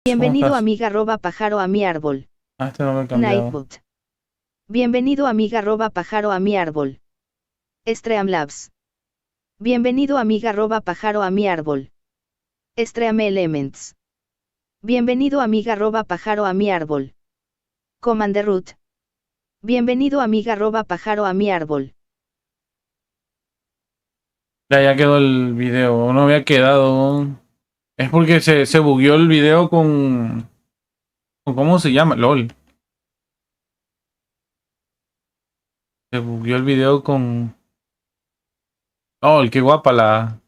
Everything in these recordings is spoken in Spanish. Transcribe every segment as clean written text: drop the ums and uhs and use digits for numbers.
Bienvenido amiga arroba pájaro a mi árbol. Este no me he cambiado. Nightbot. Bienvenido amiga arroba pájaro a mi árbol. Streamlabs. Bienvenido amiga arroba pájaro a mi árbol. Stream Elements. Bienvenido amiga arroba pájaro a mi árbol. Commander Root. Bienvenido amiga arroba pájaro a mi árbol. Ya quedó el video. No había quedado. Es porque se bugueó el video con ¿cómo se llama? LOL. Se bugueó el video con... LOL, qué guapa la...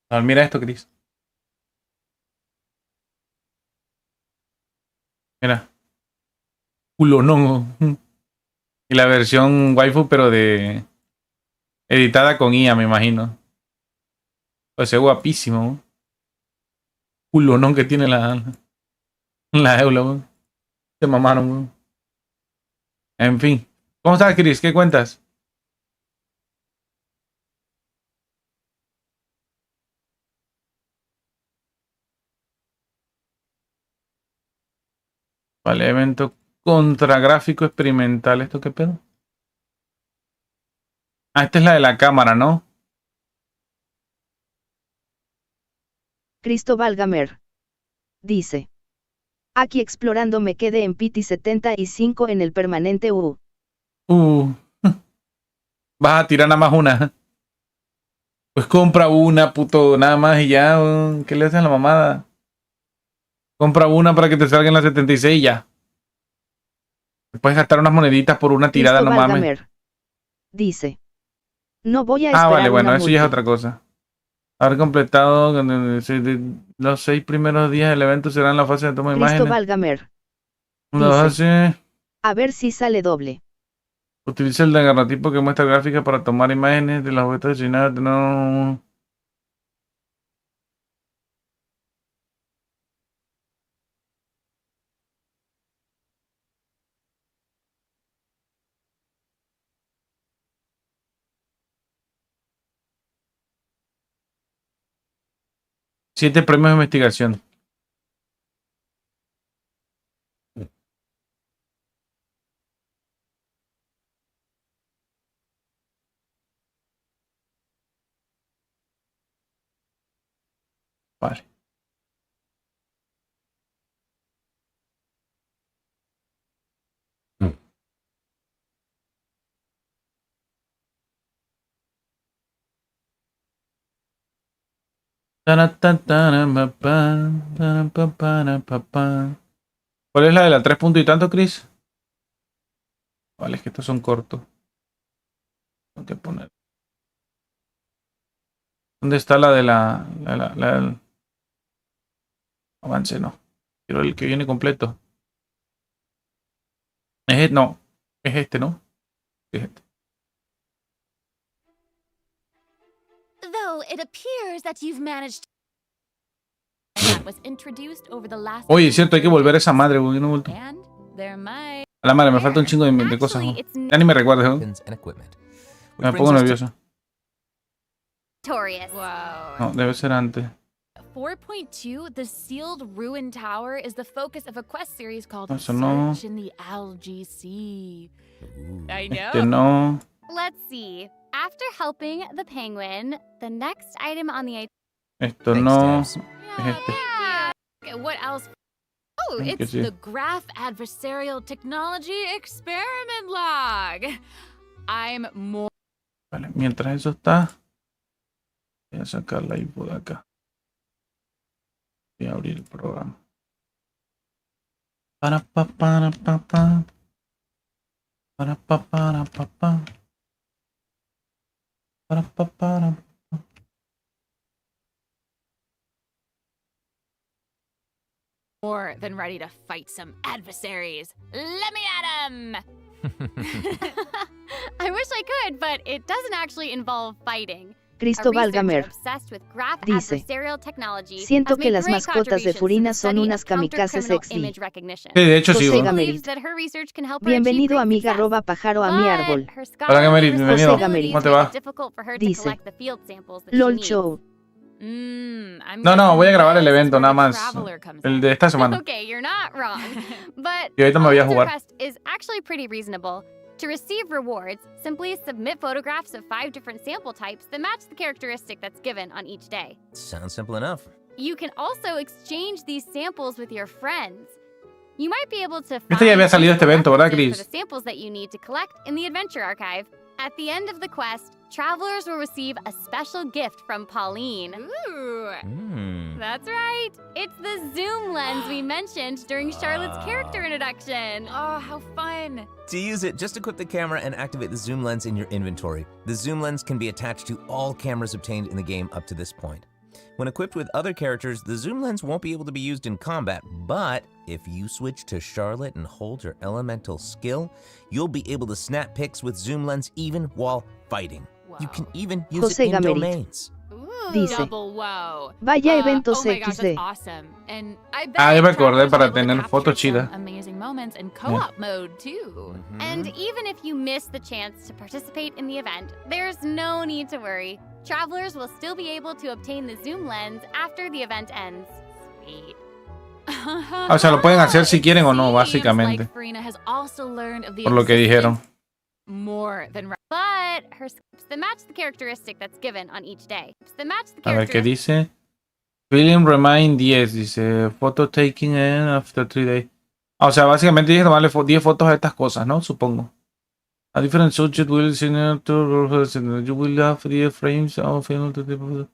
A ver, mira esto, Chris. Mira. Culonongo. Y la versión waifu, pero de... editada con IA, me imagino. Pues es guapísimo. Culonón que tiene la Eula, weón. Se mamaron, weón. En fin. ¿Cómo estás, Chris? ¿Qué cuentas? Vale, evento contra gráfico experimental. ¿Esto qué pedo? Ah, esta es la de la cámara, ¿no? Cristóbal Gamer. Dice. Aquí explorando me quedé en Pity 75 en el permanente U. Vas a tirar nada más una. Pues compra una, puto, nada más y ya. ¿Qué le hacen a la mamada? Compra una para que te salga en la 76 y ya. Puedes gastar unas moneditas por una tirada, no mames. Gamer. Dice. No voy a esperar. Vale, bueno, una eso ya es otra cosa. Haber completado los 6 primeros días del evento serán la fase de toma de imágenes. Cristóbal Gamer. La fase... A ver si sale doble. Utiliza el daguerrotipo que muestra gráficas para tomar imágenes de los objetos asignados. No... Siete premios de investigación. Vale. ¿Cuál es la de la 3 puntos y tanto, Chris? Vale, es que estos son cortos. Tengo que poner. ¿Dónde está la de la avance? No. Quiero el que viene completo. No. Es este, ¿no? Es este. Oye, es cierto, hay que volver a esa madre, güey. No he vuelto. A la madre, me falta un chingo de cosas, ¿no? Ya ni me recuerdes, ¿no? Me pongo nervioso. No, debe ser antes. 4.2, the sealed ruined tower is the focus of a quest series called Search in the Algae Sea. I know. No. Let's see. After helping the penguin, the next item on the Esto no. Es este. Okay, what else? Oh, it's the Graph Adversarial Technology Experiment Log. I'm more. Vale, mientras eso está, voy a sacar la info de acá. Voy a abrir el programa. Para pa para pa pa. Para pa para pa pa. Para pa para. More than ready to fight some adversaries. Let me at 'em! I wish I could, but it doesn't actually involve fighting. Cristóbal Gamer dice: siento que las mascotas de Furina son unas kamikazes XD. Sí, de hecho sí. José ¿no? Gamerit. Bienvenido amiga arroba pájaro a mi árbol. Hola Gamerit, bienvenido. José Gamerit. ¿Cómo te va? Dice: LOL Show. No, voy a grabar el evento nada más. El de esta semana. Okay, you're not wrong. But Y ahorita me voy a the jugar. request is actually pretty reasonable. To receive rewards, simply submit photographs of 5 different sample types that match the characteristic that's given on each day. Sounds simple enough. You can also exchange these samples with your friends. You might be able to Viste, ya había salido este evento, ¿verdad, references Chris? for the samples that you need to collect in the adventure archive. At the end of the quest, travelers will receive a special gift from Pauline. Ooh. That's right. It's the zoom lens we mentioned during Charlotte's character introduction. Oh, how fun. To use it, just equip the camera and activate the zoom lens in your inventory. The zoom lens can be attached to all cameras obtained in the game up to this point. When equipped with other characters, the zoom lens won't be able to be used in combat, but if you switch to Charlotte and hold her elemental skill, you'll be able to snap pics with zoom lens even while fighting. You can even use José it in Gamerit. domains. Ooh, Dice: double wow. vaya eventos Oh my gosh, XD. that's awesome. And I bet Ah, yo me acordé travelers para are able to tener capture fotos some chidas. Amazing moments in co-op mode too. And even if you miss the chance to participate in the event, there's no need to worry. Travelers will still be able to obtain the zoom lens after the event ends. Sweet. O sea, lo pueden hacer si quieren o no, Seems básicamente. like Farina has also learned of the Por lo que dijeron. more than But her scripts that match the characteristic that's given on each day. That match the A ver qué characteristic. dice. Film remain 10. Dice photo taking after 3 days. O sea, básicamente tienes que tomarle 10 fotos a estas cosas, ¿no? Supongo. A different subject will send to you will have 3 frames of film to the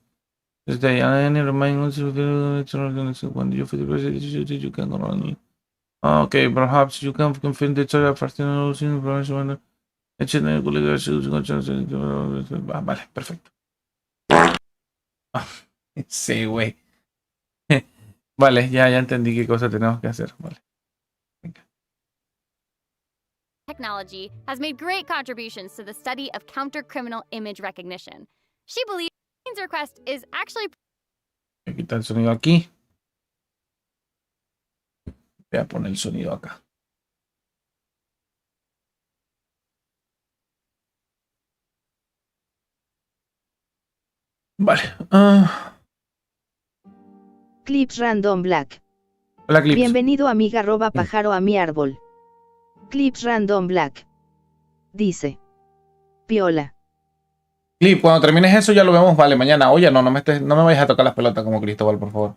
day and any remain when you you can run. Okay, perhaps you can confirm the story first information. Vale, perfecto. Sí, güey. Vale, ya entendí qué cosa tenemos que hacer. Vale. Venga. Technology has made great contributions to the study of counter-criminal image recognition. She believes Pauline's request is actually Voy a quitar el sonido aquí. Voy a poner el sonido acá. Vale. Clips Random Black. Hola, Clips. Bienvenido amiga arroba pájaro a mi árbol. Clips Random Black. Dice: piola. Clip, cuando termines eso ya lo vemos, vale, mañana. Oye, no me vayas a tocar las pelotas como Cristóbal, por favor.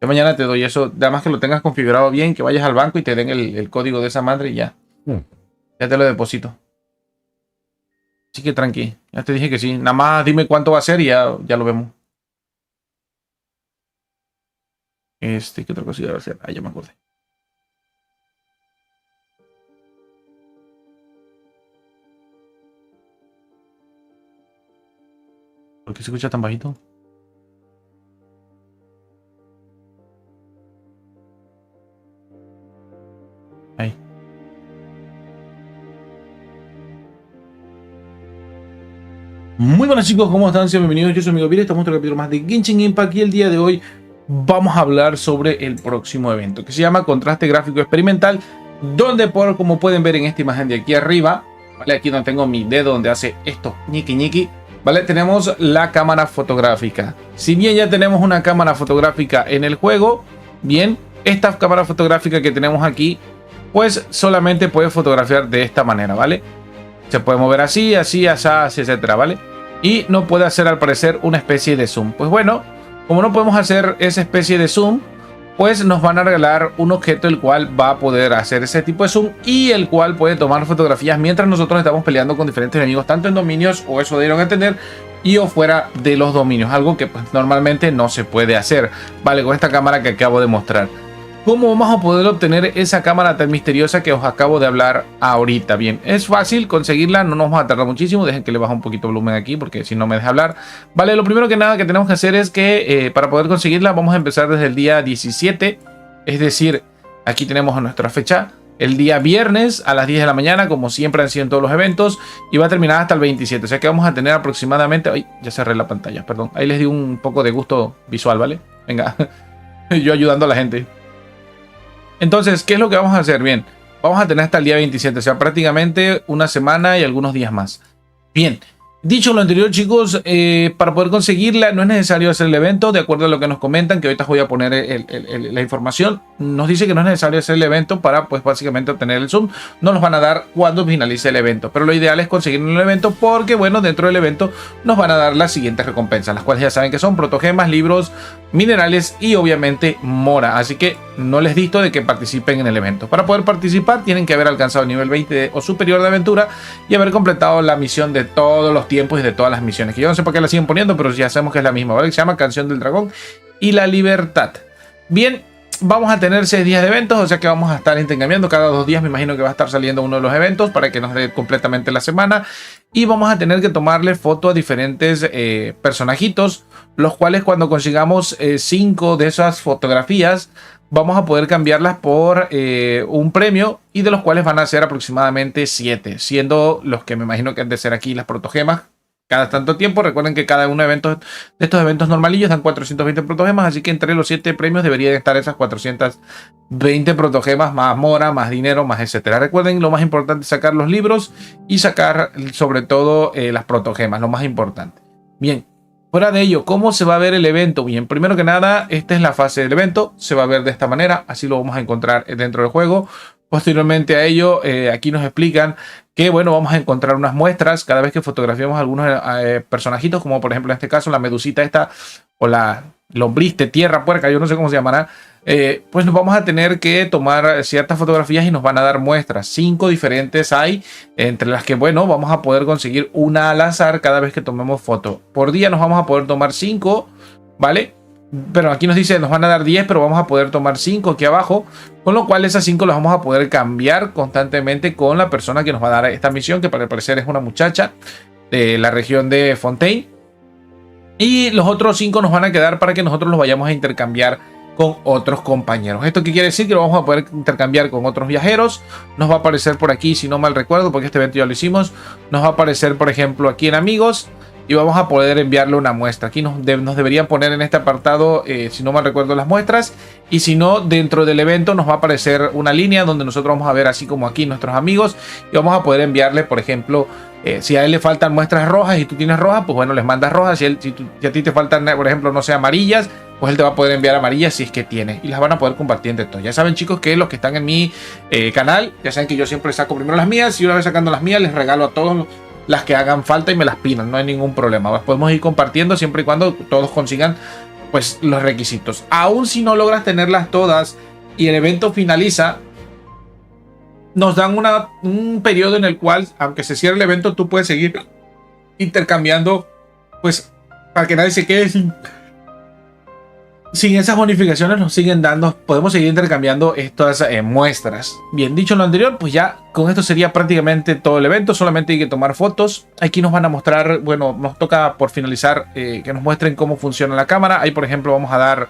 Yo mañana te doy eso, además que lo tengas configurado bien, que vayas al banco y te den el código de esa madre y ya. Ya te lo deposito. Así que tranqui, ya te dije que sí. Nada más dime cuánto va a ser y ya lo vemos. ¿Qué otra cosilla va a ser? Ah, ya me acordé. ¿Por qué se escucha tan bajito? Ahí. Muy buenas chicos, ¿cómo están? Sean bienvenidos, yo soy amigo Vire, estamos en otro capítulo más de Genshin Impact y el día de hoy vamos a hablar sobre el próximo evento que se llama Contraste Gráfico Experimental, donde como pueden ver en esta imagen de aquí arriba, ¿vale? Aquí donde tengo mi dedo donde hace esto, ñiqui ñiqui, ¿vale? Tenemos la cámara fotográfica. Si bien ya tenemos una cámara fotográfica en el juego, bien, esta cámara fotográfica que tenemos aquí, pues solamente puede fotografiar de esta manera, ¿vale? Se puede mover así, así, así, etcétera, ¿vale? Y no puede hacer al parecer una especie de zoom. Pues bueno, como no podemos hacer esa especie de zoom, pues nos van a regalar un objeto el cual va a poder hacer ese tipo de zoom y el cual puede tomar fotografías mientras nosotros estamos peleando con diferentes enemigos, tanto en dominios, o eso dieron a entender, y o fuera de los dominios, algo que pues normalmente no se puede hacer, ¿vale? Con esta cámara que acabo de mostrar. ¿Cómo vamos a poder obtener esa cámara tan misteriosa que os acabo de hablar ahorita? Bien, es fácil conseguirla, no nos va a tardar muchísimo. Dejen que le baje un poquito el volumen aquí porque si no me deja hablar. Vale, lo primero que nada que tenemos que hacer es que para poder conseguirla vamos a empezar desde el día 17. Es decir, aquí tenemos nuestra fecha. el día viernes a las 10 de la mañana, como siempre han sido en todos los eventos, y va a terminar hasta el 27. O sea que vamos a tener aproximadamente... Ay, ya cerré la pantalla, perdón. Ahí les di un poco de gusto visual, ¿vale? Venga, yo ayudando a la gente. Entonces, ¿qué es lo que vamos a hacer? Bien, vamos a tener hasta el día 27, o sea, prácticamente una semana y algunos días más. Bien. Dicho lo anterior, chicos, para poder conseguirla no es necesario hacer el evento, de acuerdo a lo que nos comentan, que ahorita os voy a poner la información. Nos dice que no es necesario hacer el evento para, pues, básicamente obtener el Zoom. No nos van a dar cuando finalice el evento, pero lo ideal es conseguirlo en el evento porque, bueno, dentro del evento nos van a dar las siguientes recompensas, las cuales ya saben que son protogemas, libros, minerales y obviamente mora. Así que no les dicto de que participen en el evento. Para poder participar tienen que haber alcanzado el nivel 20 o superior de aventura y haber completado la misión de todos los tiempos y de todas las misiones, que yo no sé por qué la siguen poniendo, pero ya sabemos que es la misma, ¿vale? Se llama Canción del Dragón y la Libertad. Bien, vamos a tener 6 días de eventos, o sea que vamos a estar intercambiando cada 2 días. Me imagino que va a estar saliendo uno de los eventos para que nos dé completamente la semana, y vamos a tener que tomarle foto a diferentes personajitos, los cuales cuando consigamos 5 de esas fotografías vamos a poder cambiarlas por un premio, y de los cuales van a ser aproximadamente 7, siendo los que me imagino que han de ser aquí las protogemas. Cada tanto tiempo, recuerden que cada uno de estos eventos normalillos dan 420 protogemas, así que entre los 7 premios deberían estar esas 420 protogemas, más mora, más dinero, más etcétera. Recuerden, lo más importante es sacar los libros y sacar sobre todo las protogemas, lo más importante. Bien, fuera de ello, ¿cómo se va a ver el evento? Bien, primero que nada, esta es la fase del evento, se va a ver de esta manera, así lo vamos a encontrar dentro del juego. Posteriormente a ello, aquí nos explican que, bueno, vamos a encontrar unas muestras cada vez que fotografiamos algunos personajitos, como por ejemplo en este caso la medusita esta, o la lombriz de tierra puerca, yo no sé cómo se llamará. Pues nos vamos a tener que tomar ciertas fotografías y nos van a dar muestras. 5 diferentes hay, entre las que, bueno, vamos a poder conseguir una al azar cada vez que tomemos foto. Por día nos vamos a poder tomar 5, ¿vale? Pero aquí nos dice, nos van a dar 10, pero vamos a poder tomar 5 aquí abajo, con lo cual esas 5 las vamos a poder cambiar constantemente con la persona que nos va a dar esta misión, que para parecer es una muchacha de la región de Fontaine. Y los otros 5 nos van a quedar para que nosotros los vayamos a intercambiar con otros compañeros. ¿Esto qué quiere decir? Que lo vamos a poder intercambiar con otros viajeros. Nos va a aparecer por aquí, si no mal recuerdo, porque este evento ya lo hicimos, nos va a aparecer, por ejemplo, aquí en amigos, y vamos a poder enviarle una muestra. Aquí nos deberían poner en este apartado, si no mal recuerdo, las muestras. Y si no, dentro del evento nos va a aparecer una línea donde nosotros vamos a ver, así como aquí, nuestros amigos. Y vamos a poder enviarle, por ejemplo, si a él le faltan muestras rojas y tú tienes rojas, pues bueno, les mandas rojas. Si a ti te faltan, por ejemplo, no sé, amarillas, pues él te va a poder enviar amarillas si es que tiene. Y las van a poder compartir entre todos. Ya saben, chicos, que los que están en mi canal, ya saben que yo siempre saco primero las mías. Y una vez sacando las mías, les regalo a todos las que hagan falta y me las pidan, no hay ningún problema. Pues podemos ir compartiendo siempre y cuando todos consigan, pues, los requisitos. Aún si no logras tenerlas todas y el evento finaliza, nos dan un periodo en el cual, aunque se cierre el evento, tú puedes seguir intercambiando, pues, para que nadie se quede sin esas bonificaciones. Nos siguen dando, podemos seguir intercambiando estas muestras. Bien, dicho lo anterior, pues ya con esto sería prácticamente todo el evento. Solamente hay que tomar fotos. Aquí nos van a mostrar, bueno, nos toca por finalizar que nos muestren cómo funciona la cámara. Ahí, por ejemplo, vamos a dar,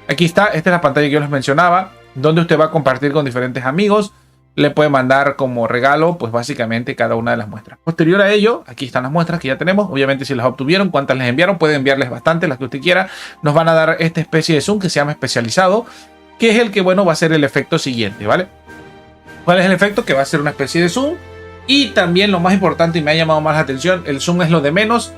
aquí está, esta es la pantalla que yo les mencionaba, donde usted va a compartir con diferentes amigos. Le puede mandar como regalo, pues básicamente cada una de las muestras. Posterior a ello, aquí están las muestras que ya tenemos. Obviamente si las obtuvieron, cuántas les enviaron, puede enviarles bastantes, las que usted quiera. Nos van a dar esta especie de zoom que se llama especializado, que es el que, bueno, va a ser el efecto siguiente, ¿vale? ¿Cuál es el efecto? Que va a ser una especie de zoom. Y también lo más importante y me ha llamado más la atención, el zoom es lo de menos.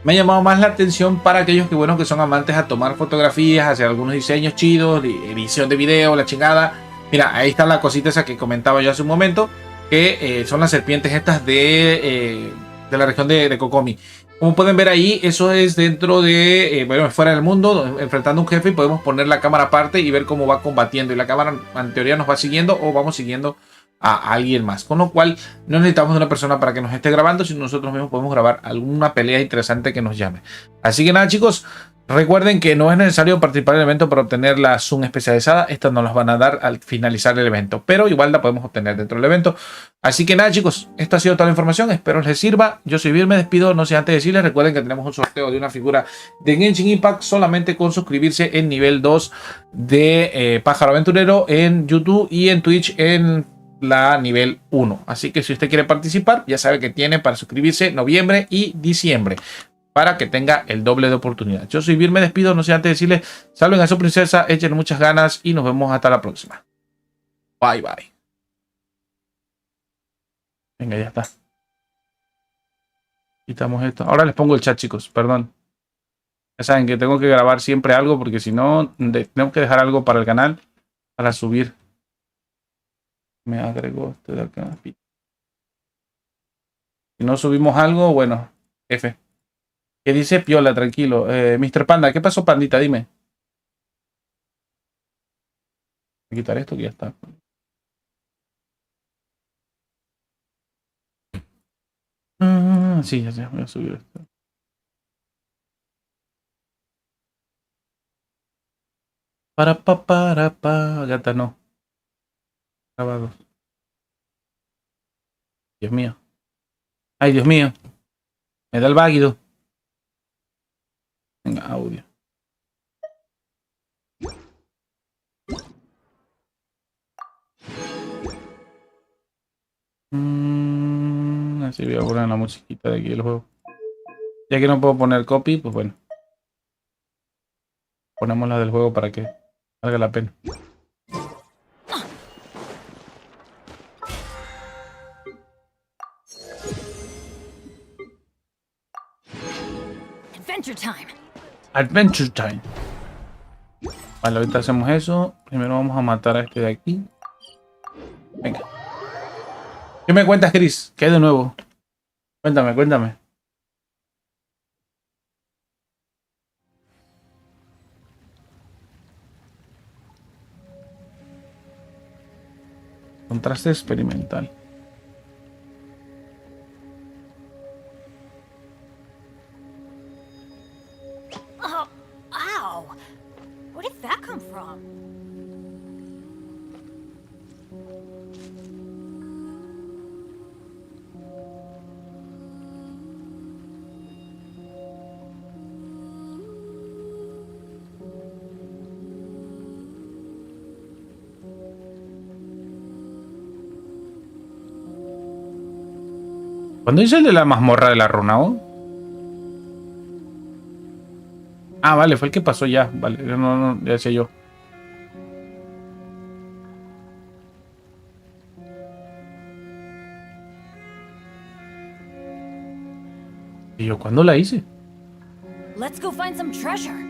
Me ha llamado más la atención para aquellos que, bueno, que son amantes a tomar fotografías, hacer algunos diseños chidos, edición de video, la chingada. Mira, ahí está la cosita esa que comentaba yo hace un momento, que son las serpientes estas de la región de Kokomi. Como pueden ver ahí, eso es dentro de, bueno, fuera del mundo, enfrentando a un jefe, y podemos poner la cámara aparte y ver cómo va combatiendo. Y la cámara, en teoría, nos va siguiendo o vamos siguiendo a alguien más. Con lo cual, no necesitamos de una persona para que nos esté grabando, sino nosotros mismos podemos grabar alguna pelea interesante que nos llame. Así que nada, chicos. Recuerden que no es necesario participar del evento para obtener la Zoom especializada. Estas nos las van a dar al finalizar el evento, pero igual la podemos obtener dentro del evento. Así que nada, chicos, esta ha sido toda la información. Espero les sirva. Yo soy Vir, me despido. No sé, antes de decirles, recuerden que tenemos un sorteo de una figura de Genshin Impact solamente con suscribirse en nivel 2 de Pájaro Aventurero en YouTube y en Twitch en la nivel 1. Así que si usted quiere participar, ya sabe que tiene para suscribirse noviembre y diciembre, para que tenga el doble de oportunidad. Yo soy Vir, me despido, no sé antes de decirles, salven a su princesa, echen muchas ganas y nos vemos hasta la próxima. Bye, bye. Venga, ya está. Quitamos esto. Ahora les pongo el chat, chicos, perdón. Ya saben que tengo que grabar siempre algo, porque si no, tengo que dejar algo para el canal, para subir. Me agregó esto de acá. Si no subimos algo, bueno, F. ¿Qué dice? Piola, tranquilo. Mr. Panda, ¿qué pasó, pandita? Dime. Voy a quitar esto que ya está. Sí, ya voy a subir esto. Gata, no. Grabado. Dios mío. Ay, Dios mío. Me da el váguido. Venga, audio. Así voy a poner la musiquita de aquí del juego. Ya que no puedo poner copy, pues bueno. Ponemos la del juego para que valga la pena. Adventure time. Adventure time. Vale, ahorita hacemos eso. Primero vamos a matar a este de aquí. Venga. ¿Qué me cuentas, Chris? ¿Qué hay de nuevo? Cuéntame, cuéntame. Contraste experimental. Oh, ow. Where did that come from? ¿Cuándo hice el de la mazmorra de la Runao? Ah, vale, fue el que pasó ya. Vale, no, ya decía yo. ¿Y yo cuándo la hice? Let's go find some treasure.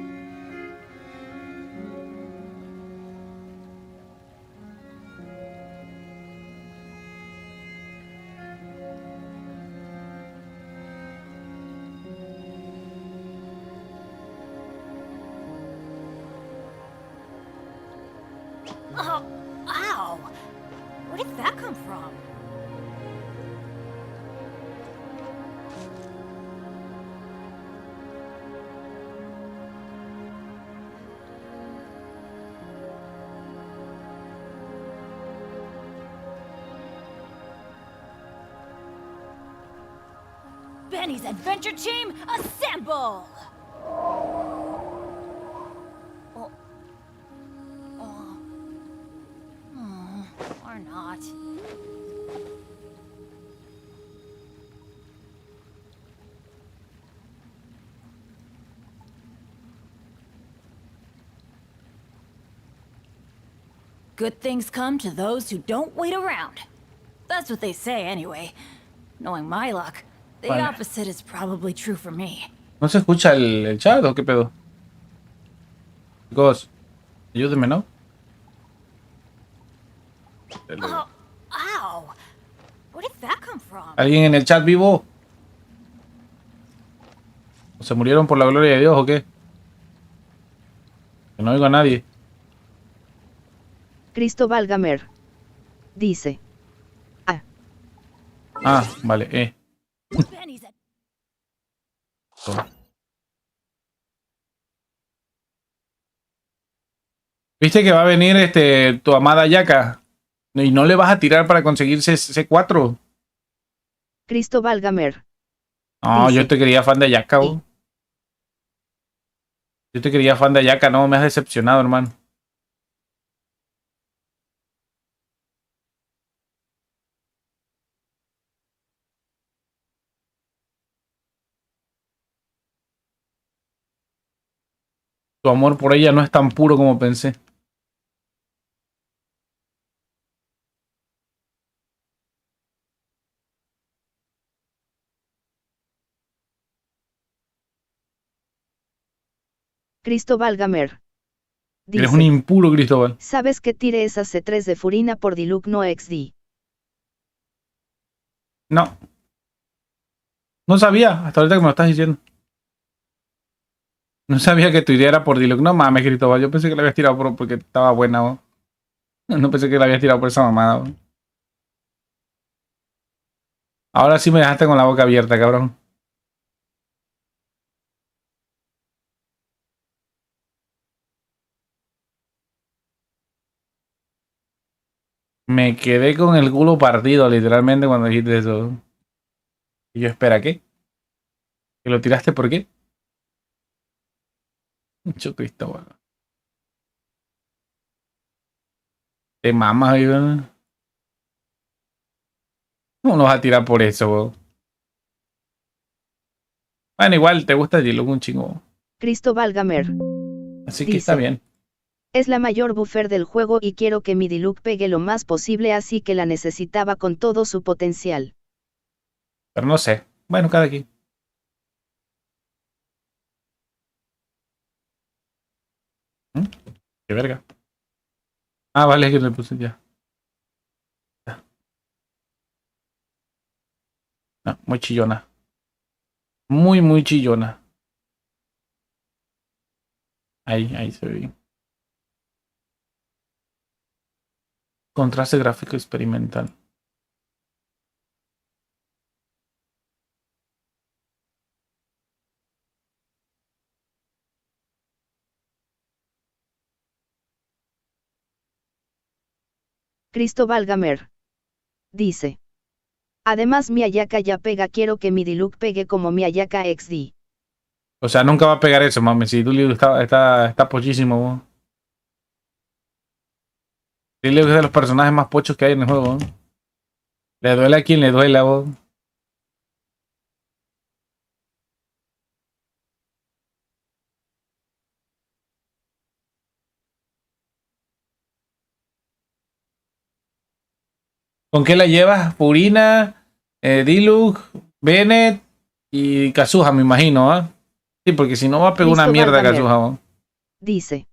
Oh, ow. Where did that come from? Benny's Adventure Team, assemble! Or not. Good things come to those who don't wait around. That's what they say anyway. Knowing my luck, the Vale. opposite is probably true for me. ¿No se escucha el chat o qué pedo? Chicos, ayúdenme, ¿no? Oh, ow! Where did that come from? ¿Alguien en el chat vivo? ¿O se murieron por la gloria de Dios o qué? Que no oigo a nadie. Cristóbal Gamer. Dice. Ah, vale, Benny's ¿Viste que va a venir tu amada Yaka? Y no le vas a tirar para conseguir C4. Cristóbal Gamer. No, Dice. yo te quería fan de Yaka, ¿o? Yo te quería fan de Yaka, no, me has decepcionado, hermano. Tu amor por ella no es tan puro como pensé. Cristóbal Gamer. Eres un Dice, impuro, Cristóbal. ¿sabes que tire esas C3 de Furina por Diluc no XD? No. No sabía, hasta ahorita que me lo estás diciendo. No sabía que tu idea era por Diluc. No mames, Cristóbal. Yo pensé que la habías tirado porque estaba buena, ¿no? No pensé que la habías tirado por esa mamada, ¿no? Ahora sí me dejaste con la boca abierta, cabrón. Me quedé con el culo partido, literalmente, cuando dijiste eso. Y yo, espera, ¿qué? ¿Que lo tiraste por qué? Mucho Cristóbal. Te mamas, ¿no? ¿Cómo lo vas a tirar por eso, bro? Bueno, igual te gusta Diluc un chingo. Cristóbal Gamer. Así que está Dice, bien. es la mayor buffer del juego y quiero que mi Diluc pegue lo más posible, así que la necesitaba con todo su potencial. Pero no sé. Bueno, cada quien. ¿Mm? Qué verga. Ah, vale, que le puse ya. No, muy chillona. Muy, muy chillona. Ahí se ve bien. Contraste gráfico experimental. Cristóbal Gamer. Dice, además mi Ayaka ya pega, quiero que mi Diluc pegue como mi Ayaka XD. O sea, nunca va a pegar eso, mami. Si Diluc está pochísimo, bro. Diluc es de los personajes más pochos que hay en el juego, ¿no? Le duele a quien le duele, bro. ¿Con qué la llevas? Purina, Diluc, Bennett y Kazuha, me imagino, ¿ah? Sí, porque si no va a pegar una Cristóbal mierda Gamer. Kazuha, bro. Dice,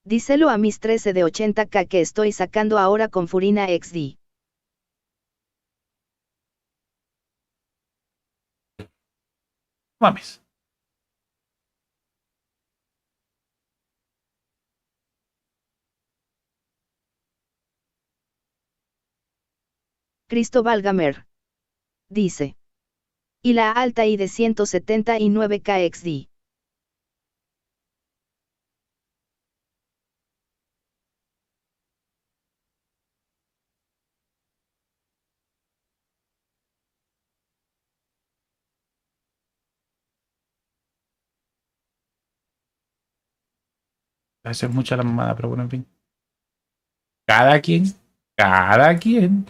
díselo a mis 13 de 80k que estoy sacando ahora con Furina XD. Mames. Cristóbal Gamer. Dice, y la alta I de 179k XD. Eso es mucha la mamada, pero bueno, en fin. Cada quien. Cada quien.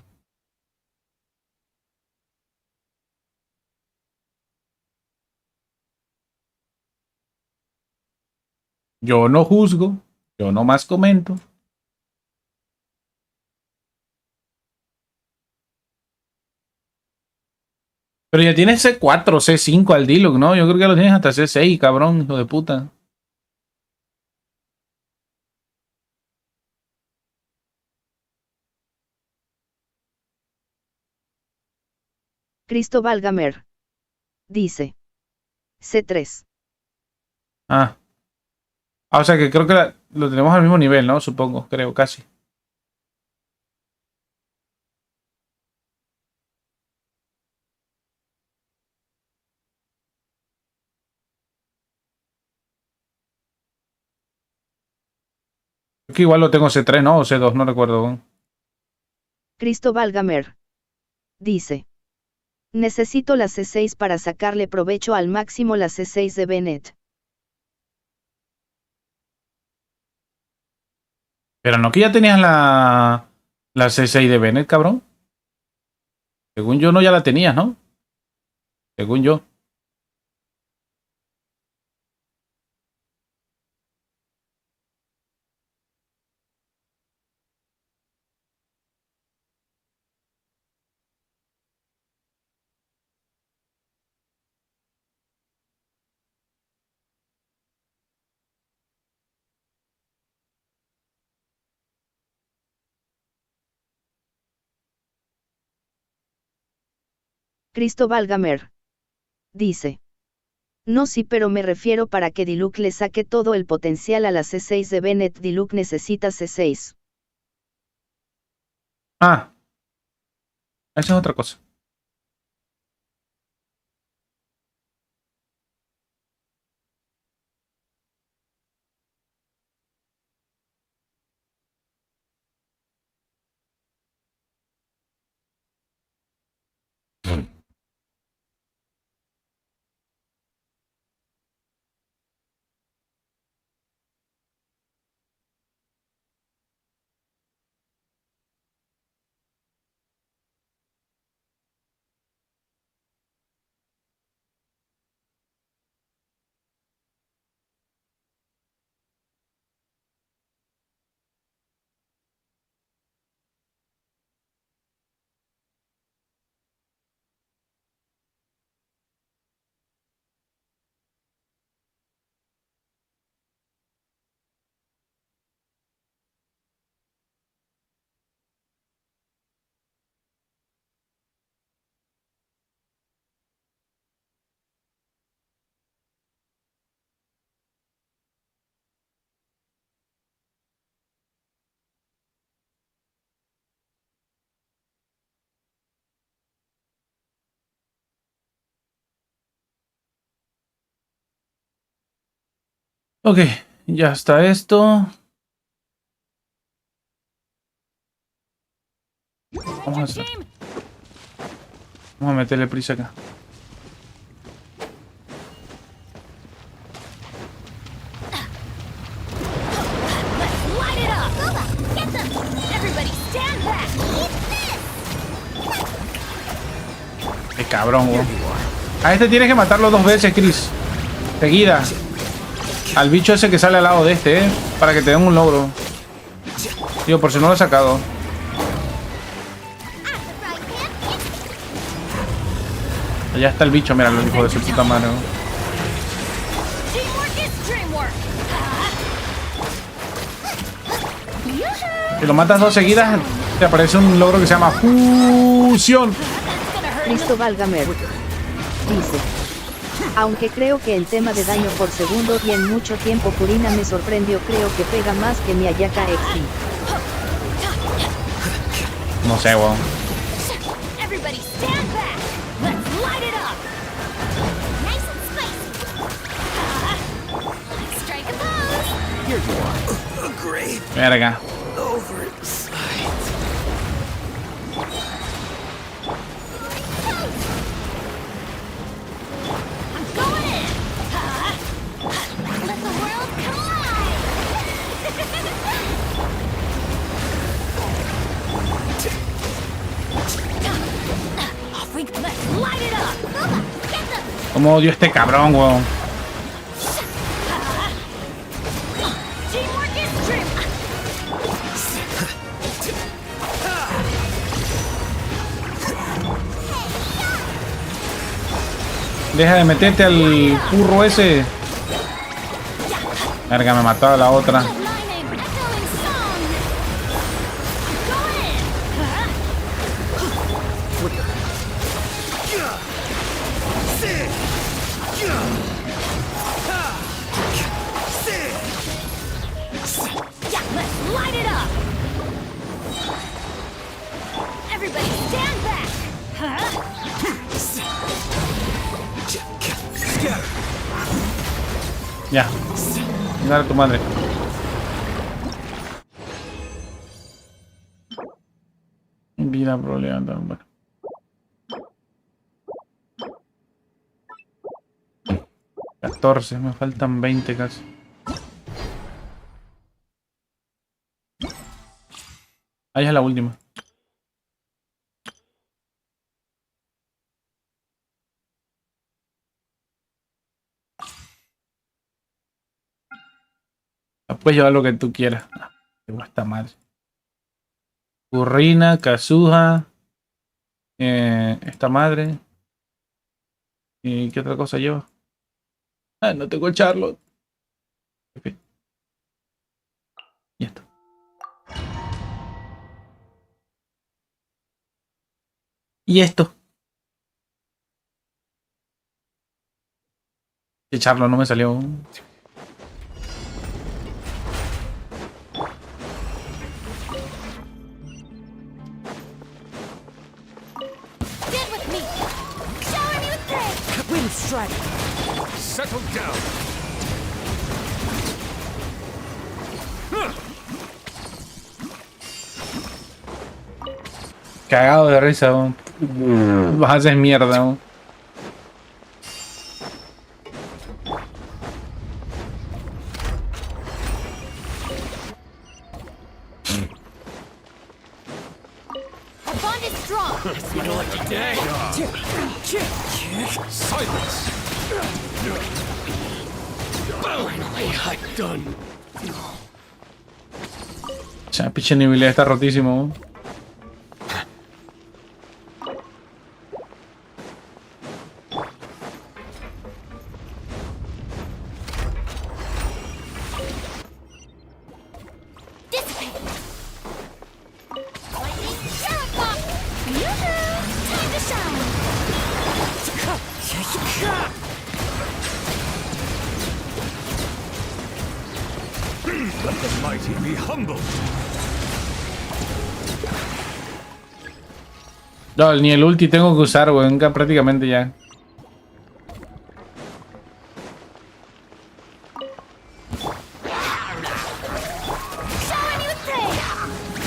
Yo no juzgo. Yo nomás comento. Pero ya tienes C4, C5 al Diluc, ¿no? Yo creo que lo tienes hasta C6, cabrón, hijo de puta. Cristóbal Gamer. Dice, C3. Ah. O sea que creo que lo tenemos al mismo nivel, ¿no? Supongo, creo, casi. Creo que igual lo tengo C3, ¿no? O C2, no recuerdo. Cristóbal Gamer. Dice, necesito la C6 para sacarle provecho al máximo la C6 de Bennett. Pero no que ya tenías la C6 de Bennett, cabrón. Según yo no ya la tenías, ¿no? Según yo. Cristo válgamer. Dice. No, sí, pero me refiero para que Diluc le saque todo el potencial a la C6 de Bennett. Diluc necesita C6. Ah, esa es otra cosa. Ok, ya está esto. Vamos a hacer. Vamos a meterle prisa acá. Light it up! Get them! Everybody stand back! Qué cabrón, weón. A este tienes que matarlo 2 veces, Chris. Seguida. Al bicho ese que sale al lado de este, para que te den un logro. Digo, por si no lo he sacado. Allá está el bicho, mira, el hijo de su puta madre, ¿no? Si lo matas 2 seguidas, te aparece un logro que se llama fusión. Cristo válgamer. Dice. Aunque creo que el tema de daño por segundo y en mucho tiempo Purina me sorprendió, creo que pega más que mi Ayaka XI. No sé, weón. Everybody stand back! Let's light it up! Nice and spicy! Strike a pose! Here you are. Great. Verga. Oversight. I'm going in! Let the world collide! Off we go! Let's light it up! Get them! Cómo odio a este cabrón, weón. Teamwork is dream! Deja de meterte al curro ese. Verga, me mató a la otra. Lightning, echoing song! Go in! Yeah, let's light it up! Everybody stand back! Ya. Dale a tu madre. Vida problema. Bueno. Me faltan 20 casi. Ahí es la última. Puedes llevar lo que tú quieras. Esta madre. Burrina, Kazuha. Esta madre. ¿Y qué otra cosa lleva? Ah, no tengo Charlotte. Ok. Y esto. Y esto. Echarlo no me salió. Get with me! Shower me with praise! Wind strike. Settle down. Cagado de risa, weón. Vas a hacer mierda, weón. Our bond is strong! You know what today? Silence. Finally, I'm done. Ya, pinche nivel está rotísimo, weón. Dissipate! Lightning Sheriff! Yoo-hoo! Time to shine! Let the mighty be humbled. No, ni el ulti tengo que usar, weón, prácticamente ya. Shower me with praise!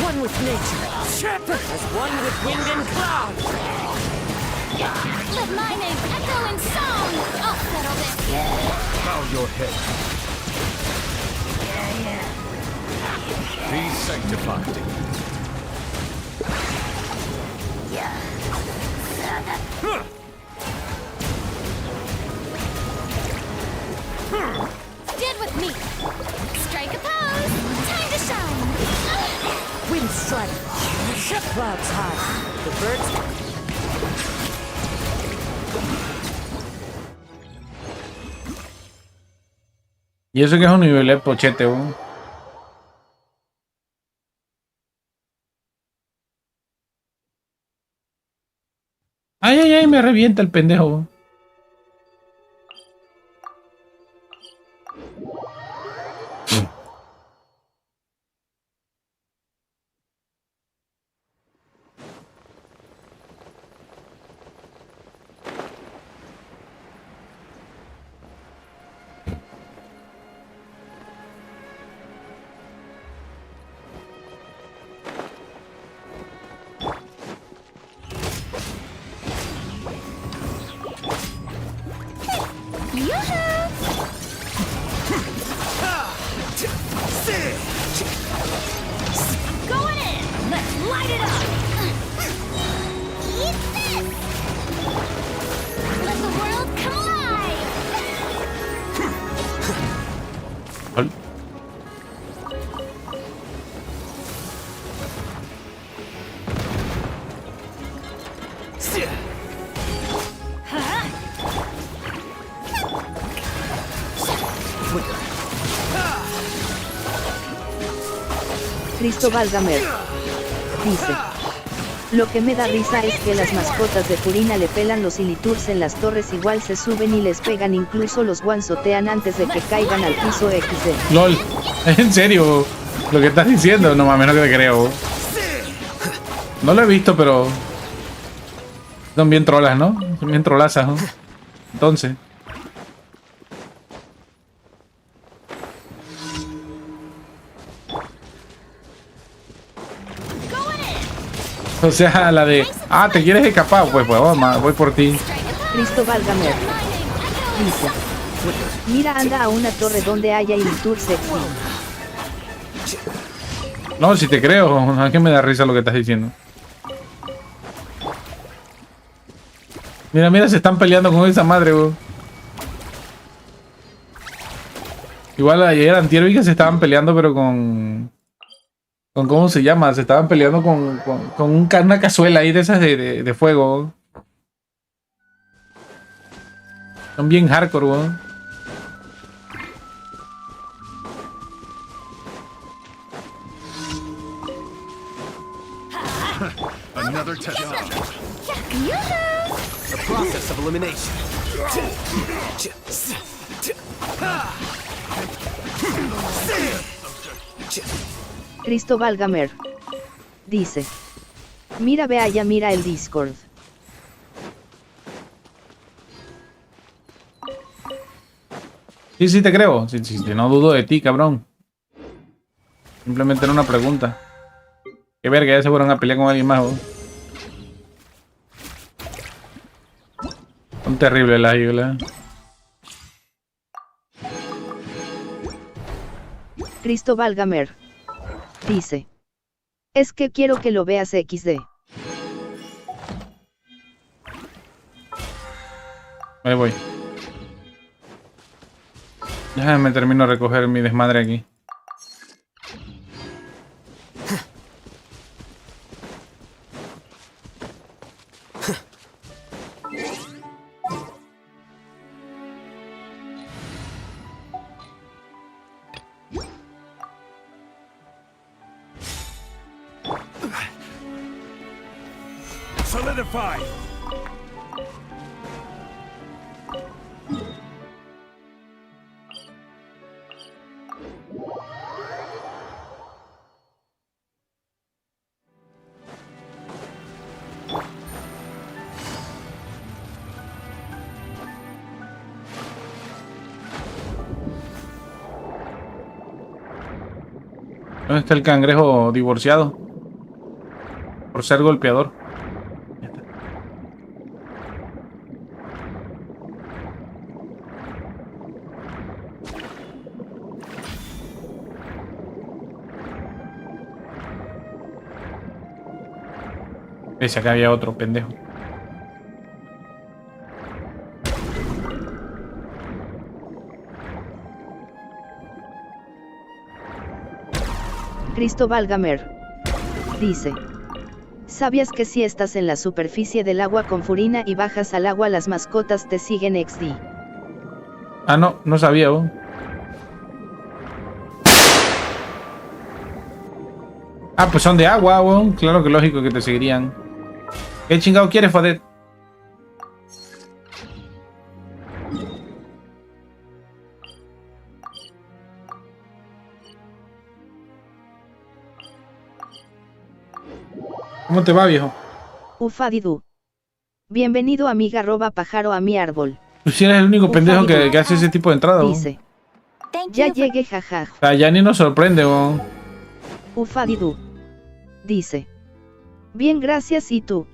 One with nature. As one with wind and cloud. Let my name echo in song! I'll settle this! Bow your head. Be sanctified. Stand with me! Strike a pose! Time to shine! Wind strike. Clouds high. The birds. Y eso que es un nivel de pochete, weón. Ay, ay, ay, me revienta el pendejo, weón. Going in! Let's light it up! Eat this! Let the world come alive! Ol- Cristóbal Gamer dice: lo que me da risa es que las mascotas de Purina le pelan los iliturs en las torres, igual se suben y les pegan, incluso los guanzotean antes de que caigan al piso XD. LOL, en serio, lo que estás diciendo, no mames, no que te creo. No lo he visto, pero son bien trolas, ¿no? Son bien trolazas, ¿no? Entonces, o sea, la de, ah, ¿te quieres escapar? Pues vamos, voy por ti. Cristóbal Gamer dice: mira, anda a una torre donde haya iliturs sexy. No, si te creo, es que me da risa lo que estás diciendo. Mira, mira, se están peleando con esa madre, bro. Igual ayer antier vi que se estaban peleando, pero con ¿cómo se llama? Se estaban peleando con una cazuela ahí de esas de fuego. Son bien hardcore, weón. Another test. The process of elimination. Cristóbal Gamer dice: mira, ve allá, mira el Discord. Sí, sí te creo. Sí, sí, no dudo de ti, cabrón. Simplemente era una pregunta. Qué verga, ya se fueron a pelear con alguien más, ¿o? Son terribles las águilas. Cristóbal Gamer dice: es que quiero que lo veas XD. Ahí voy. Ya me termino de recoger mi desmadre aquí. Solidify. ¿Dónde está el cangrejo divorciado? Por ser golpeador. Ese acá había otro pendejo. Cristóbal Gamer dice: ¿sabías que si estás en la superficie del agua con Furina y bajas al agua, las mascotas te siguen XD? Ah, no, no sabía, ¿no? Ah, pues son de agua, weón. Claro que lógico que te seguirían. ¿Qué chingado quieres, Fadet? ¿Cómo te va, viejo? Ufadidu. Bienvenido, amiga pájaro a mi árbol. Tú sí eres el único pendejo que hace ese tipo de entrada, weón. Dice: ya llegué, jajaj. O sea, ya ni nos sorprende, weón. Ufadidu dice: bien, gracias, ¿y tú?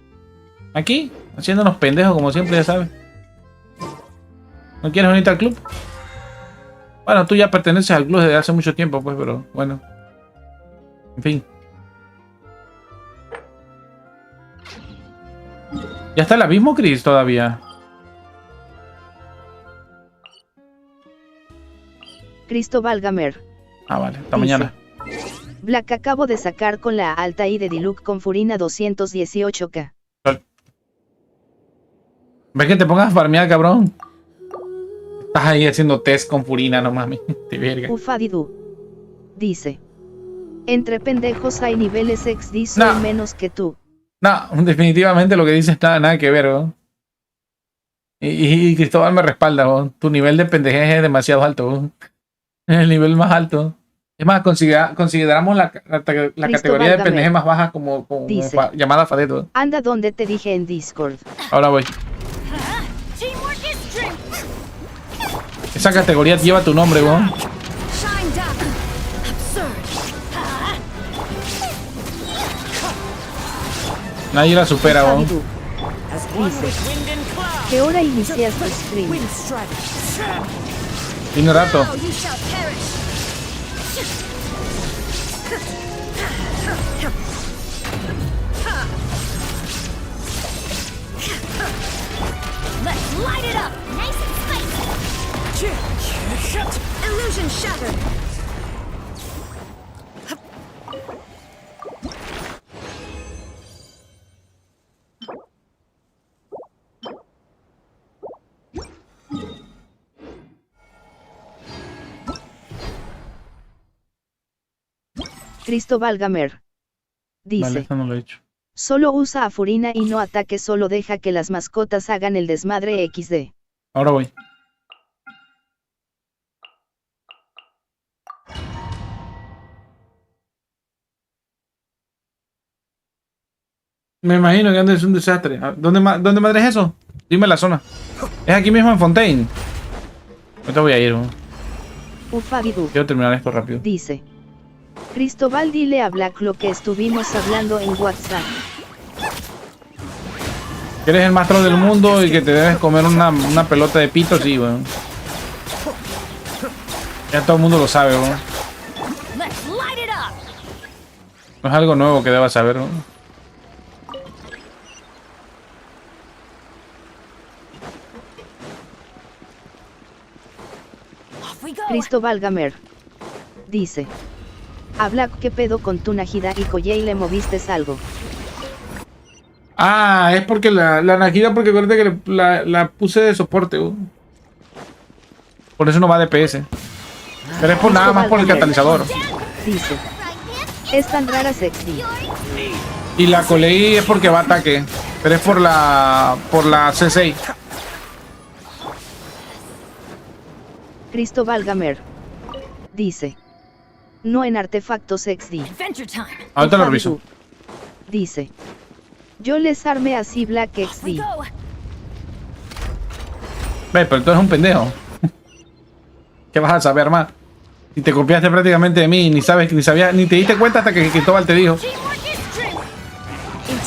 Aquí, haciéndonos pendejos como siempre, ya sabes. ¿No quieres unirte al club? Bueno, tú ya perteneces al club desde hace mucho tiempo, pues, pero bueno. En fin. ¿Ya está el abismo, Chris, todavía? Cristóbal Gamer Ah, vale, hasta dice: mañana. Black, acabo de sacar con la alta y de Diluc con Furina 218k. ¿Ves que te pongas a farmear, cabrón? Estás ahí haciendo test con Furina, no mames. Te verga. Ufadidu dice: entre pendejos hay niveles XD, soy No. menos que tú. No, definitivamente lo que dices nada que ver, ¿no? Y Cristóbal me respalda, ¿no? Tu nivel de pendejez es demasiado alto, ¿no? Es el nivel más alto. Es más, consideramos la categoría de pendeje más baja como dice: llamada Fadet, ¿no? anda donde te dije en Discord. Ahora voy. Esa categoría lleva tu nombre, ¿no? Nadie la supera, ¿no? Ufadidu dice: ¿qué hora inicias tu stream? Tiene rato. Let's light it up, nice and spicy. Illusion shattered. Cristóbal Gamer Vale, dice: eso no lo he hecho. Solo usa a Furina y no ataque, solo deja que las mascotas hagan el desmadre XD. Ahora voy. Me imagino que antes es un desastre. ¿Dónde madre es eso? Dime la zona. Es aquí mismo en Fontaine. Ahorita voy a ir. Ufabidu. Quiero terminar esto rápido. Dice. Cristóbal, dile a Black lo que estuvimos hablando en WhatsApp. Que eres el más troll del mundo y que te debes comer una pelota de pito, sí, weón. Ya todo el mundo lo sabe, weón. No es algo nuevo que debas saber, weón. Cristóbal Gamer. Dice. A Black, ¿qué pedo con tu Najida y Koyei? ¿Le moviste algo? Ah, es porque la Najida, porque acuérdate que la puse de soporte, weón. Por eso no va de PS. Pero es por nada más por el catalizador. Dice. Es tan rara sexy. Y la coleí es porque va a ataque. Pero es por la C6. Cristóbal Gamer. Dice. No en artefactos XD. Ahorita lo reviso. Dice. Yo les armé así Black XD. Ve, pero tú eres un pendejo. ¿Qué vas a saber más? Si te copiaste prácticamente de mí, ni sabías, ni te diste cuenta hasta que Cristóbal te dijo. Into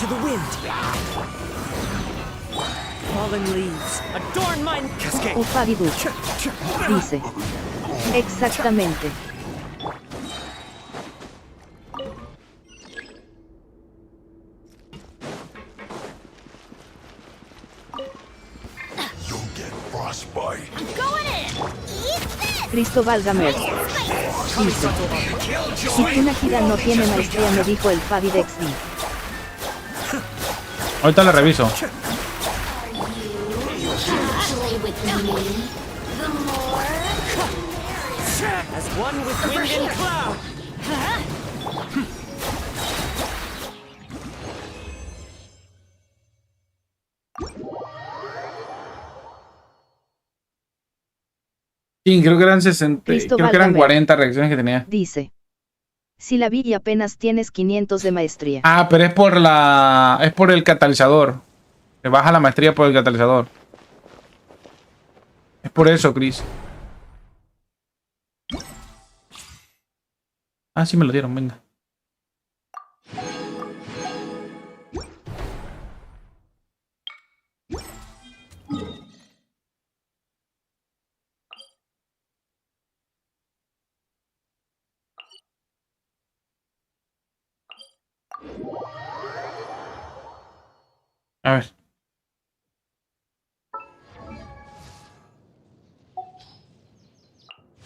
the wind. Fallen leaves. Adorn mine. Cascade. Ufabidu. Dice. Exactamente. Cristóbal Gamer. Dice. Si tu Najida no tiene maestría, me dijo el Fabi de XD. Ahorita la reviso. As one with wind and cloud. Sí, creo que eran 60, creo que eran 40 reacciones que tenía. Dice. Si la vi y apenas tienes 500 de maestría. Ah, pero es por el catalizador. Te baja la maestría por el catalizador. Es por eso, Chris. Ah, sí me lo dieron, venga. A ver.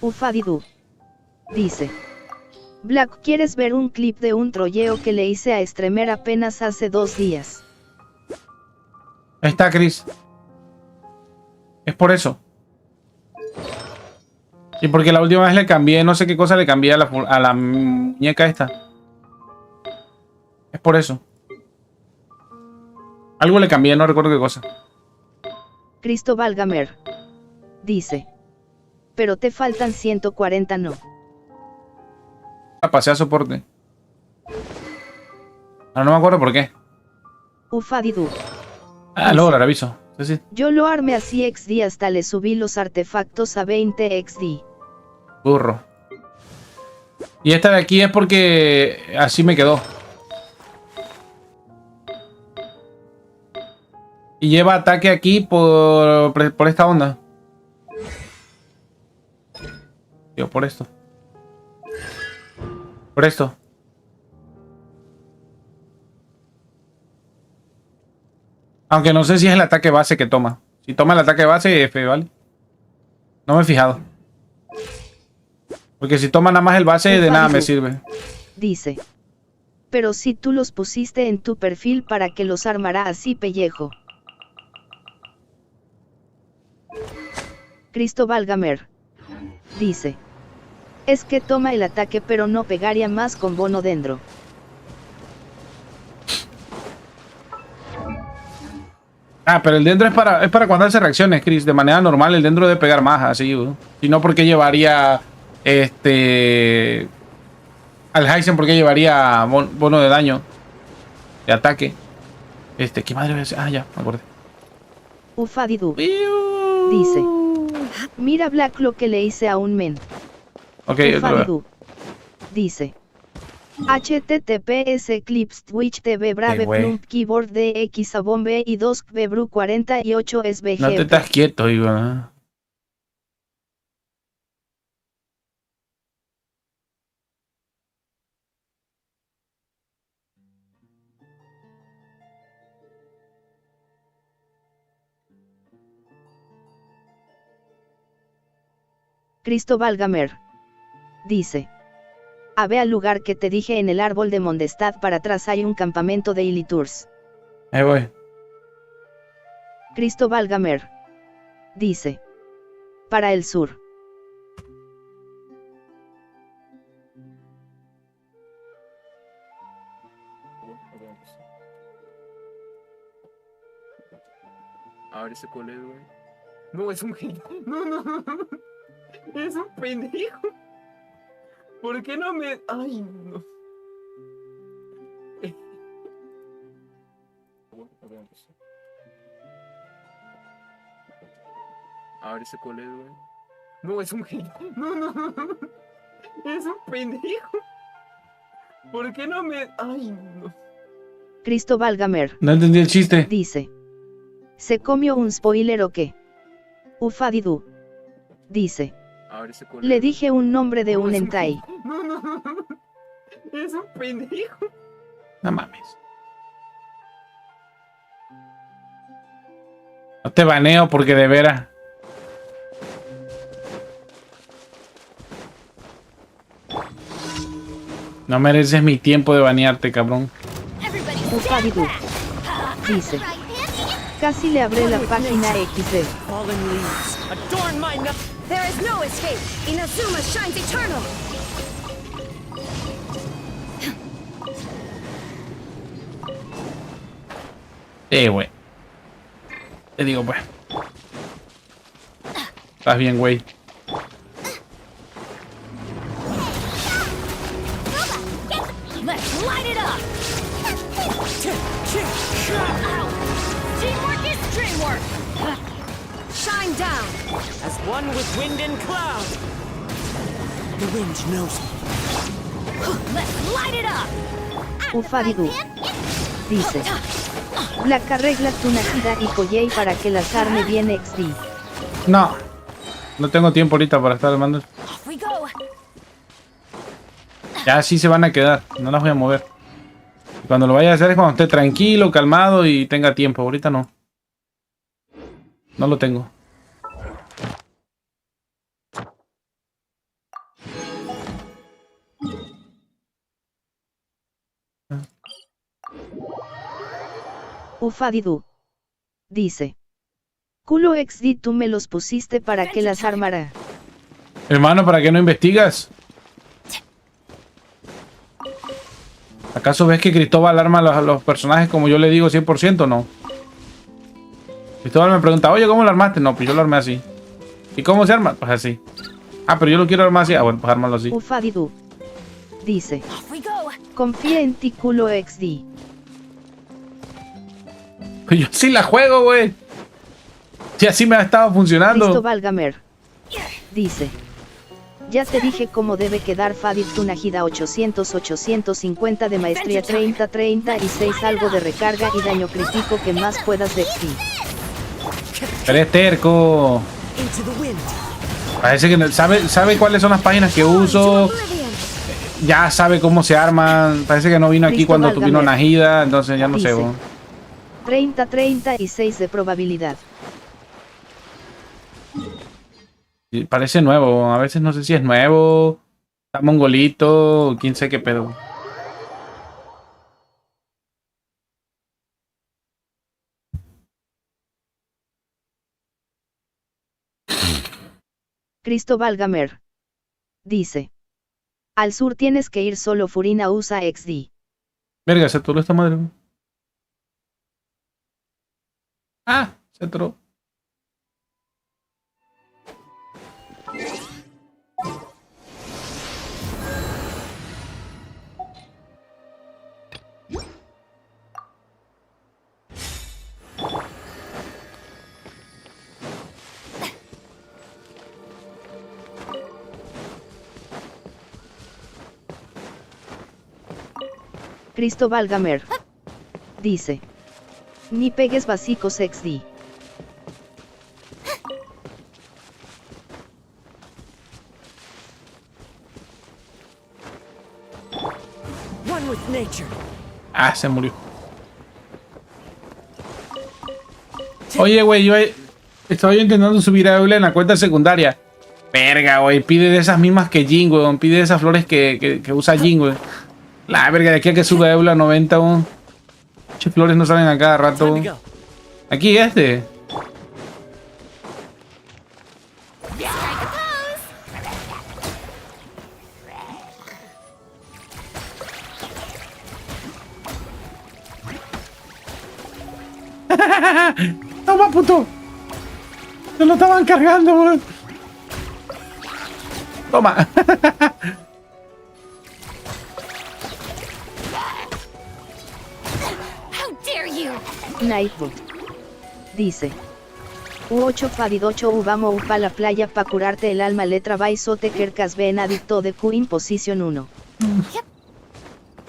Ufadidu. Dice. Black, ¿quieres ver un clip de un trolleo que le hice a Streamer apenas hace 2 días? Ahí está, Chris. Es por eso. Y porque la última vez le cambié, no sé qué cosa le cambié a la muñeca esta. Es por eso. Algo le cambié, no recuerdo qué cosa. Cristóbal Gamer. Dice. Pero te faltan 140, ¿no? La pasé a soporte. Ahora no me acuerdo por qué. Ufadidu. Ah, luego la reviso. Sí, sí. Yo lo armé así XD hasta le subí los artefactos a 20 XD. Burro. Y esta de aquí es porque así me quedó. Y lleva ataque aquí por esta onda. Digo, por esto. Por esto. Aunque no sé si es el ataque base que toma. Si toma el ataque base, F, ¿vale? No me he fijado. Porque si toma nada más el base, de nada me sirve. Dice. Pero si tú los pusiste en tu perfil, para que los armará así, pellejo. Cristóbal Gamer. Dice. Es que toma el ataque pero no pegaría más con bono dentro. Ah, pero el dentro es para cuando hace reacciones, Chris. De manera normal el dentro debe pegar más, así, güey. Si no, ¿por qué llevaría al Heisen? ¿Por qué llevaría bono de daño? De ataque. ¿Qué madre voy a hacer? Ah, ya, me acordé. Ufadidu. Dice. Mira Black lo que le hice a un men. Ok, Ufadidu. Dice. HTTPS Clips Twitch TV Brave Plump Keyboard DX a Bombe y 2 Bebru 48 SBG. no te estás quieto, digo, ¿no? Cristóbal Gamer. Dice. A ve al lugar que te dije en el árbol de Mondestad, para atrás hay un campamento de Ilitours. Ahí voy. Cristóbal Gamer. Dice. Para el sur. A ver ese cuál es, güey. No, es un genio. No. Es un pendejo. ¿Por qué no me...? Ay, no. A ver ese cuál es, güey. No, es un genio. No. Es un pendejo. ¿Por qué no me...? Ay, no. Cristóbal Gamer. No entendí el chiste. Dice. ¿Se comió un spoiler o qué? Ufadidu. Dice. A ver ese cuál Le es. dije un nombre de No, un es hentai. No. Es un pendejo. No mames. No te baneo porque de veras. No mereces mi tiempo de banearte, cabrón. Ufadidu. Dice. Casi le abré la página XD. Fallen leaves. Adorn my no. There is no escape. Inazuma shines eternal. Güey. Te digo, pues. Estás bien, güey. Let's light it up! Teamwork is dreamwork! Shine down. As one with wind and cloud. The wind knows me. Let's light it up! Ufadidu. Dice. Black arregla tu Najida y Koyei para que las arme bien XD. No. No tengo tiempo ahorita para estar armando. Off we go! Ya así se van a quedar. No las voy a mover. Y cuando lo vaya a hacer es cuando esté tranquilo, calmado y tenga tiempo. Ahorita no. No lo tengo. Ufadidu. Dice. Culo XD, tú me los pusiste para que las armara. Hermano, ¿para qué no investigas? ¿Acaso ves que Cristóbal arma los personajes como yo le digo 100%? No. Cristóbal me pregunta, oye, ¿cómo lo armaste? No, pues yo lo armé así. ¿Y cómo se arma? Pues así. Ah, pero yo lo quiero armar así. Ah, bueno, pues ármalo así. Ufadidu. Dice. Off we go! Confía en ti, culo XD. Pues yo sí la juego, güey. Si así me ha estado funcionando. Cristóbal Gamer. Dice. Ya te dije cómo debe quedar Fadid tu Najida 800-850 de maestría 30-36 algo de recarga y daño crítico que más puedas de XD. Pero es terco. Into the wind. Parece que sabe cuáles son las páginas que uso. Ya sabe cómo se arman. Parece que no vino aquí cuando Cristóbal tuvieron Gamer. Najida. Entonces ya no sé, Dice. güey. 30-36 de probabilidad. Y parece nuevo. A veces no sé si es nuevo. Está mongolito. Quién sabe qué pedo. Cristóbal Gamer. Dice. Al sur tienes que ir solo, Furina usa XD. Verga, se atoró esta madre, güey. Ah, se atoró. Cristóbal Gamer. Dice. Ni pegues básicos XD. One with nature. Ah, se murió. Oye, güey, estaba yo intentando subir a Eula en la cuenta secundaria. Verga, güey, pide de esas mismas que Jin, güey. Pide de esas flores que usa Jin, güey. La verga, de aquí a que suba Eula 90, güey. Che, flores no salen a cada rato, güey. Aquí, este. Toma, puto. Se lo estaban cargando, güey. Toma. How dare you! Nightbot. Dice. U8 Fadidocho vamos pa la playa pa curarte el alma letra baisote kerkas ven adicto de Q in posición 1.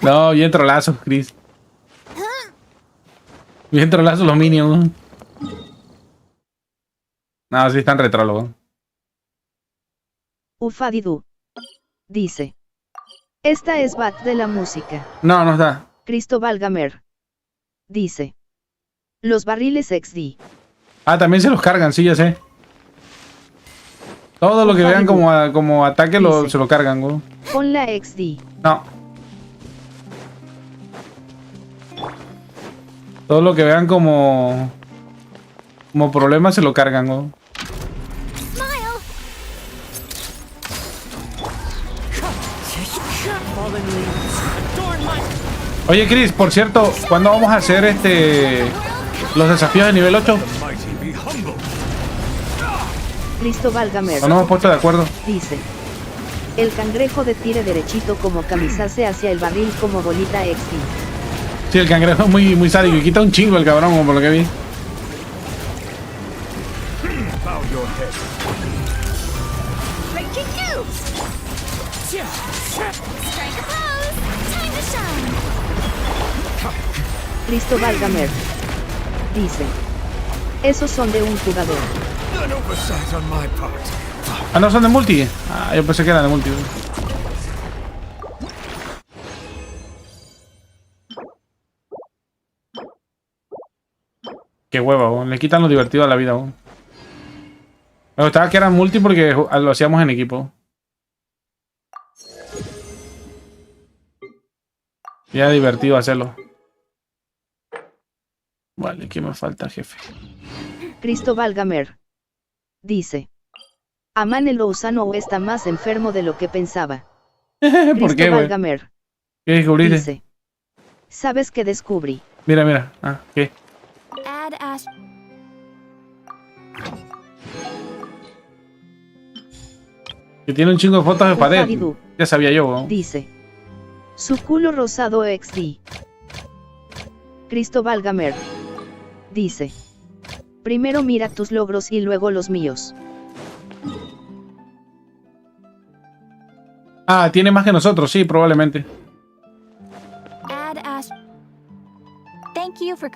No, bien trolazo, Chris. Bien trolazo los minions. No, sí están retrólogos. Ufadidu. Dice. Esta es Bat de la música. No, no está. Cristóbal Gamer. Dice. Los barriles XD. Ah, también se los cargan, sí, ya sé. Todo lo que vean como ataque se lo cargan, güey. Pon la XD. No. Todo lo que vean como problema se lo cargan, güey. Oye, Chris, por cierto, ¿cuándo vamos a hacer los desafíos de nivel 8? Cristóbal Gamer. No nos hemos puesto de acuerdo. Dice. El cangrejo de tire derechito como camisase hacia el barril como bolita XD. Sí, el cangrejo es muy sádico y quita un chingo el cabrón, como por lo que vi. Cristóbal Gamer. Dice. Esos son de un jugador. Ah, no son de multi. Ah, yo pensé que eran de multi. Qué huevo, le quitan lo divertido a la vida. Me gustaba que eran multi porque lo hacíamos en equipo. Y era divertido hacerlo. Vale, ¿qué me falta, jefe? Cristóbal Gamer. Dice. Amane Lousano está más enfermo de lo que pensaba. ¿Por qué, güey? Gamer. ¿Qué descubriste? Dice. ¿Sabes qué descubrí? Mira, mira. Ah, ¿qué? Add Ash. Que tiene un chingo de fotos de pared. Ufadidu. Ya sabía yo, ¿no? Dice. Su culo rosado XD. Cristóbal Gamer. Dice. Primero mira tus logros y luego los míos. Ah, tiene más que nosotros, sí, probablemente. Add Ash. Thank you for.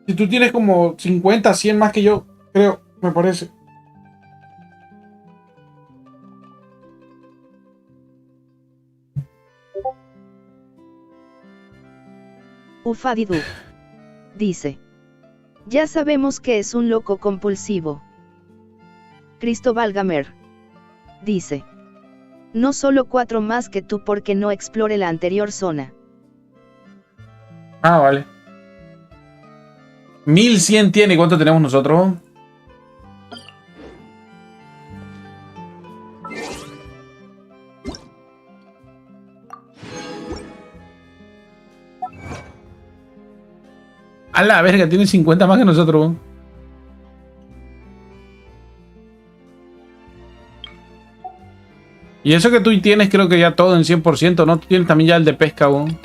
Si tú tienes como 50, 100 más que yo, creo, me parece. Ufadidu. Dice. Ya sabemos que es un loco compulsivo. Cristóbal Gamer. Dice. No solo 4 más que tú porque no explore la anterior zona. Ah, vale. 1100 tiene. ¿Cuánto tenemos nosotros? A la verga, tiene 50 más que nosotros. Y eso que tú tienes, creo que ya todo en 100%, ¿no? Tú tienes también ya el de pesca, weón.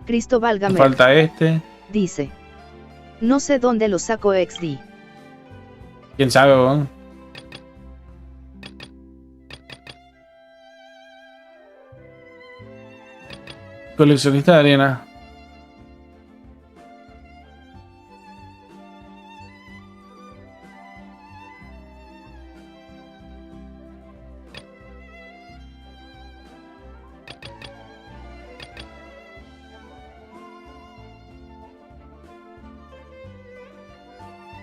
Cristo válgame. Falta este. Dice. No sé dónde lo saco XD. ¿Quién sabe, weón? Coleccionista de arena.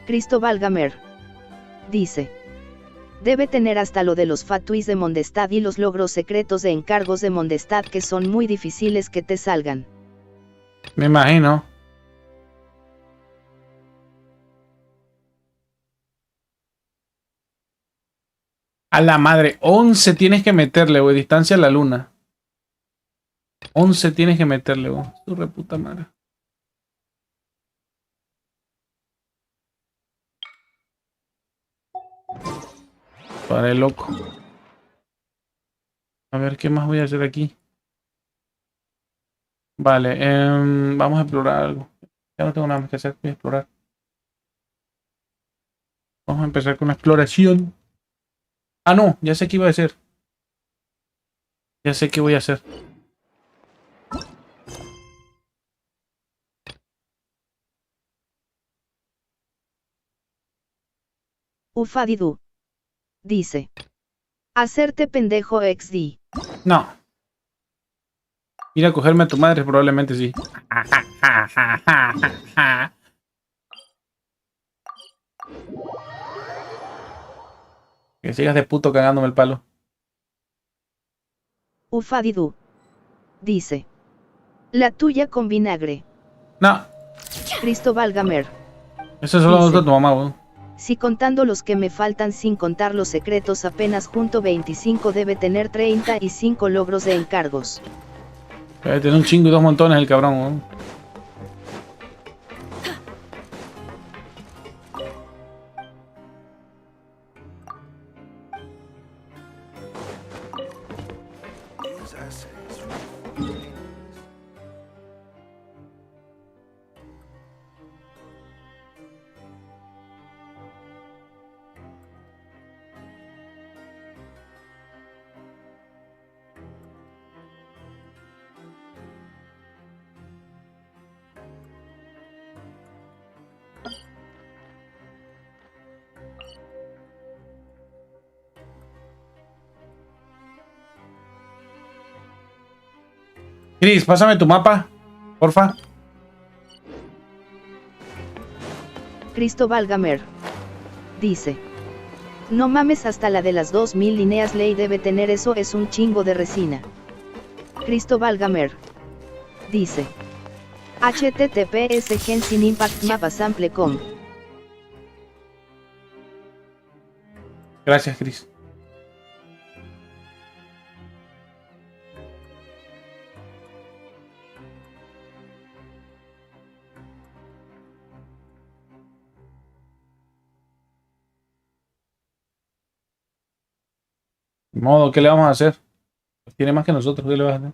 Cristo válgamer. Dice. Debe tener hasta lo de los fatuis de Mondestad y los logros secretos de encargos de Mondestad que son muy difíciles que te salgan. Me imagino. A la madre, 11 tienes que meterle, güey. Distancia a la luna. 11 tienes que meterle, güey. Tu reputa madre. Para el loco. A ver, ¿qué más voy a hacer aquí? Vale, vamos a explorar algo. Ya no tengo nada más que hacer, voy a explorar. Vamos a empezar con la exploración. Ah, no, ya sé qué iba a hacer. Ya sé qué voy a hacer. Ufadidu. Dice. Hacerte pendejo XD. No. Ir a cogerme a tu madre, probablemente sí. Que sigas de puto cagándome el palo. Ufadidu. Dice. La tuya con vinagre. No. Cristo válgamer. Eso solo Dice. de tu mamá, weón. Si contando los que me faltan sin contar los secretos apenas junto 25 debe tener 35 logros de encargos. Debe tener un chingo y 2 montones el cabrón, weón. Chris, pásame tu mapa, porfa. Cristo válgamer. Dice. No mames, hasta la de las 2000 líneas ley debe tener, eso es un chingo de resina. Cristo válgamer. Dice. https Genshin Impact Mapa Sample.com. Gracias, Chris. De modo, ¿qué le vamos a hacer? Pues tiene más que nosotros, ¿qué le vas a hacer?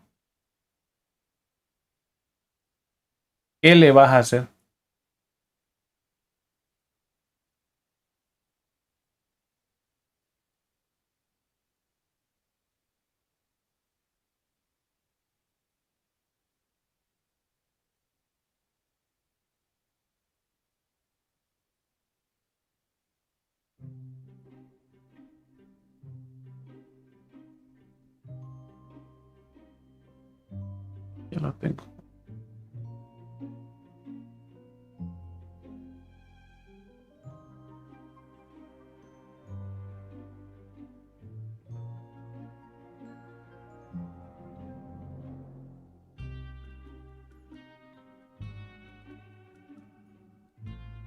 ¿Qué le vas a hacer? Ya lo tengo.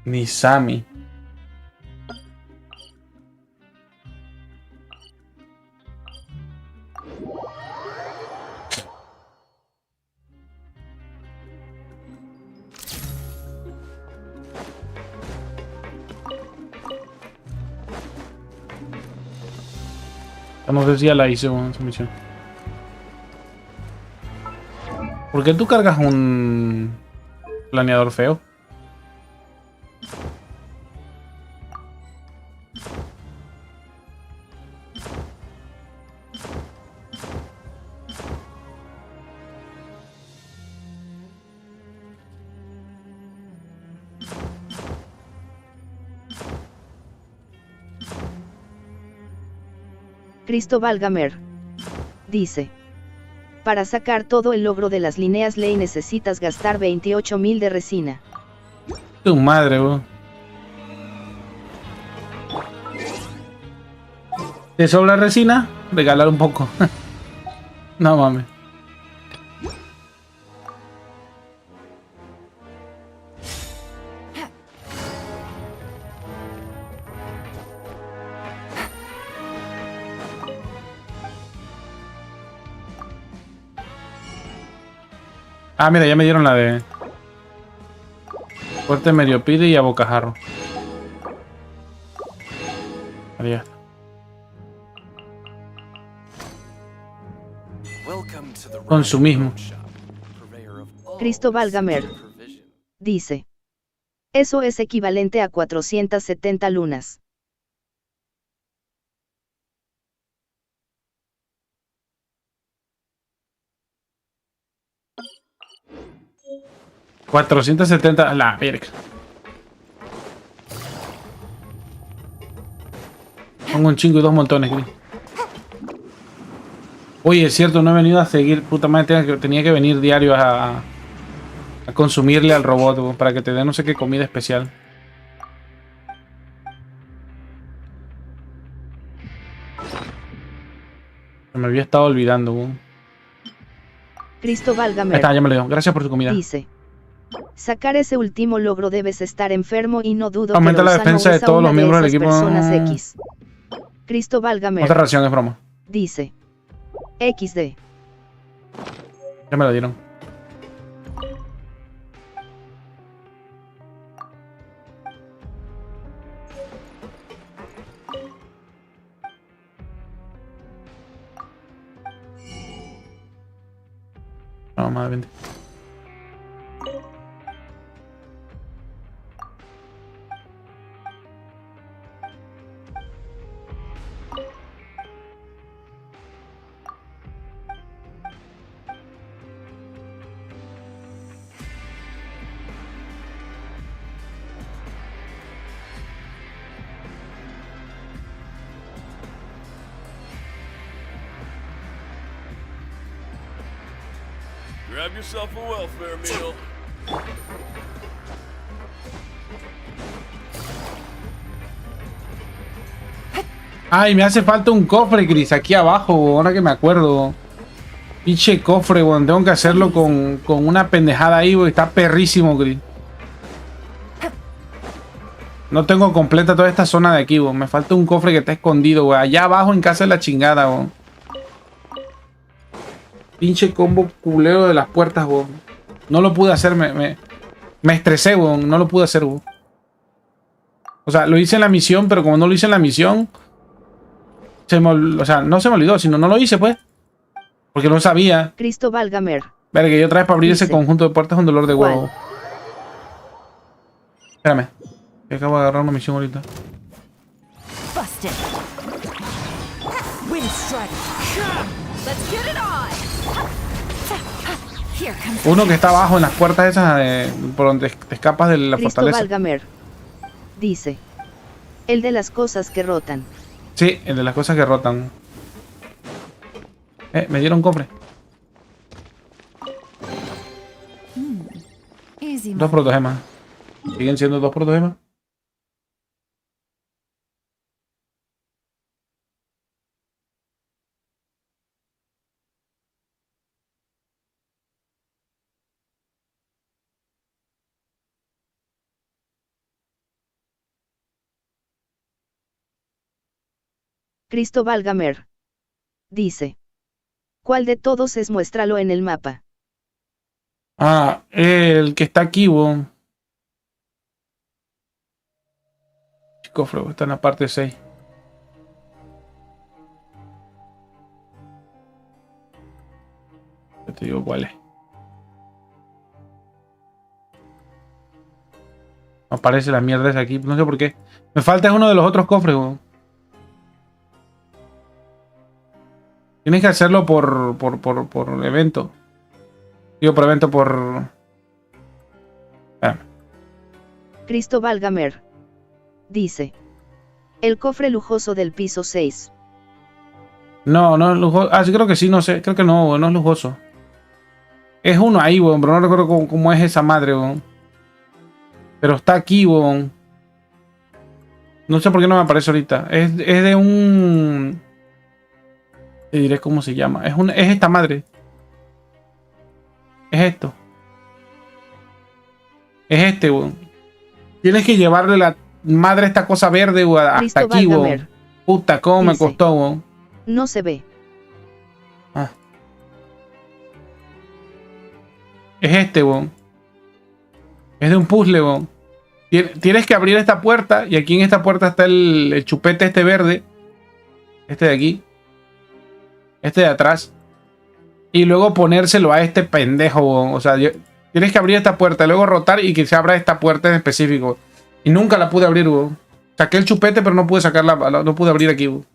Nisami. No sé si ya la hice, bueno, esa misión. ¿Por qué tú cargas un planeador feo? Cristóbal Gamer. Dice. Para sacar todo el logro de las líneas ley necesitas gastar 28.000 de resina. Tu madre, bro. ¿Te sobra resina? Regalar un poco. No mames. Ah, mira, ya me dieron la de fuerte mediopide y a bocajarro. Ahí ya está. Consumismo. Cristóbal Gamer. Dice. Eso es equivalente a 470 lunas. $470, la verga. Pongo un chingo y dos montones, Chris. Oye, es cierto, no he venido a seguir. Puta madre, tenía que venir diario a consumirle al robot, bro, para que te dé no sé qué comida especial. Me había estado olvidando, bro. Cristóbal Ahí Gamer. está, ya me lo dio. Gracias por su comida. Dice. Sacar ese último logro debes estar enfermo y no dudo Aumenta que la Rosa defensa no de es a todos una los de miembros del esas equipo. personas X. Cristóbal Gamer. Otra ración, es broma. Dice. XD. Ya me lo dieron. No, madre bendita. Grab yourself a welfare meal. Ay, me hace falta un cofre, Chris, aquí abajo, ahora que me acuerdo. Pinche cofre, weón. Tengo que hacerlo con una pendejada ahí, weón. Está perrísimo, Chris. No tengo completa toda esta zona de aquí, weón. Me falta un cofre que está escondido, weón. Allá abajo en casa de la chingada, weón. Pinche combo culero de las puertas, weón. No lo pude hacer, me estresé, weón. No lo pude hacer, weón. O sea, lo hice en la misión, pero como no lo hice en la misión... o sea, no se me olvidó, sino no lo hice, pues. Porque no sabía. Cristóbal Gamer. Verga, yo otra vez para abrir Dice. ese conjunto de puertas es un dolor de ¿Cuál? huevo. Espérame. Que acabo de agarrar una misión ahorita. Busted. Wind strike. Let's get it on. Here comes Uno que está abajo en las puertas esas por donde te escapas de la Cristóbal fortaleza. Gamer. Dice. El de las cosas que rotan. Sí, el de las cosas que rotan. Me dieron cofre. easy. Dos protogemas. Siguen siendo dos protogemas. Cristóbal Gamer. Dice. ¿Cuál de todos es? Muéstralo en el mapa. Ah, el que está aquí, weón. Cofre, está en la parte 6. te digo cuál es. No aparece la mierda esa aquí, no sé por qué. Me falta uno de los otros cofres, weón. Tienes que hacerlo por evento. Digo, por evento, por... Cristóbal Gamer dice: el cofre lujoso del piso 6. No, no es lujoso. Ah, sí, creo que sí, no sé. Creo que no, weón, no es lujoso. Es uno ahí, weón, pero no recuerdo cómo es esa madre, weón. Pero está aquí, weón. No sé por qué no me aparece ahorita. Es de un... Te diré cómo se llama. Es esta madre. Es esto. Es este, weón. Tienes que llevarle la madre esta cosa verde, weón, hasta Cristóbal aquí, weón. Gamer Puta, cómo me dice: costó, weón. no se ve. Ah. Es este, weón. Es de un puzzle, weón. Tienes que abrir esta puerta. Y aquí en esta puerta está el chupete este verde. Este de aquí. Este de atrás. Y luego ponérselo a este pendejo, weón. O sea, tienes que abrir esta puerta. Luego rotar y que se abra esta puerta en específico. Y nunca la pude abrir, weón. Saqué el chupete, pero no pude sacarla. No pude abrir aquí, weón.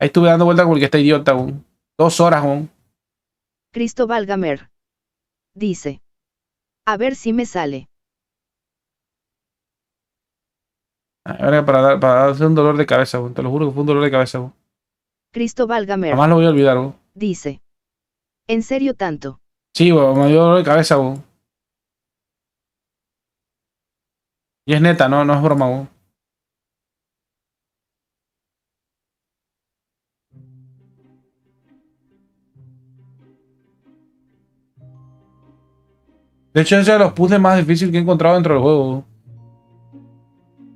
Ahí estuve dando vueltas porque está idiota, weón. 2 horas, weón. Cristóbal Gamer dice: a ver si me sale. Ahora para darse un dolor de cabeza, weón. Te lo juro que fue un dolor de cabeza, weón. Cristóbal Gamer Jamás lo voy a olvidar, weón. dice: ¿en serio tanto? Sí, weón, me dio dolor de cabeza, weón. Y es neta, no es broma, weón. De hecho, ese es de los puzzles más difíciles que he encontrado dentro del juego, weón.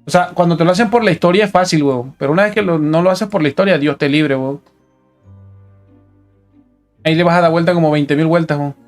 O sea, cuando te lo hacen por la historia es fácil, weón. Pero una vez que no lo haces por la historia, Dios te libre, weón. Ahí le vas a dar vuelta como 20.000 vueltas, weón.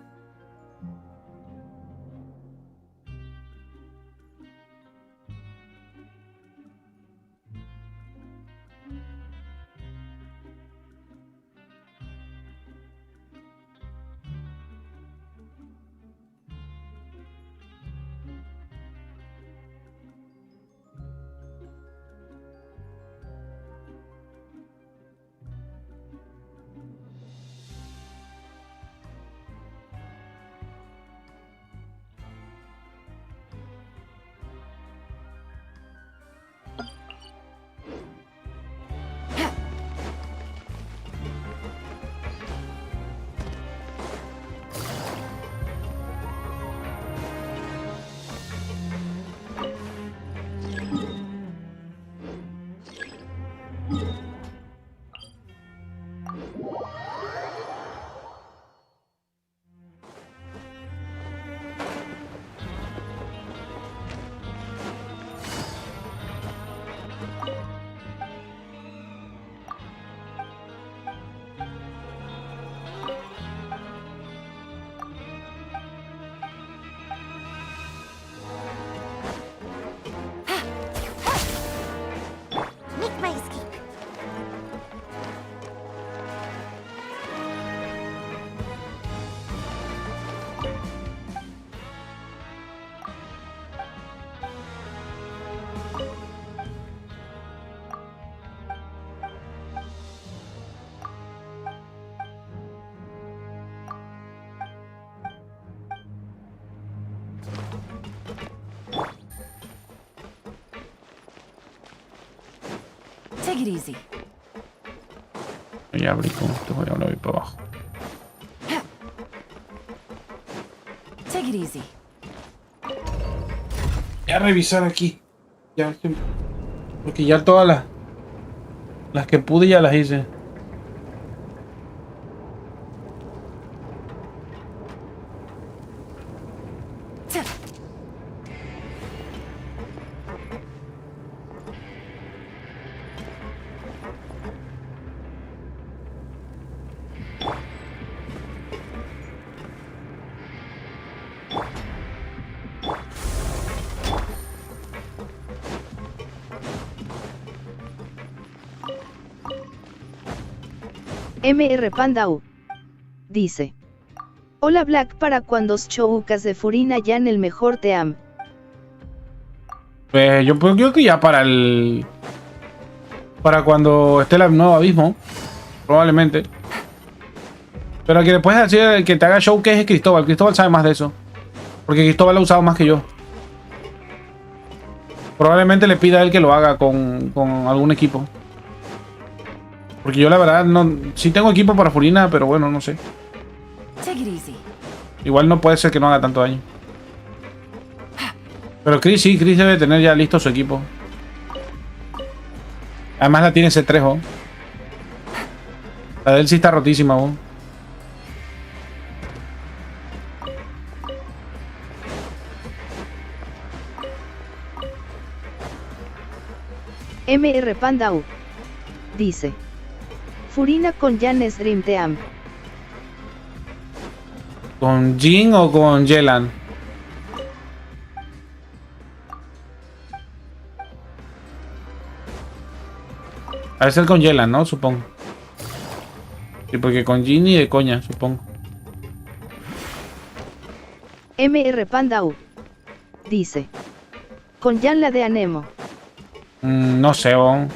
Take it easy. Voy a abrir con esto, voy a abrir para abajo. Take it easy. Voy a revisar aquí. Ya, porque ya todas las que pude ya las hice. MR Panda U dice. Hola Black, para cuando choucas de Furina ya en el mejor te am. Pues yo creo que ya para el... Para cuando esté el nuevo abismo. Probablemente. Pero que después decir el que te haga show que es Cristóbal. Cristóbal sabe más de eso. Porque Cristóbal lo ha usado más que yo. Probablemente le pida a él que lo haga con algún equipo. Porque yo la verdad no... Sí tengo equipo para Furina, pero bueno, no sé. Igual no puede ser que no haga tanto daño. Pero Chris sí, Chris debe tener ya listo su equipo. Además la tiene C3, ¿oh? La de él sí está rotísima, ¿oh? MR Panda U dice. Furina con Janes Dream te am. ¿Con Jin o con Yelan? A veces con Yelan, ¿no? Supongo. Sí, porque con Jin ni de coña, supongo. MR Panda U dice. Con Jan la de Anemo. No sé, ¿oh?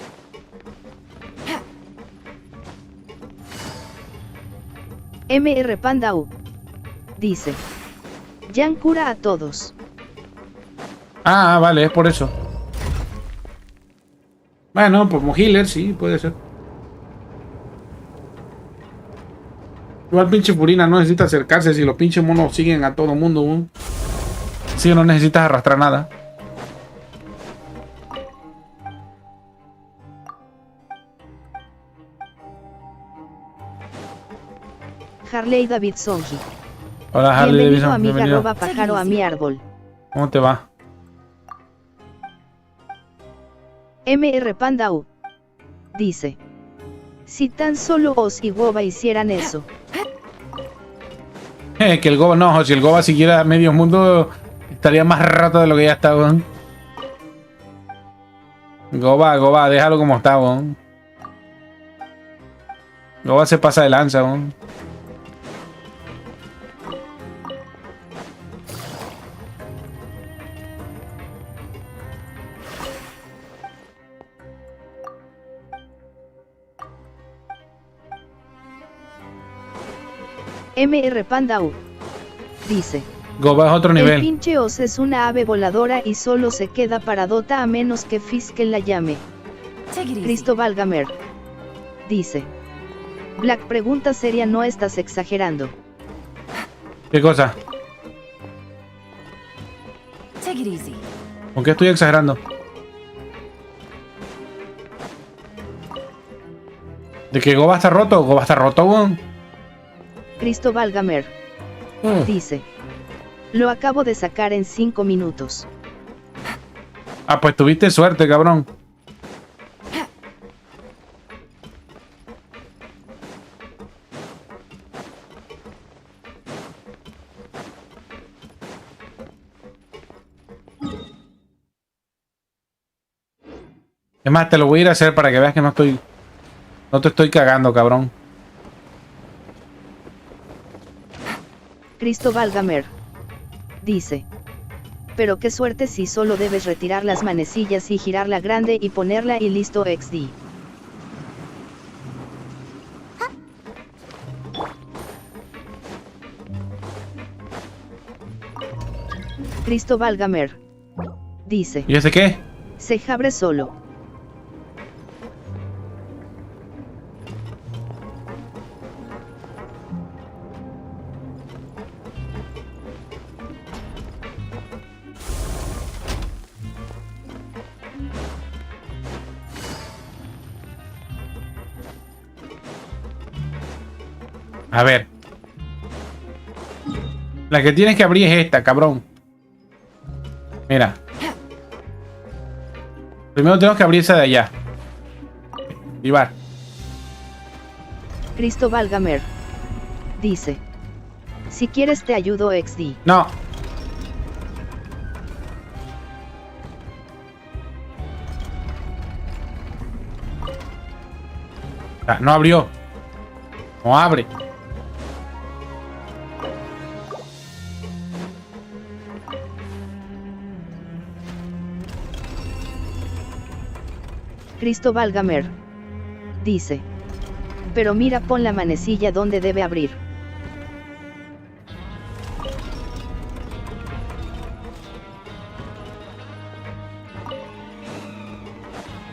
MR Panda U dice. Jan cura a todos. Ah, vale, es por eso. Bueno, como healer, sí, puede ser. Igual pinche Furina no necesita acercarse si los pinches monos siguen a todo mundo, ¿no? Sí, no necesitas arrastrar nada. Harley David Songi. Hola Harley Bienvenido Davidson, amiga bienvenido. arroba pájaro a mi árbol. ¿Cómo te va? MR Panda U dice. Si tan solo Oz y Goba hicieran eso. Que el Goba no, si el Goba siguiera medio mundo estaría más rato de lo que ya está, weón. Goba, déjalo como está, weón. Goba se pasa de lanza, weón. MR Panda U dice. Goba es otro El nivel. pinche Oz es una ave voladora y solo se queda paradota a menos que Fiskel la llame. Cristóbal Gamer dice. Black, pregunta seria, no estás exagerando. ¿Qué cosa? ¿Con qué estoy exagerando? ¿De que Goba está roto? Goba está roto, weón. Cristóbal Gamer dice. Lo acabo de sacar en 5 minutos. Ah, pues tuviste suerte, cabrón. Es más, te lo voy a ir a hacer para que veas que no te estoy cagando, cabrón. Cristóbal Gamer dice. Pero qué suerte si solo debes retirar las manecillas y girarla grande y ponerla y listo XD. Cristóbal Gamer dice. ¿Y ese qué? Se abre solo. A ver. La que tienes que abrir es esta, cabrón. Mira. Primero tenemos que abrir esa de allá. Ibar. Cristóbal Gamer dice. Si quieres te ayudo XD. No. Ah, no abrió. No abre. Cristo válgame. Dice. Pero mira, pon la manecilla donde debe abrir.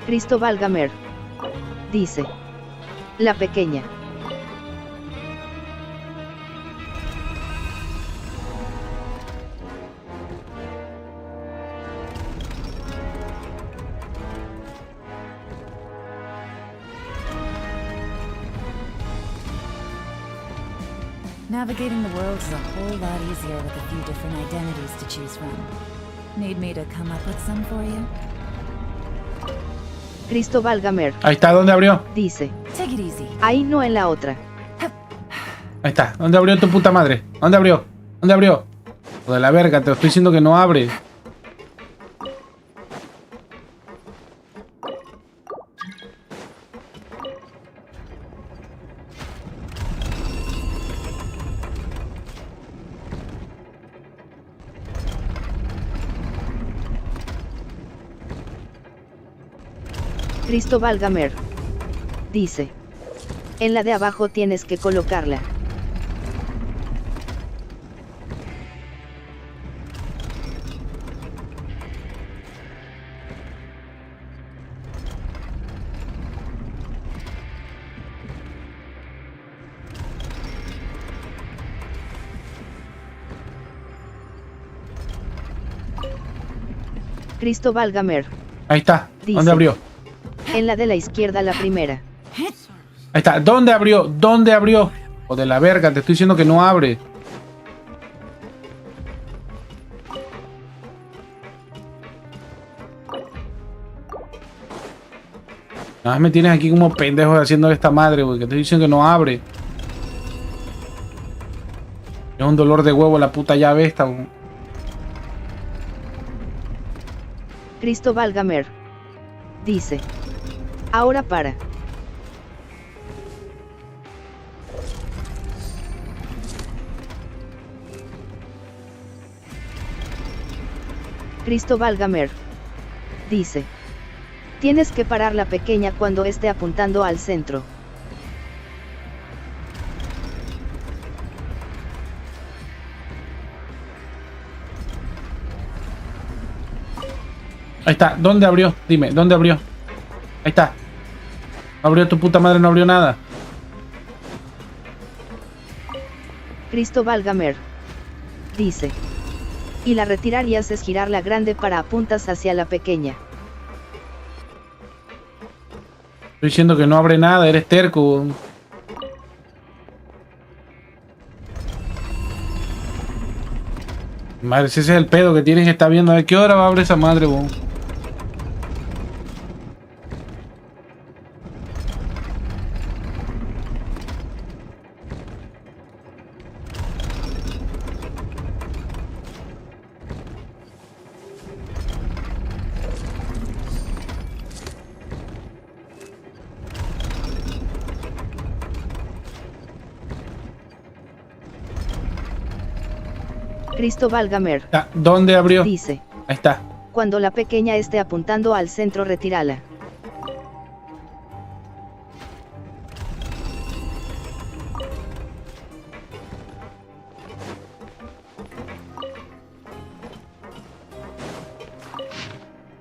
Cristo válgame. Dice. La pequeña. Navigating the world is a whole lot easier with a few different identities to choose from. Need me to come up with some for you? Cristo válgame. Ahí está, ¿dónde abrió? Dice. Take it easy. Ahí no, en la otra. Ahí está, ¿dónde abrió tu puta madre? ¿Dónde abrió? ¿Dónde abrió? Lo de la verga, te estoy diciendo que no abre. Cristo válgame. Dice. En la de abajo tienes que colocarla. Cristo válgame. Ahí está, Dice. ¿dónde abrió? En la de la izquierda, la primera. Ahí está, ¿dónde abrió? ¿Dónde abrió? O de la verga, te estoy diciendo que no abre. Nada más me tienes aquí como pendejo haciendo esta madre, güey, que te estoy diciendo que no abre. Es un dolor de huevo la puta llave esta, güey. Cristo válgame. Dice. Ahora para. Cristo válgame. Dice. Tienes que parar la pequeña cuando esté apuntando al centro. Ahí está, ¿dónde abrió? Dime, ¿dónde abrió? Ahí está. Abrió tu puta madre, no abrió nada. Cristo válgame. Dice. Y la retirarías es girar la grande para apuntas hacia la pequeña. Estoy diciendo que no abre nada, eres terco. Madre, si ese es el pedo que tienes que estar viendo. A ver qué hora va a abrir esa madre, bo. Cristo válgame. ¿Dónde abrió? Dice. Ahí está. Cuando la pequeña esté apuntando al centro, retírala.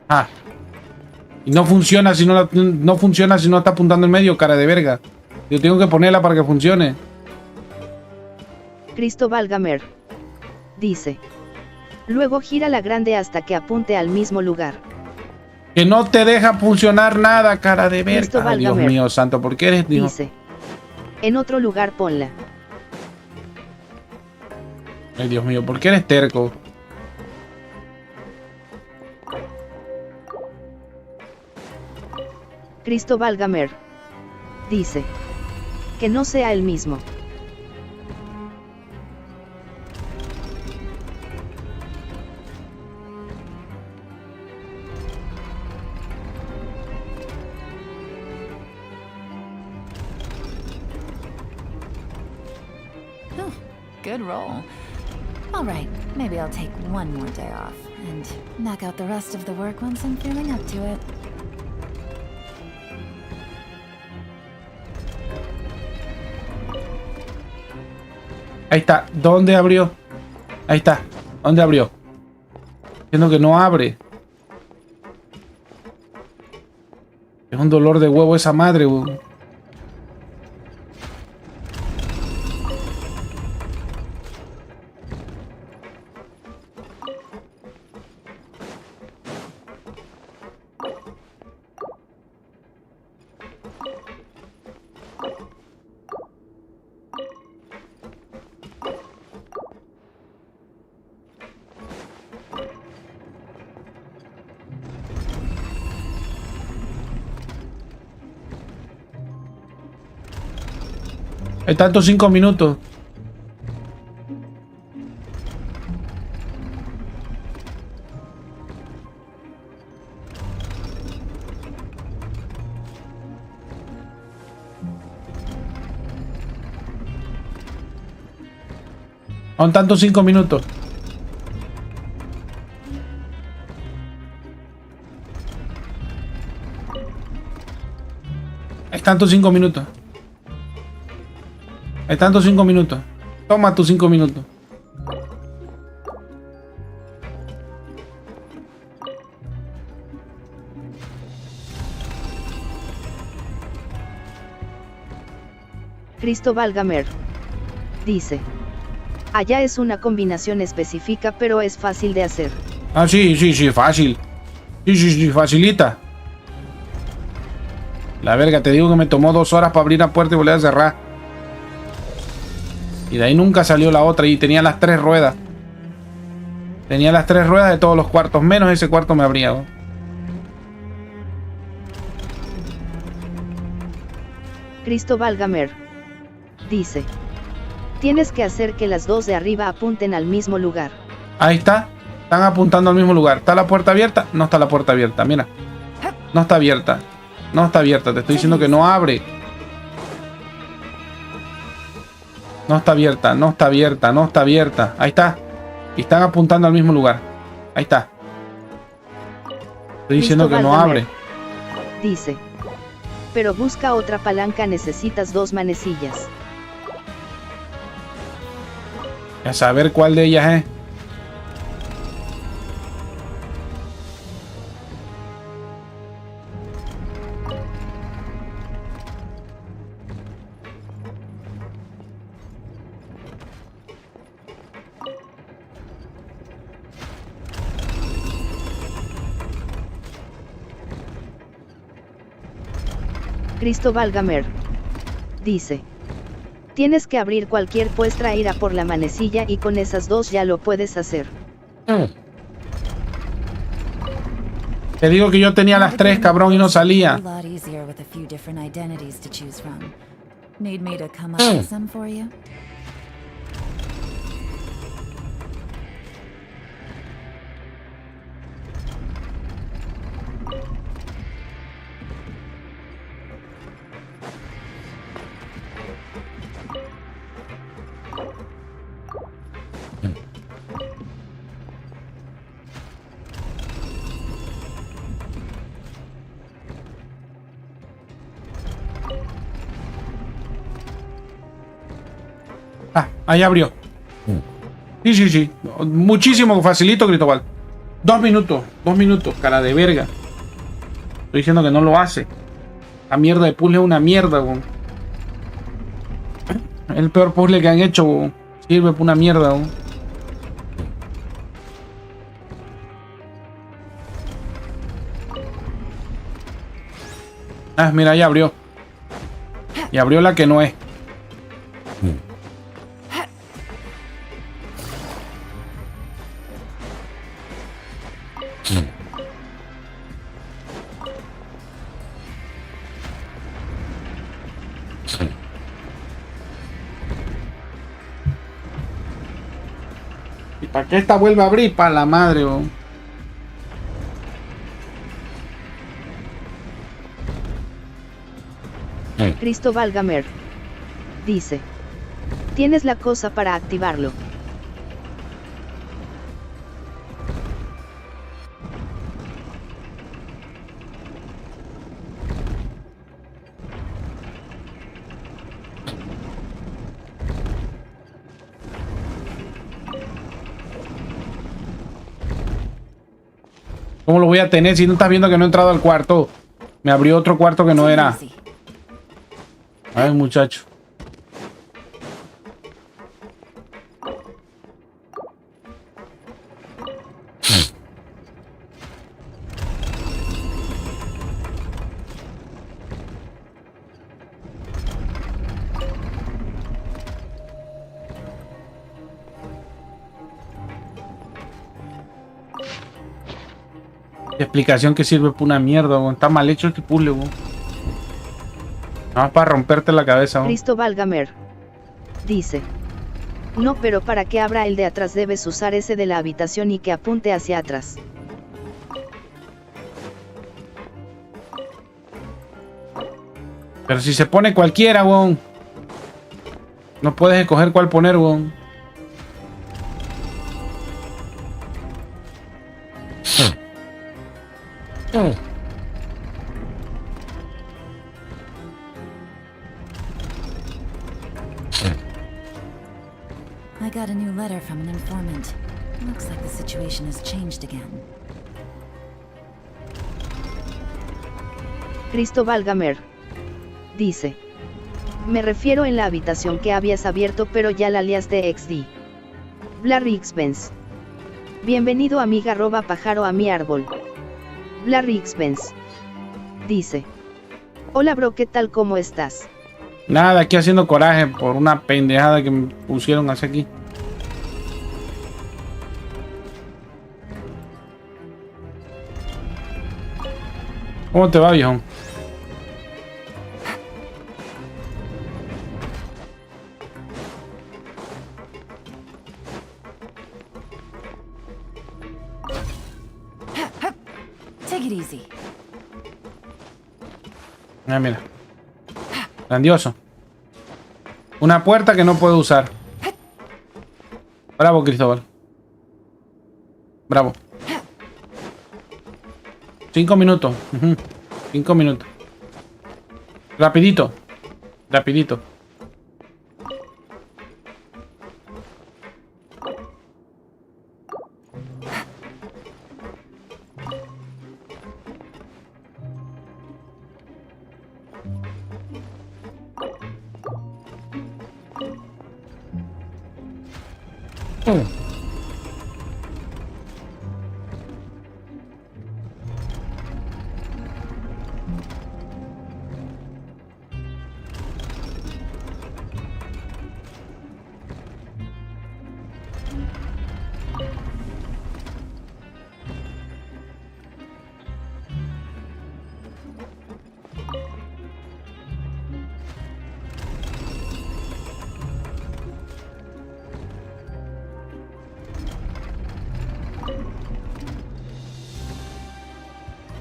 Ah. Y no funciona si no, no funciona si no está apuntando en medio, cara de verga. Yo tengo que ponerla para que funcione. Cristo válgame. Dice. Luego gira la grande hasta que apunte al mismo lugar. Que no te deja funcionar nada, cara de Cristo verga. Ay, Dios válgame. mío santo, ¿por qué eres Dios? Dice. En otro lugar ponla. Ay, Dios mío, ¿por qué eres terco? Cristo válgame. Dice. Que no sea el mismo. Good roll. All right, maybe I'll take one more day off and knock out the rest of the work once I'm feeling up to it. Ahí está. ¿Dónde abrió? Ahí está. ¿Dónde abrió? Siendo que no abre. Es un dolor de huevo esa madre, weón. Hay tantos 5 minutos. Son tantos 5 minutos. Hay tantos 5 minutos. Hay tantos 5 minutos. Toma tus 5 minutos. Cristóbal Gamer dice: allá es una combinación específica, pero es fácil de hacer. Ah, sí, fácil. Sí, facilita. La verga, te digo que me tomó 2 horas para abrir la puerta y volver a cerrar. Y de ahí nunca salió la otra. Y tenía las 3 ruedas. Tenía las 3 ruedas de todos los cuartos. Menos ese cuarto me abría, ¿no? Cristóbal Gamer dice: tienes que hacer que las 2 de arriba apunten al mismo lugar. Ahí está. Están apuntando al mismo lugar. ¿Está la puerta abierta? No está la puerta abierta. Mira. No está abierta. No está abierta. Te estoy diciendo que no abre. No está abierta. No está abierta. No está abierta. Ahí está. Y están apuntando al mismo lugar. Ahí está. Estoy diciendo que no abre. Dice: pero busca otra palanca, necesitas 2 manecillas. A saber cuál de ellas es. Cristóbal Gamer dice: tienes que abrir cualquier puerta, ir a por la manecilla y con esas 2 ya lo puedes hacer. Te digo que yo tenía las 3, cabrón, y no salía. Ah, ahí abrió. Sí. Muchísimo facilito, Cristóbal. 2 minutos, 2 minutos, cara de verga. Estoy diciendo que no lo hace. La mierda de puzzle es una mierda, weón. El peor puzzle que han hecho, weón. Sirve para una mierda, weón. Ah, mira, ya abrió. Y abrió la que no es. ¿Y para qué esta vuelve a abrir? Para la madre, weón. Cristóbal Gamer dice: tienes la cosa para activarlo. ¿Cómo lo voy a tener si no estás viendo que no he entrado al cuarto? Me abrió otro cuarto que no era. Ay, muchacho. Explicación que sirve para una mierda, weón. Está mal hecho este puzzle, weón. Nada más para romperte la cabeza, weón. Cristóbal Gamer dice: no, pero para que abra el de atrás debes usar ese de la habitación y que apunte hacia atrás. Pero si se pone cualquiera, weón. No puedes escoger cuál poner, weón. I got a new letter from an informant. Looks like the situation has changed again. Cristóbal Gamer dice: me refiero en la habitación que habías abierto pero ya la liaste XD. BLACKBIRDXU. Bienvenido amiga @pájaro a mi árbol. BLACKBIRDXU dice: hola bro, ¿qué tal? ¿Cómo estás? Nada, aquí haciendo coraje por una pendejada que me pusieron hacia aquí. ¿Cómo te va, viejo? Take it easy. Ah, mira. Grandioso. Una puerta que no puedo usar. Bravo, Cristóbal. Bravo. 5 minutos. 5 minutos. Rapidito. Rapidito.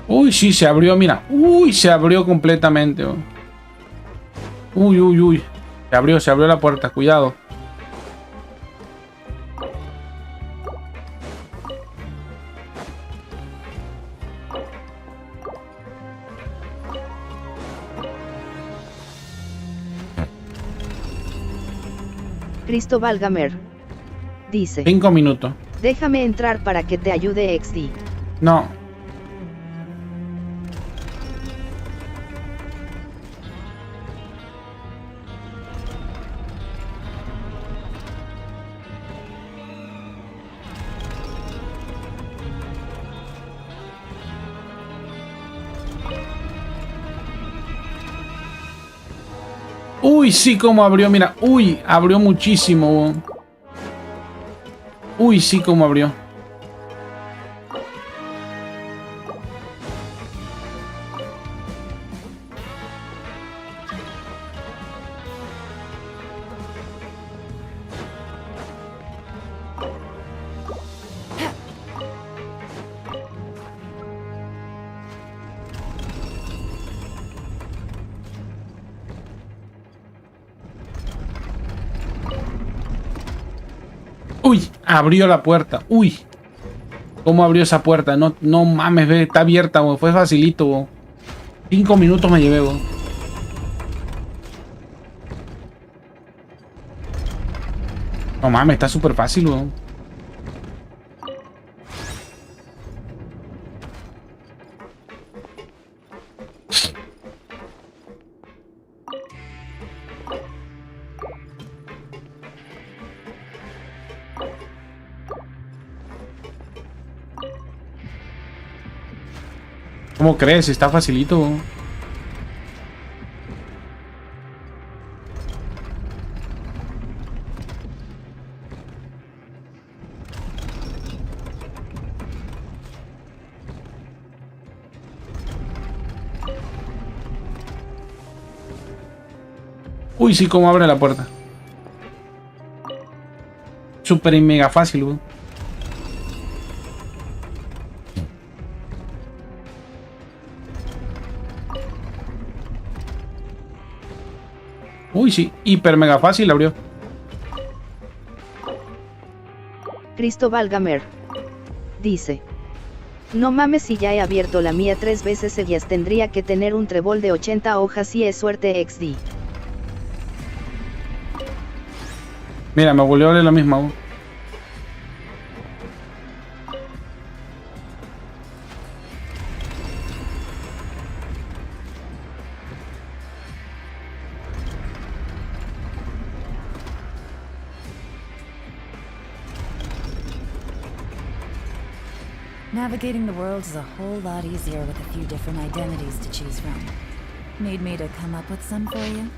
Uy, sí, se abrió, mira. Uy, se abrió completamente. Oh. Uy, uy, uy. Se abrió la puerta, cuidado. Cristóbal Gamer dice: 5 minutos. déjame entrar para que te ayude XD. No. Uy, sí, como abrió, mira. Uy, abrió muchísimo. Uy, sí, como abrió. Uy, abrió la puerta. Uy. ¿Cómo abrió esa puerta? No, no mames, ve, está abierta, bo. Fue facilito, bo. 5 minutos me llevé, bo. No mames, está súper fácil, bo. ¿Cómo crees? Está facilito. Uy, sí, cómo abre la puerta. Súper y mega fácil, güey. Uy, sí, hiper mega fácil abrió. Cristóbal Gamer dice: no mames, si ya he abierto la mía 3 veces seguidas, tendría que tener un trébol de 80 hojas y es suerte XD. Mira, me volvió a leer la misma, güey. Navigating the world is a whole lot easier with a few different identities to choose from. Need me to come up with some for you?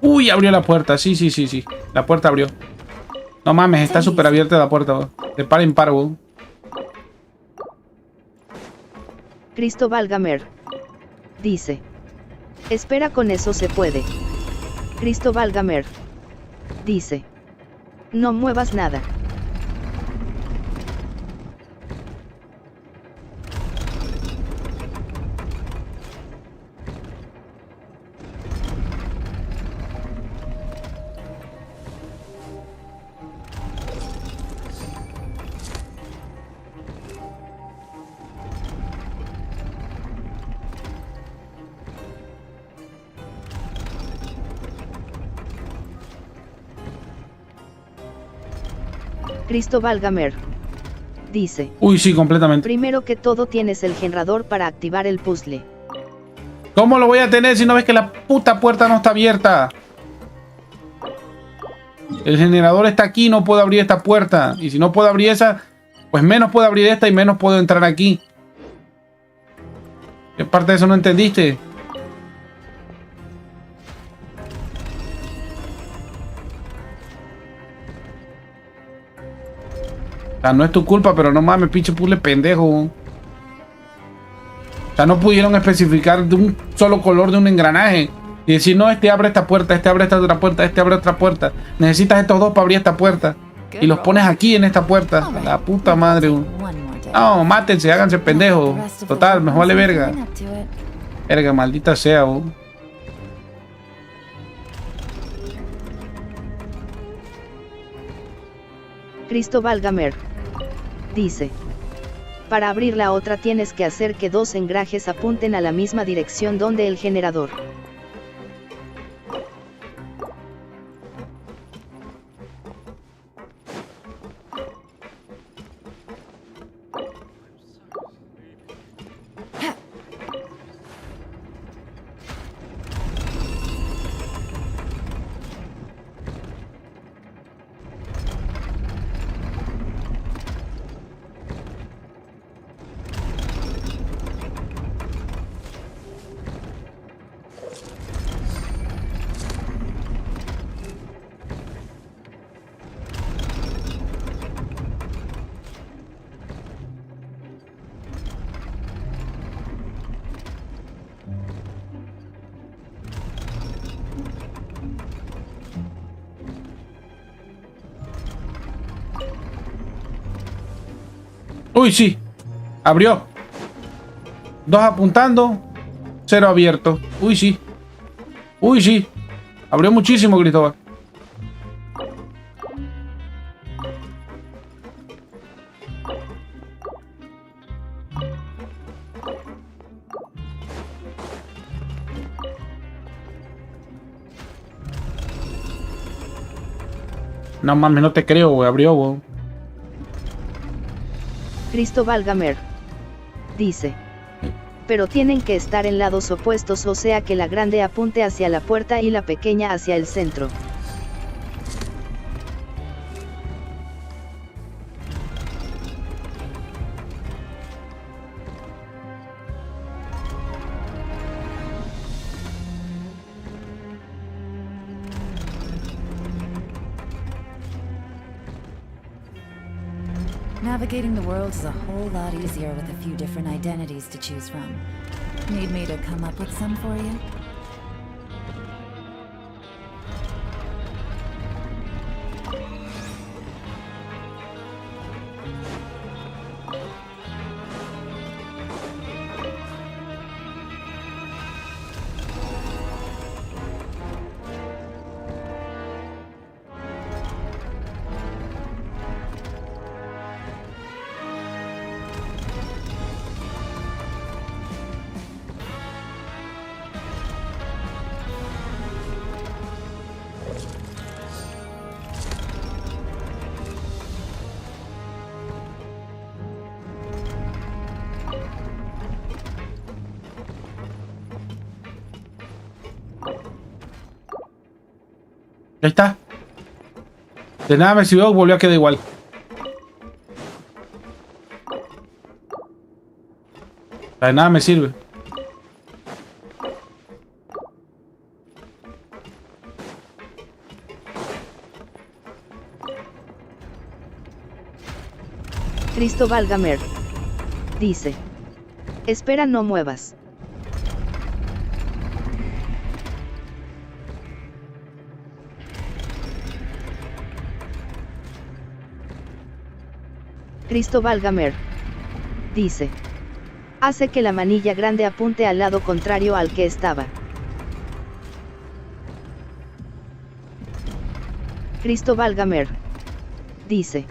Uy, abrió la puerta. Sí, sí, sí, sí. La puerta abrió. No mames, está súper abierta la puerta, güey. De par en par, güey. Cristóbal Gamer dice: espera, con eso se puede. Cristóbal Gamer dice: no muevas nada. Cristóbal Gamer dice: uy, sí, completamente. primero que todo tienes el generador para activar el puzzle. ¿Cómo lo voy a tener si no ves que la puta puerta no está abierta? El generador está aquí, no puedo abrir esta puerta. Y si no puedo abrir esa, pues menos puedo abrir esta y menos puedo entrar aquí. ¿Qué parte de eso no entendiste? O sea, no es tu culpa, pero no mames, pinche puzzle pendejo. O sea, no pudieron especificar de un solo color de un engranaje. Y decir, no, este abre esta puerta, este abre esta otra puerta, este abre otra puerta. Necesitas estos dos para abrir esta puerta. Y los pones aquí en esta puerta. La puta madre. No, mátense, háganse pendejos. Total, me vale verga. Verga, maldita sea, oh. Cristóbal Gamer dice: para abrir la otra tienes que hacer que dos engrajes apunten a la misma dirección donde el generador. Uy, sí. Abrió. 2 apuntando. 0 abierto. Uy, sí. Uy, sí. Abrió muchísimo, Cristóbal. No mames, no te creo, güey. Abrió, güey. Cristóbal Gamer dice: pero tienen que estar en lados opuestos, o sea que la grande apunte hacia la puerta y la pequeña hacia el centro. Navigating the world is a whole lot easier with a few different identities to choose from. Need me to come up with some for you? Ahí está. De nada me sirvió, volvió a quedar igual. De nada me sirve. Cristo Valgamer. Dice. Espera, no muevas. Cristo Valgamer. Dice. Hace que la manilla grande apunte al lado contrario al que estaba. Cristo Valgamer. Dice.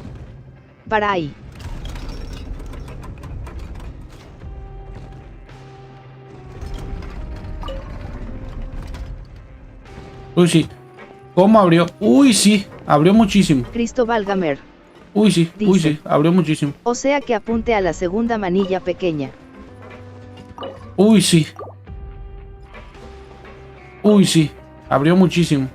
Para ahí. Uy, sí. ¿Cómo abrió? Uy, sí. Abrió muchísimo. Cristo Valgamer. Uy, sí. Dice. Uy, sí. Abrió muchísimo. O sea que apunte a la segunda manilla pequeña. Uy, sí. Uy, sí. Abrió muchísimo.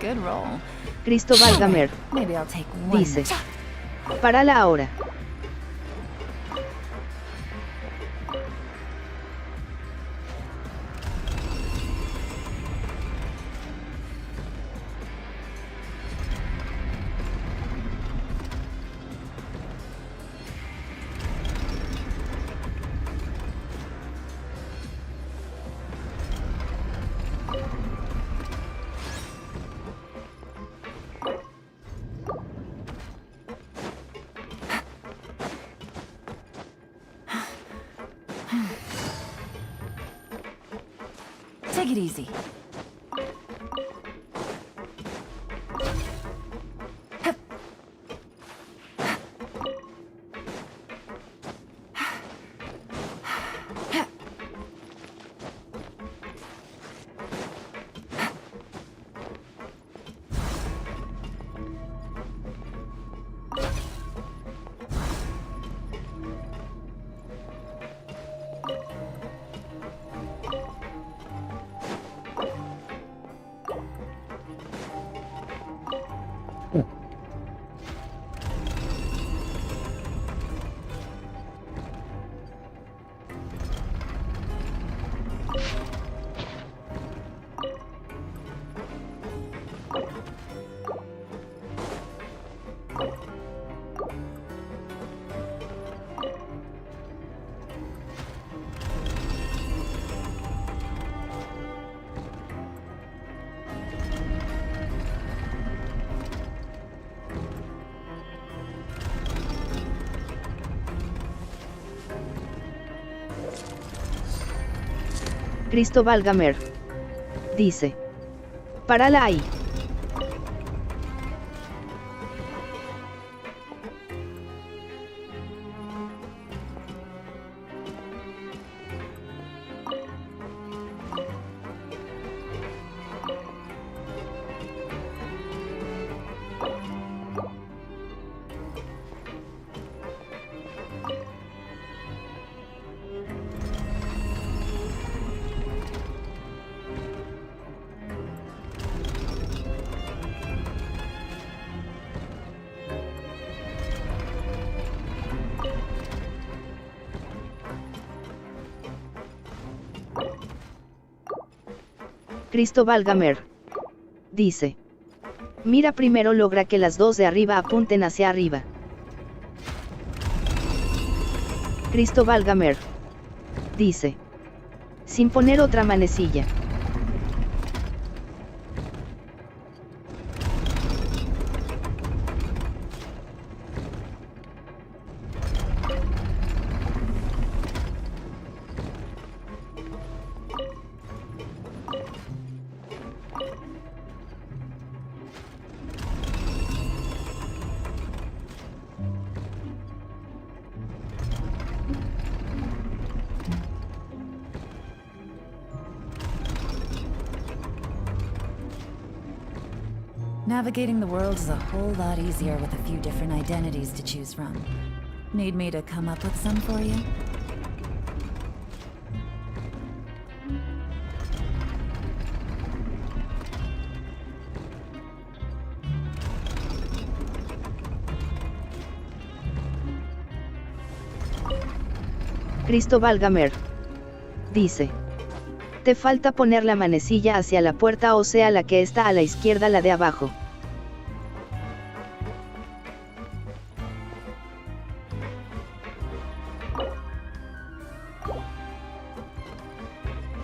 Good roll. Cristo Valgamer. Maybe I'll take one. Dice. Párala ahora. Take it easy. Cristo Valgamer. Dice. Párala ahí. Cristo Valgamer. Dice. Mira, primero logra que las dos de arriba apunten hacia arriba. Cristo Valgamer. Dice. Sin poner otra manecilla. Navigating the world is a whole lot easier with a few different identities to choose from. Need me to come up with some for you? Cristo Valgamer. Dice. Te falta poner la manecilla hacia la puerta, o sea, la que está a la izquierda, la de abajo.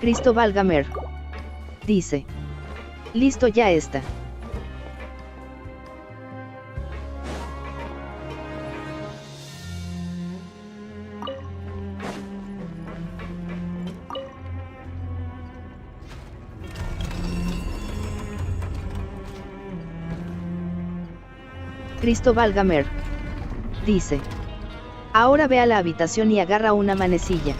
Cristo Valgamer. Dice. Listo, ya está. Cristo Valgamer. Dice. Ahora ve a la habitación y agarra una manecilla.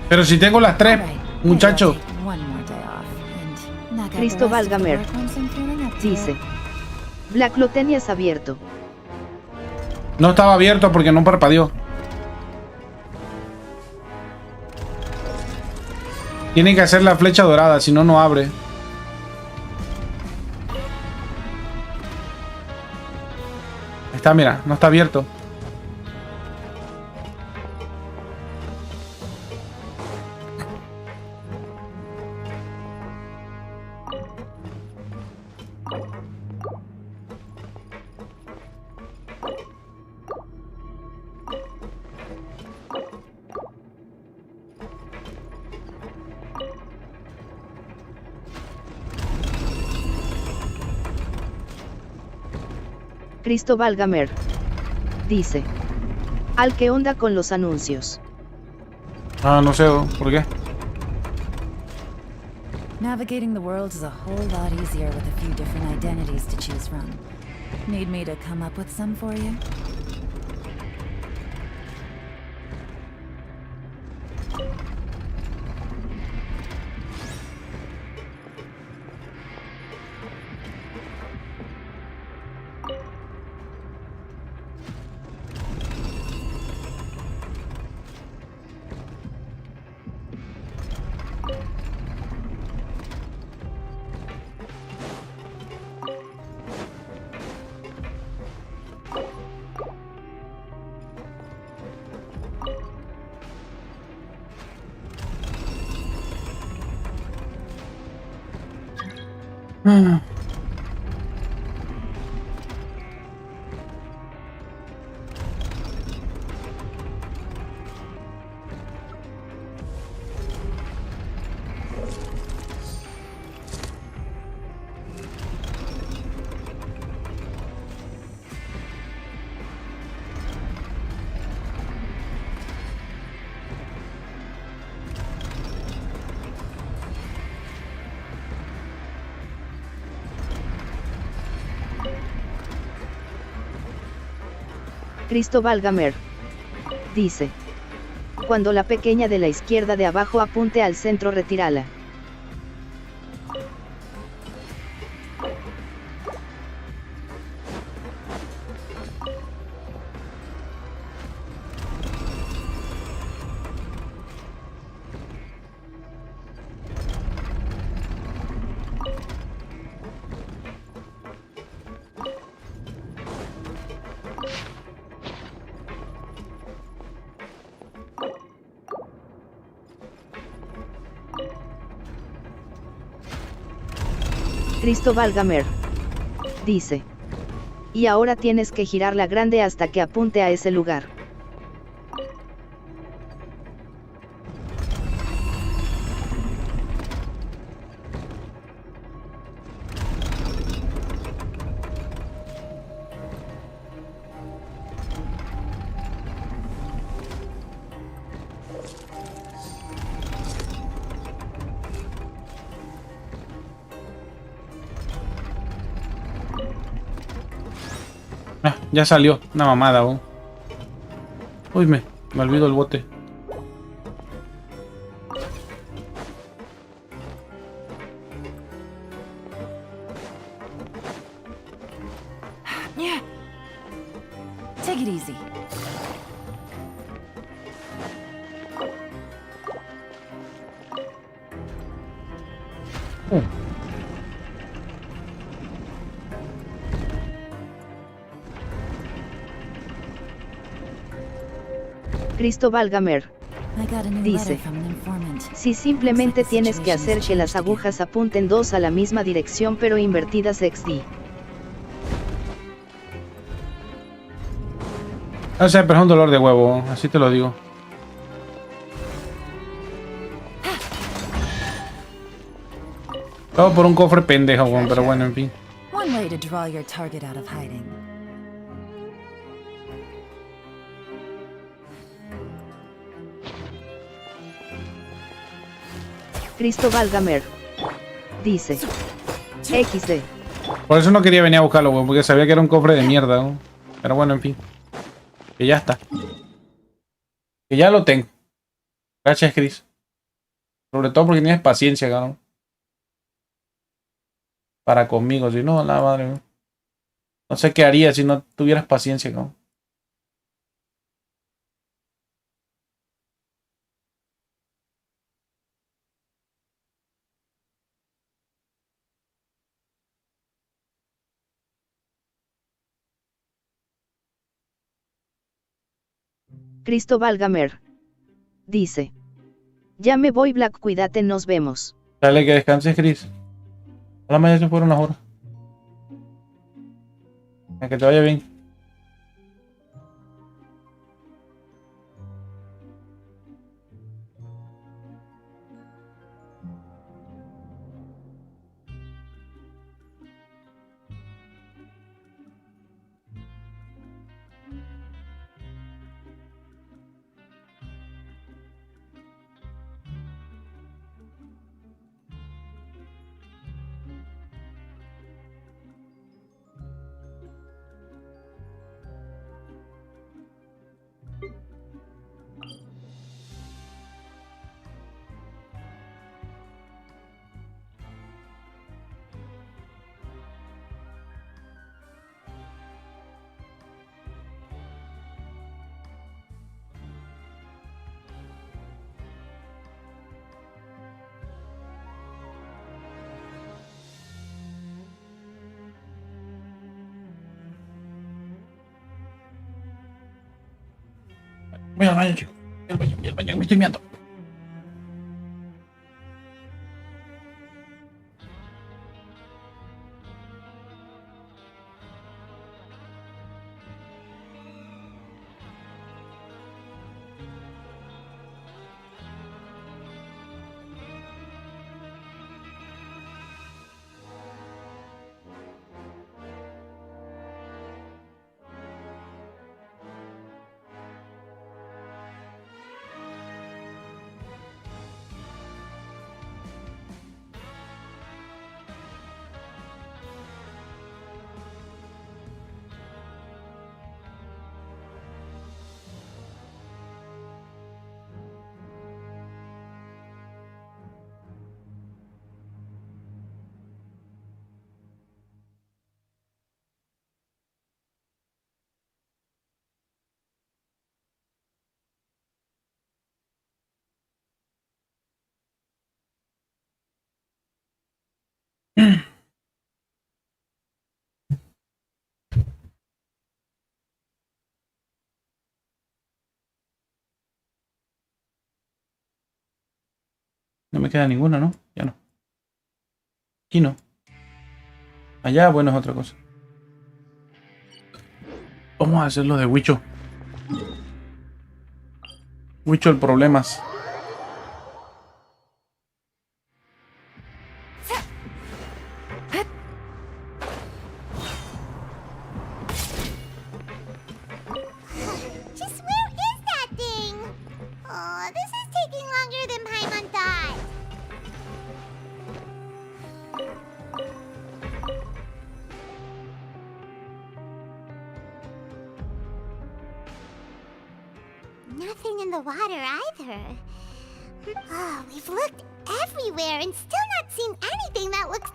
Pero si tengo las tres, muchacho. Cristo Valgamer. Dice. Black, lo tenías abierto. No estaba abierto porque no parpadeó. Tiene que hacer la flecha dorada, si no, no abre. Está, mira, no está abierto. Cristo Valgamer. Dice. Al que onda con los anuncios. Ah, no sé, ¿por qué? Navigating the world is a whole lot easier with a few different identities to choose from. Need me to come up with some for you? Cristo Valgamer. Dice. Cuando la pequeña de la izquierda de abajo apunte al centro, retírala. Cristo Valgamer. Dice. Y ahora tienes que girar la grande hasta que apunte a ese lugar. Ah, ya salió. Una mamada, oh. Uy, me olvido el bote. Yeah. Take it easy. Cristo Valgamer. Dice. Si simplemente tienes que hacer que las agujas apunten dos a la misma dirección pero invertidas XD. O sea, pero es un dolor de huevo, así te lo digo. Todo por un cofre pendejo, weón, pero bueno, en fin. One way to draw your target out of hiding. Cristo Valgamer. Dice. XD. Por eso no quería venir a buscarlo, weón, porque sabía que era un cofre de mierda, weón. Pero bueno, en fin. Que ya está. Que ya lo tengo. Gracias, Chris. Sobre todo porque tienes paciencia, cabrón. Para conmigo, si no, la madre mía. No sé qué haría si no tuvieras paciencia, cabrón. Cristo Valgamer. Dice. Ya me voy, Black, cuídate, nos vemos. Dale, que descanses, Chris. A la mañana se fueron las horas. Que te vaya bien. Voy al baño, chico. Voy al baño, me estoy mirando. No me queda ninguna, ¿no? Ya no. Aquí no. Allá, bueno, es otra cosa. Vamos a hacerlo de Wicho. Wicho el problemas. Just where is that thing? Oh, this is taking longer than Paimon thought. Nothing in the water either. Oh, we've looked everywhere and still not seen anything that looks...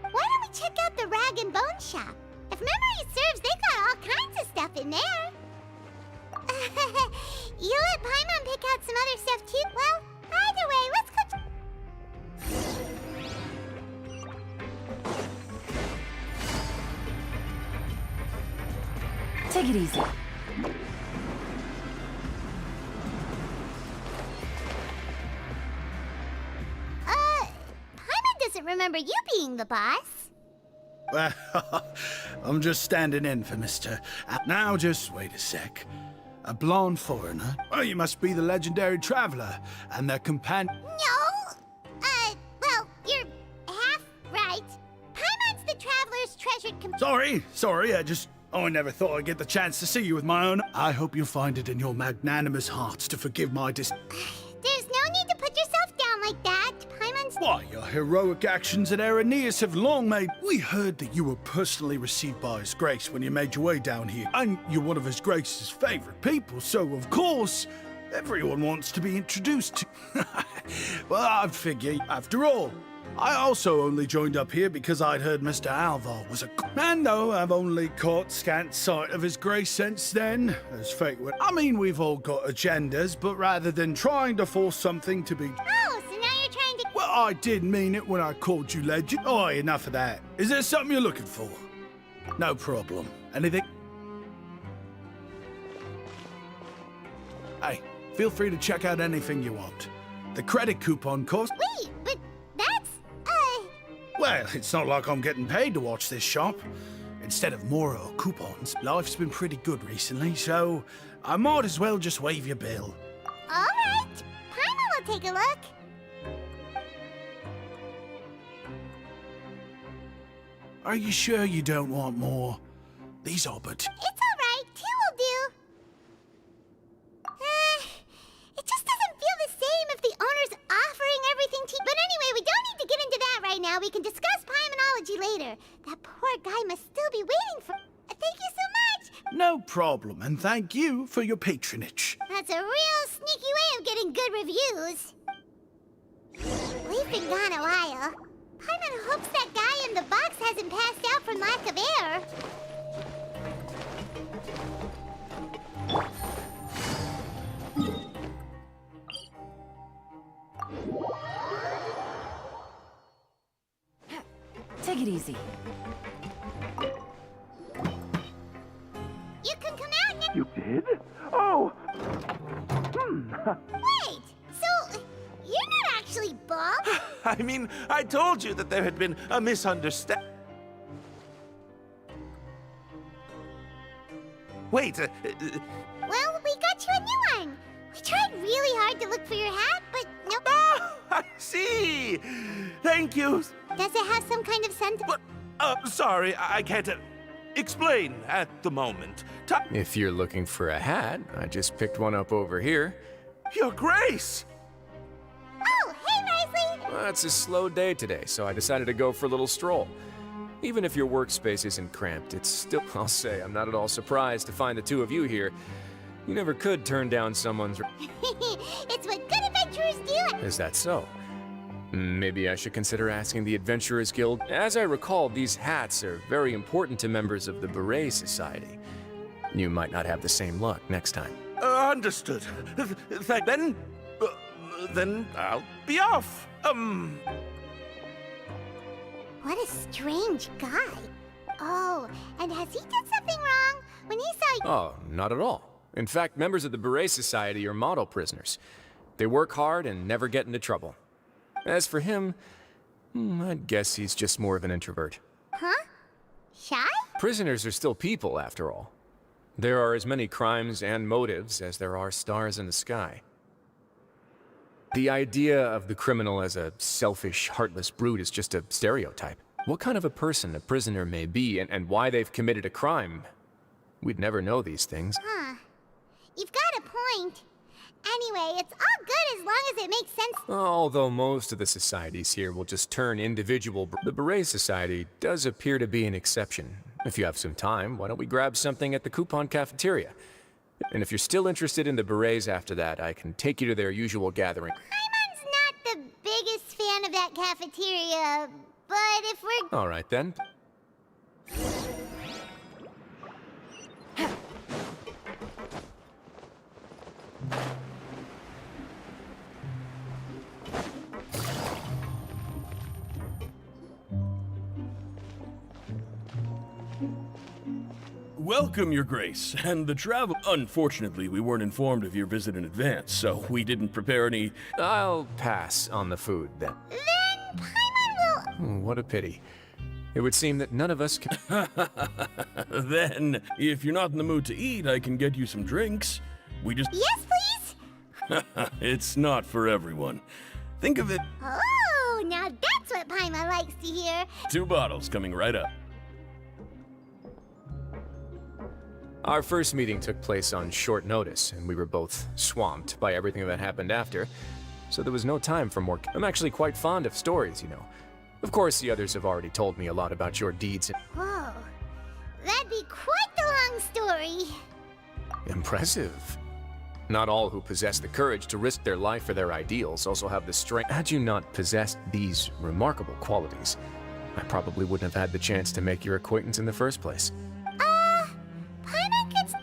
Why don't we check out the rag and bone shop? If memory serves, they got all kinds of stuff in there. You let Paimon pick out some other stuff too? Well, either way, let's go... Take it easy. Paimon doesn't remember you being the boss. Well, I'm just standing in for Mr. Now, just wait a sec. A blonde foreigner? Oh, you must be the legendary traveler and their companion. No! Well, you're half right. Paimon's the traveler's treasured Sorry, I never thought I'd get the chance to see you with my own. I hope you find it in your magnanimous hearts to forgive my There's no need to put yourself down like that. Paimon's... Why, your heroic actions at Aeneas have long made... We heard that you were personally received by His Grace when you made your way down here. And you're one of His Grace's favorite people, so of course, everyone wants to be introduced to... Well, I figure, after all, I also only joined up here because I'd heard Mr. Alvar was a... And though I've only caught scant sight of His Grace since then, as fate would... I mean, we've all got agendas, but rather than trying to force something to be... Oh, so now you're trying to... Well, I did mean it when I called you legend. Oh, enough of that. Is there something you're looking for? No problem. Anything? Hey, feel free to check out anything you want. The credit coupon cost... Wait, but that's... Well, it's not like I'm getting paid to watch this shop. Instead of more or coupons, life's been pretty good recently, so I might as well just waive your bill. All right. Paimon will take a look. Are you sure you don't want more? These are but... It's all right. 2 will do. It just doesn't feel the same if the owner's offering everything to... But anyway, we don't need to get into that right now. We can discuss Paimonology later. That poor guy must still be waiting for... Thank you so much. No problem, and thank you for your patronage. That's a real sneaky way of getting good reviews. We've been gone a while. Paimon hopes that guy in the box hasn't passed out from lack of air. Take it easy. You can come out now. You did? Oh! Wait, so you're not actually bald? I mean, I told you that there had been a misunderstanding. Wait, Well, we got you a new one. We tried really hard to look for your hat, but nope. Ah, I see! Thank you. Does it have some kind of scent? What? Sorry, I can't explain at the moment. If you're looking for a hat, I just picked one up over here. Your Grace! Oh, hey, Risley! Well, it's a slow day today, so I decided to go for a little stroll. Even if your workspace isn't cramped, it's still... I'll say, I'm not at all surprised to find the two of you here. You never could turn down someone's... It's what good adventurers do! Is that so? Maybe I should consider asking the Adventurers Guild. As I recall, these hats are very important to members of the Beret Society. You might not have the same luck next time. Understood. Then I'll be off. What a strange guy. Oh, and has he done something wrong? When he saw you... Oh, not at all. In fact, members of the Beret Society are model prisoners. They work hard and never get into trouble. As for him, I'd guess he's just more of an introvert. Huh? Prisoners are still people, after all. There are as many crimes and motives as there are stars in the sky. The idea of the criminal as a selfish, heartless brute is just a stereotype. What kind of a person a prisoner may be and why they've committed a crime, we'd never know these things. Huh. You've got a point. Anyway, it's all good as long as it makes sense. Although most of the societies here will just turn individual, the Beret Society does appear to be an exception. If you have some time, why don't we grab something at the coupon cafeteria? And if you're still interested in the Berets after that, I can take you to their usual gathering. Paimon's not the biggest fan of that cafeteria, but if we're... All right, then. Welcome, Your Grace, and the travel. Unfortunately, we weren't informed of your visit in advance, so we didn't prepare any. I'll pass on the food, then. Then Paimon will... What a pity. It would seem that none of us can... Then, if you're not in the mood to eat, I can get you some drinks. We just... Yes, please? It's not for everyone. Think of it... Oh, now that's what Paimon likes to hear. 2 bottles coming right up. Our first meeting took place on short notice, and we were both swamped by everything that happened after, so there was no time for more. I'm actually quite fond of stories, you know. Of course, the others have already told me a lot about your deeds. Whoa, that'd be quite the long story. Impressive. Not all who possess the courage to risk their life for their ideals also have the strength. Had you not possessed these remarkable qualities, I probably wouldn't have had the chance to make your acquaintance in the first place.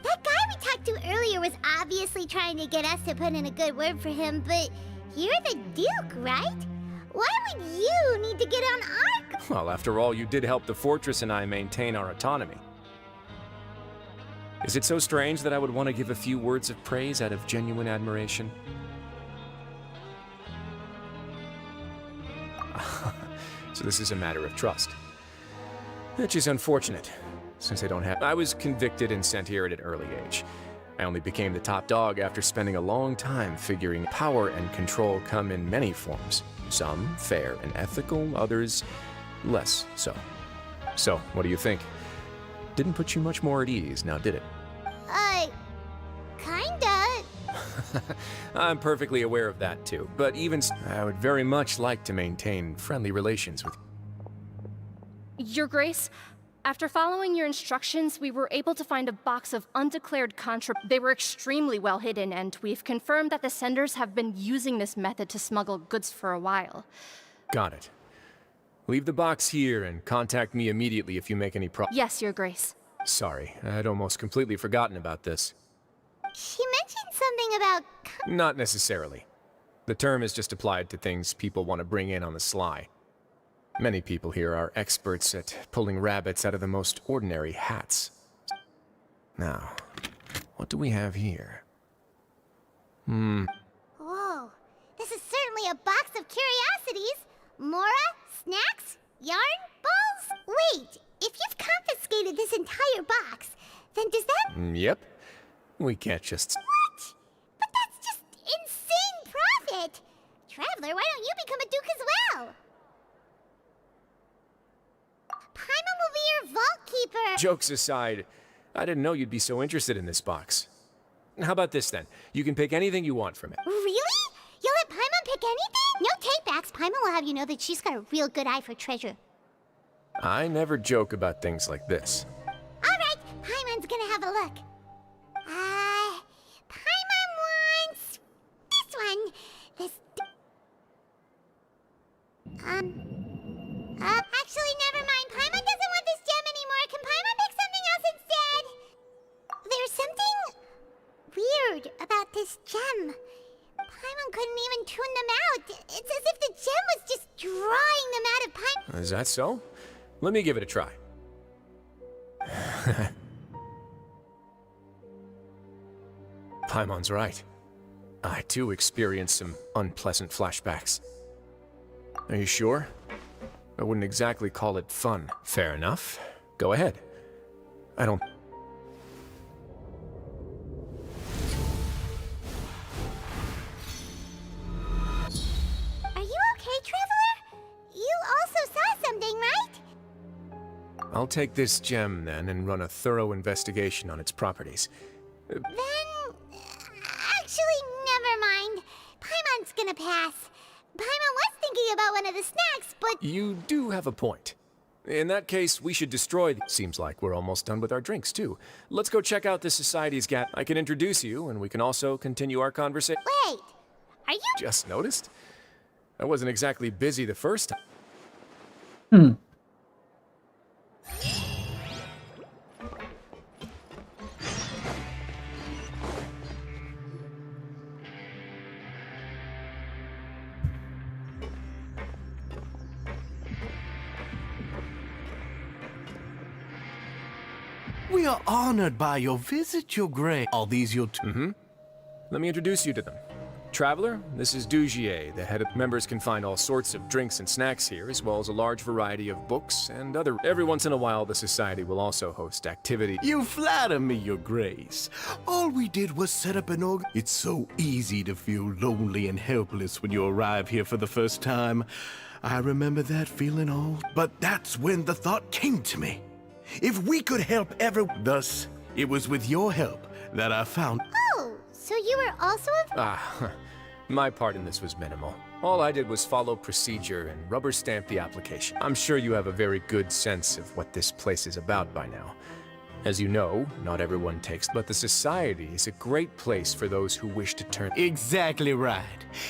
That guy we talked to earlier was obviously trying to get us to put in a good word for him, but you're the Duke, right? Why would you need to get on our... Well, after all, you did help the fortress and I maintain our autonomy. Is it so strange that I would want to give a few words of praise out of genuine admiration? So this is a matter of trust. Which is unfortunate, since I don't have... I was convicted and sent here at an early age. I only became the top dog after spending a long time figuring power and control come in many forms. Some fair and ethical, others less so. So, what do you think? Didn't put you much more at ease, now did it? Kinda. I'm perfectly aware of that too, but even I would very much like to maintain friendly relations with Your Grace, after following your instructions, we were able to find a box of undeclared They were extremely well hidden, and we've confirmed that the senders have been using this method to smuggle goods for a while. Got it. Leave the box here and contact me immediately if you make any Yes, Your Grace. Sorry, I'd almost completely forgotten about this. She mentioned something about... Not necessarily. The term is just applied to things people want to bring in on the sly. Many people here are experts at pulling rabbits out of the most ordinary hats. Now, what do we have here? Whoa, this is certainly a box of curiosities. Mora, snacks, yarn, balls. Wait, if you've confiscated this entire box, then does that... Yep. We can't just... What? But that's just insane profit! Traveler, why don't you become a duke as well? Paimon will be your vault keeper! Jokes aside, I didn't know you'd be so interested in this box. How about this then? You can pick anything you want from it. Really? You'll let Paimon pick anything? No take-backs. Paimon will have you know that she's got a real good eye for treasure. I never joke about things like this. Alright, Paimon's gonna have a look. Paimon wants... this one. This... actually, never mind. Paimon doesn't want this gem anymore. Can Paimon pick something else instead? There's something weird about this gem. Paimon couldn't even tune them out. It's as if the gem was just drawing them out of Paimon. Is that so? Let me give it a try. Paimon's right. I too experienced some unpleasant flashbacks. Are you sure? I wouldn't exactly call it fun. Fair enough. Go ahead. I don't... Are you okay, Traveler? You also saw something, right? I'll take this gem then and run a thorough investigation on its properties. Then... actually, never mind. Paimon's gonna pass. Paimon was thinking about one of the snacks, but... You do have a point. In that case, we should destroy the... Seems like we're almost done with our drinks, too. Let's go check out the Society's gap. I can introduce you, and we can also continue our conversation. Wait, are you... Just noticed? I wasn't exactly busy the first time. We are honored by your visit, Your Grace. Are these your... Let me introduce you to them. Traveler, this is Dugier, the head of... Members can find all sorts of drinks and snacks here, as well as a large variety of books and other... Every once in a while, the Society will also host activity. You flatter me, Your Grace. All we did was set up an org... It's so easy to feel lonely and helpless when you arrive here for the first time. I remember that feeling all... But that's when the thought came to me. If we could help everyone... Thus, it was with your help that I found... Oh, so you were also a... My part in this was minimal. All I did was follow procedure and rubber stamp the application. I'm sure you have a very good sense of what this place is about by now. As you know, not everyone takes, but the Society is a great place for those who wish to turn... Exactly right.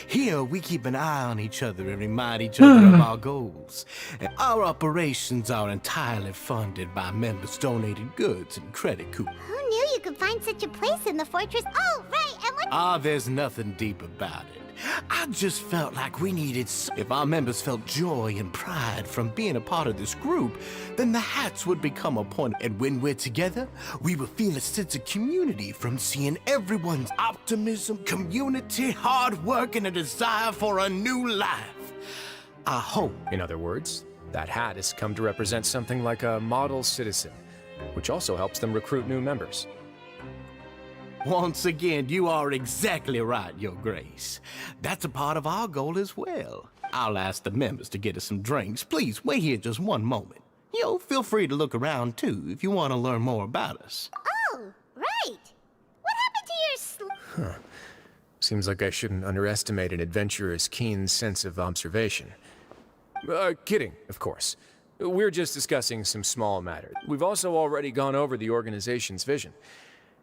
Here, we keep an eye on each other and remind each other of our goals. And our operations are entirely funded by members' donated goods and credit coupons. Who knew you could find such a place in the fortress? Oh, right, and what... There's nothing deep about it. I just felt like we needed... If our members felt joy and pride from being a part of this group, then the hats would become a point. And when we're together, we will feel a sense of community from seeing everyone's optimism, community, hard work, and a desire for a new life. I hope. In other words, that hat has come to represent something like a model citizen, which also helps them recruit new members. Once again, you are exactly right, Your Grace. That's a part of our goal as well. I'll ask the members to get us some drinks. Please, wait here just one moment. Feel free to look around, too, if you want to learn more about us. Oh, right. What happened to your... Seems like I shouldn't underestimate an adventurer's keen sense of observation. Kidding, of course. We're just discussing some small matters. We've also already gone over the organization's vision.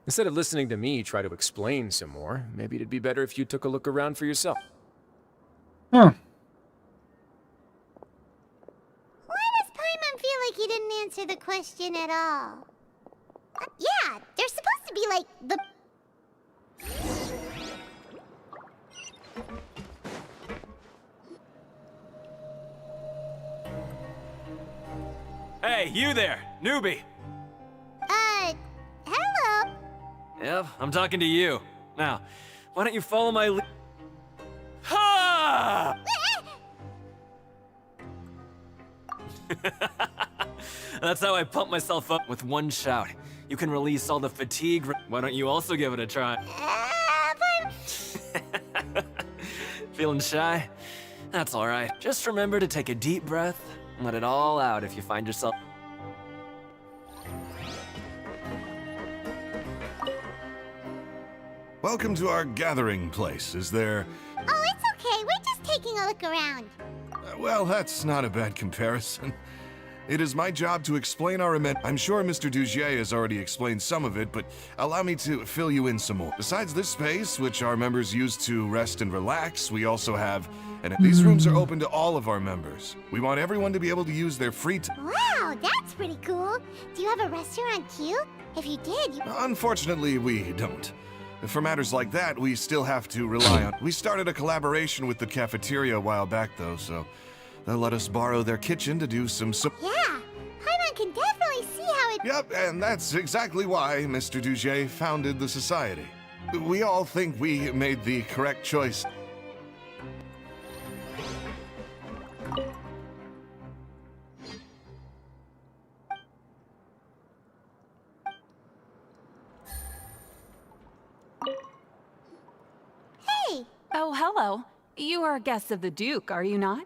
Instead of listening to me try to explain some more, maybe it'd be better if you took a look around for yourself. Why does Paimon feel like he didn't answer the question at all? Yeah, they're supposed to be like the... Hey, you there, newbie! Hello? Yep, I'm talking to you. Now, why don't you follow my lead? Ha! That's how I pump myself up with one shout. You can release all the fatigue. Why don't you also give it a try? Feeling shy? That's alright. Just remember to take a deep breath and let it all out if you find yourself... Welcome to our gathering place. Is there... Oh, it's okay. We're just taking a look around. Well, that's not a bad comparison. It is my job to explain our event. I'm sure Mr. Dugier has already explained some of it, but allow me to fill you in some more. Besides this space, which our members use to rest and relax, we also have... And these rooms are open to all of our members. We want everyone to be able to use their free time. Wow, that's pretty cool. Do you have a restaurant too? If you did, you... Unfortunately, we don't. For matters like that, we still have to rely on... We started a collaboration with the cafeteria a while back, though, so they'll let us borrow their kitchen to do some... Yeah, Paimon can definitely see how it... Yep, and that's exactly why Mr. Dugier founded the Society. We all think we made the correct choice. hello. You are guests of the Duke, are you not?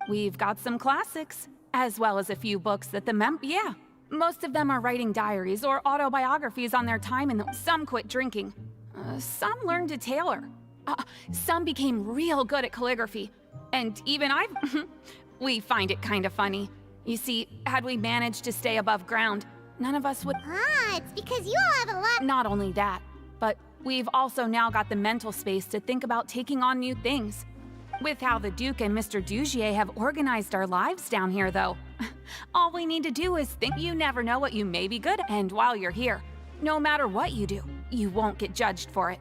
We've got some classics, as well as a few books that yeah. Most of them are writing diaries or autobiographies on their time, and some quit drinking. Some learned to tailor. Some became real good at calligraphy. And even we find it kind of funny. You see, had we managed to stay above ground, none of us would— it's because you all have a lot— Not only that, but we've also now got the mental space to think about taking on new things. With how the Duke and Mr. Dugier have organized our lives down here, though, all we need to do is think. You never know what you may be good at, and while you're here, no matter what you do, you won't get judged for it.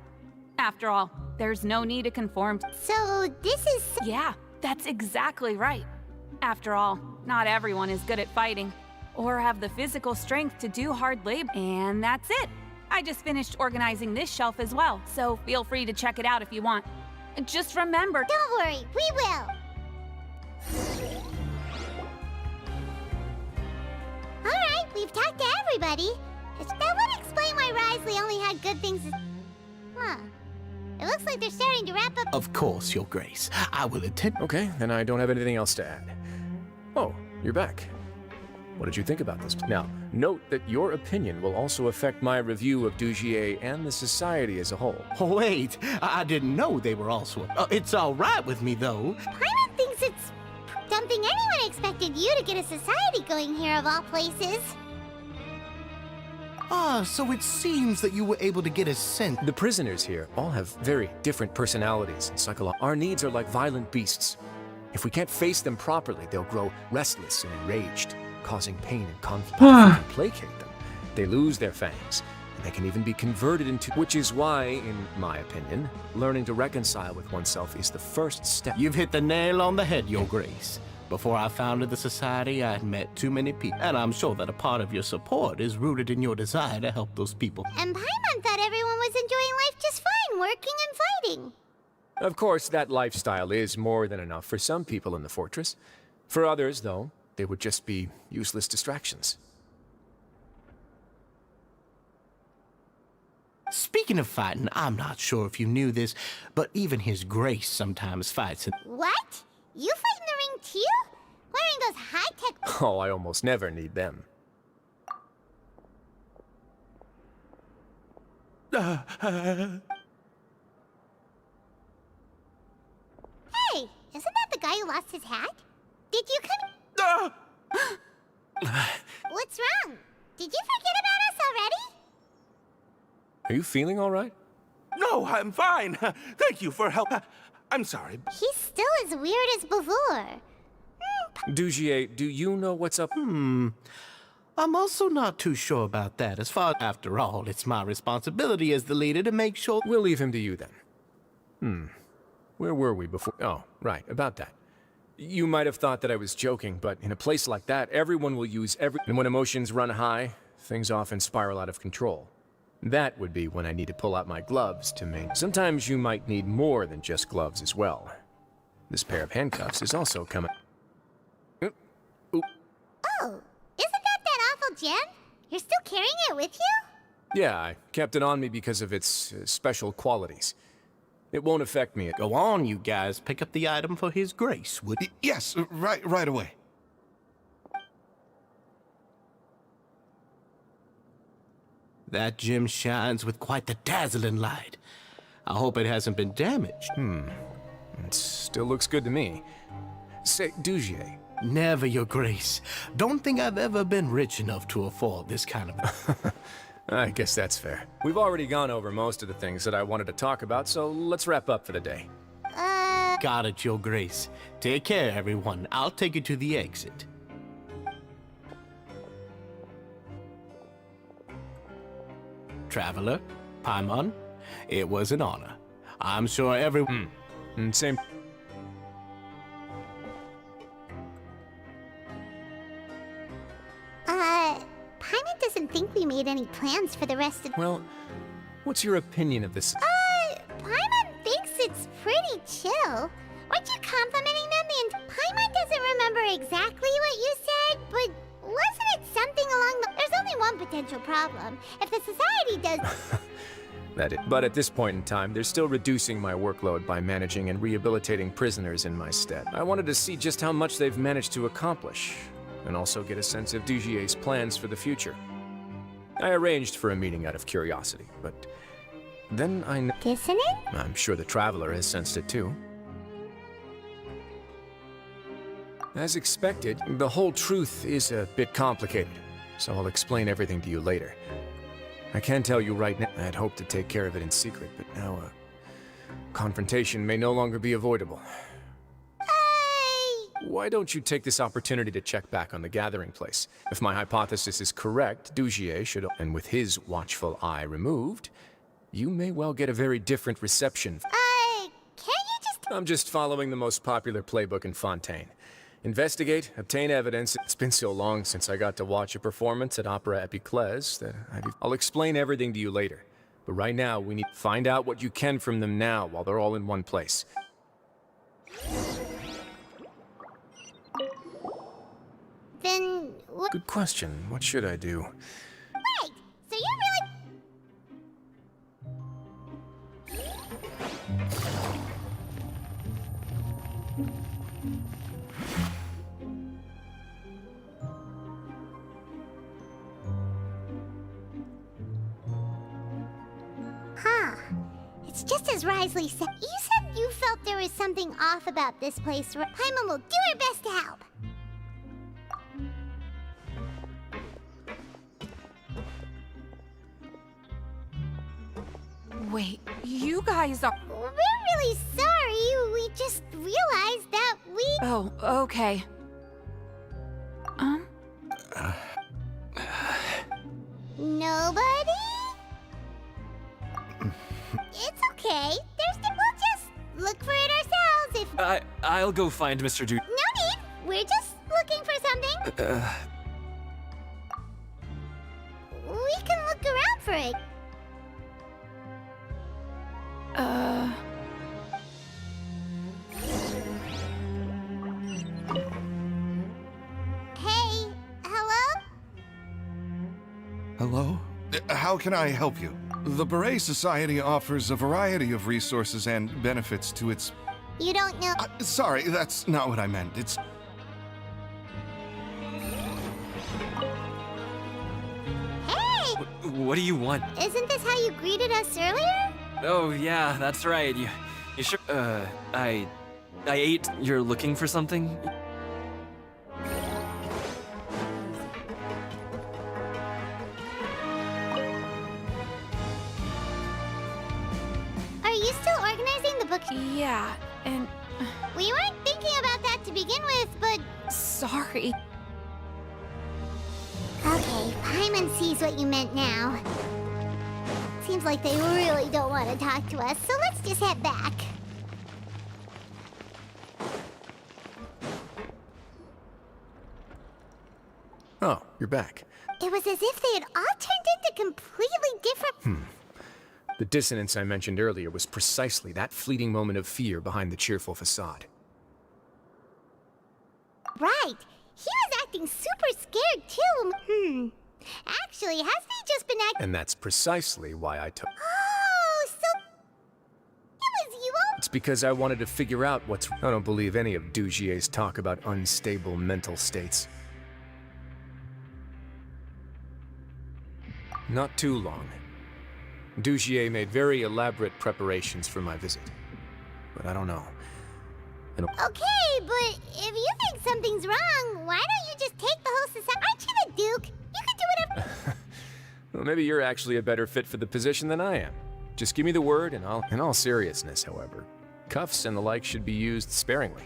After all, there's no need to conform. So this is— Yeah, that's exactly right. After all, not everyone is good at fighting, or have the physical strength to do hard labor. And that's it. I just finished organizing this shelf as well, so feel free to check it out if you want. Just remember— Don't worry, we will! Alright, we've talked to everybody. That would explain why Risley only had good things to— Huh. It looks like they're starting to wrap up— Of course, Your Grace. I will attend— Okay, then I don't have anything else to add. Oh, you're back. What did you think about this? Now, note that your opinion will also affect my review of Dugier and the society as a whole. Wait, I didn't know they were also— it's all right with me, though. Paimon thinks it's something anyone expected you to get a society going here of all places. So it seems that you were able to get a sense— The prisoners here all have very different personalities and psychology. Our needs are like violent beasts. If we can't face them properly, they'll grow restless and enraged, causing pain and conflict. If we can placate them, they lose their fangs, and they can even be converted into— Which is why, in my opinion, learning to reconcile with oneself is the first step. You've hit the nail on the head, Your Grace. Before I founded the society, I had met too many people, and I'm sure that a part of your support is rooted in your desire to help those people. And Paimon thought everyone was enjoying life just fine, working and fighting. Of course, that lifestyle is more than enough for some people in the fortress. For others, though, they would just be useless distractions. Speaking of fighting, I'm not sure if you knew this, but even His Grace sometimes fights. What? You fight in the ring too? Wearing those high-tech— Oh, I almost never need them. Hey, isn't that the guy who lost his hat? Did you come— What's wrong? Did you forget about us already? Are you feeling all right? No, I'm fine. Thank you for help. I'm sorry. He's still as weird as before. Dugier, do you know what's up? I'm also not too sure about that. After all, it's my responsibility as the leader to make sure— We'll leave him to you then. Where were we before? Oh, right, about that. You might have thought that I was joking, but in a place like that, everyone will use And when emotions run high, things often spiral out of control. That would be when I need to pull out my gloves to make— Sometimes you might need more than just gloves as well. This pair of handcuffs is also coming— Oh, isn't that awful gem? You're still carrying it with you? Yeah, I kept it on me because of its special qualities. It won't affect me. Go on, you guys. Pick up the item for His Grace, would you? Yes, right away. That gem shines with quite the dazzling light. I hope it hasn't been damaged. It still looks good to me. Say, Dugier. Never, Your Grace. Don't think I've ever been rich enough to afford this kind of— I guess that's fair. We've already gone over most of the things that I wanted to talk about, so let's wrap up for the day. Got it, Your Grace. Take care, everyone. I'll take you to the exit. Traveler, Paimon, it was an honor. I'm sure everyone— Same. Paimon doesn't think we made any plans for the rest of— Well, what's your opinion of this? Paimon thinks it's pretty chill. Weren't you complimenting them? And Paimon doesn't remember exactly what you said, but wasn't it something along the— There's only one potential problem. If the society does— But at this point in time, they're still reducing my workload by managing and rehabilitating prisoners in my stead. I wanted to see just how much they've managed to accomplish, and also get a sense of Dugier's plans for the future. I arranged for a meeting out of curiosity, but then I Dissonant? I'm sure the Traveler has sensed it too. As expected, the whole truth is a bit complicated, so I'll explain everything to you later. I can tell you right now, I'd hoped to take care of it in secret, but now confrontation may no longer be avoidable. Why don't you take this opportunity to check back on the gathering place? If my hypothesis is correct, Dugier should, and with his watchful eye removed, you may well get a very different reception. Can't you just... I'm just following the most popular playbook in Fontaine. Investigate, obtain evidence. It's been so long since I got to watch a performance at Opera Epiclese that I'll explain everything to you later. But right now, we need to find out what you can from them now while they're all in one place. Then what? Good question. What should I do? Wait, so you really... Huh. It's just as Risley said. You said you felt there was something off about this place. Paimon will do her best to help. Wait, you guys are... We're really sorry. We just realized that we... Oh, okay. Nobody? It's okay. We'll just look for it ourselves if... I'll go find Mr. Dude. No need. We're just looking for something. We can look around for it. Hey, hello? Hello? How can I help you? The Beret Society offers a variety of resources and benefits to its... You don't know... sorry, that's not what I meant. It's... Hey! What do you want? Isn't this how you greeted us earlier? Oh, yeah, that's right. You sure? I ate. You're looking for something? Are you still organizing the book? Yeah, and... We weren't thinking about that to begin with, but... Sorry. Okay, Paimon sees what you meant now. Seems like they really don't want to talk to us, so let's just head back. Oh, you're back. It was as if they had all turned into completely different... The dissonance I mentioned earlier was precisely that fleeting moment of fear behind the cheerful facade. Right. He was acting super scared, too. Actually, hasn't he just been acting... And that's precisely why I took... Oh, so... It was you all... It's because I wanted to figure out what's... I don't believe any of Dugier's talk about unstable mental states. Not too long. Dugier made very elaborate preparations for my visit. But I don't know. Okay, but if you think something's wrong, why don't you just take the whole society? Aren't you the Duke? You can do whatever... Well, maybe you're actually a better fit for the position than I am. Just give me the word and I'll... In all seriousness, however, cuffs and the like should be used sparingly.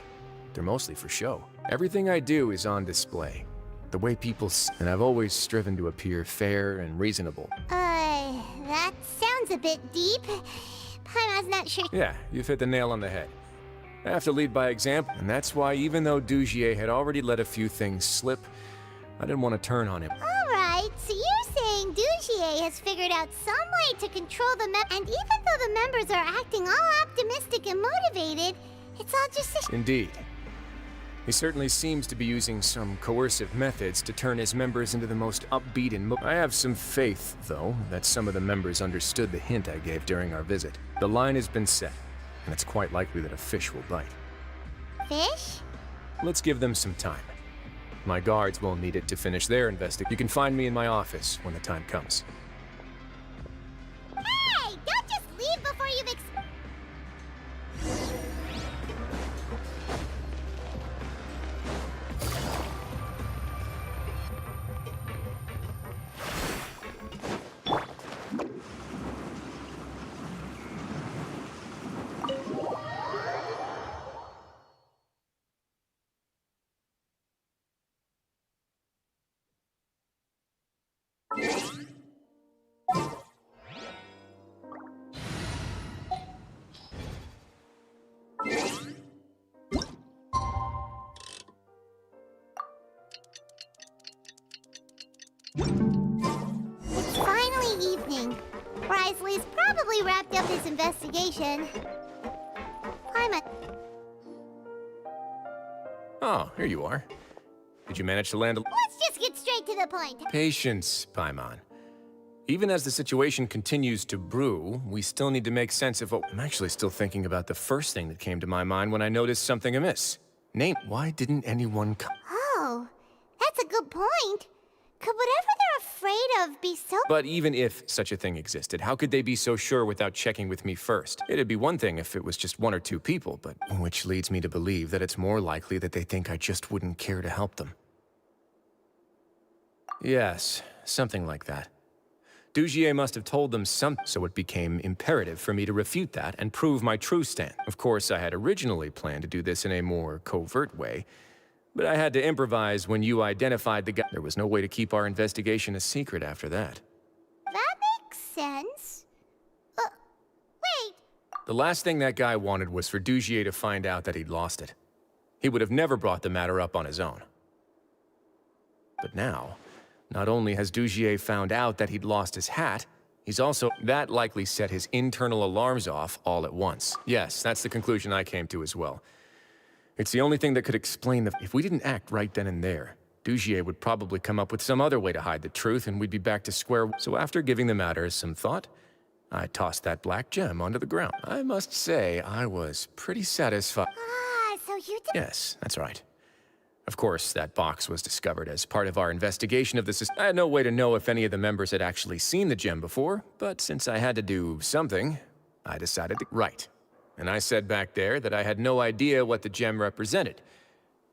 They're mostly for show. Everything I do is on display. The way people and I've always striven to appear fair and reasonable. That sounds a bit deep. Paimon's not sure... Yeah, you've hit the nail on the head. I have to lead by example, and that's why even though Dugier had already let a few things slip, I didn't want to turn on him. Alright, so you're saying Dugier has figured out some way to control the and even though the members are acting all optimistic and motivated, it's all just a... Indeed. He certainly seems to be using some coercive methods to turn his members into the most upbeat and I have some faith, though, that some of the members understood the hint I gave during our visit. The line has been set, and it's quite likely that a fish will bite. Fish? Let's give them some time. My guards will need it to finish their investigation. You can find me in my office when the time comes. Hey! Don't just leave before you've It's finally evening. Risley's probably wrapped up his investigation. Oh, here you are. Did you manage to land a... Let's just get straight to the point. Patience, Paimon. Even as the situation continues to brew, we still need to make sense of what... I'm actually still thinking about the first thing that came to my mind when I noticed something amiss. Name, why didn't anyone come? Oh, that's a good point. Could whatever they're afraid of be so... But even if such a thing existed, how could they be so sure without checking with me first? It'd be one thing if it was just one or two people, but... Which leads me to believe that it's more likely that they think I just wouldn't care to help them. Yes, something like that. Dugier must have told them something, so it became imperative for me to refute that and prove my true stand. Of course, I had originally planned to do this in a more covert way, but I had to improvise when you identified the guy. There was no way to keep our investigation a secret after that. That makes sense. Wait. The last thing that guy wanted was for Dugier to find out that he'd lost it. He would have never brought the matter up on his own. But now, not only has Dugier found out that he'd lost his hat, he's also... That likely set his internal alarms off all at once. Yes, that's the conclusion I came to as well. It's the only thing that could explain the... If we didn't act right then and there, Dugier would probably come up with some other way to hide the truth, and we'd be back to square... So after giving the matter some thought, I tossed that black gem onto the ground. I must say, I was pretty satisfied. Ah, so you did... Yes, that's right. Of course, that box was discovered as part of our investigation of the system. I had no way to know if any of the members had actually seen the gem before, but since I had to do something, I decided to... Right. And I said back there that I had no idea what the gem represented.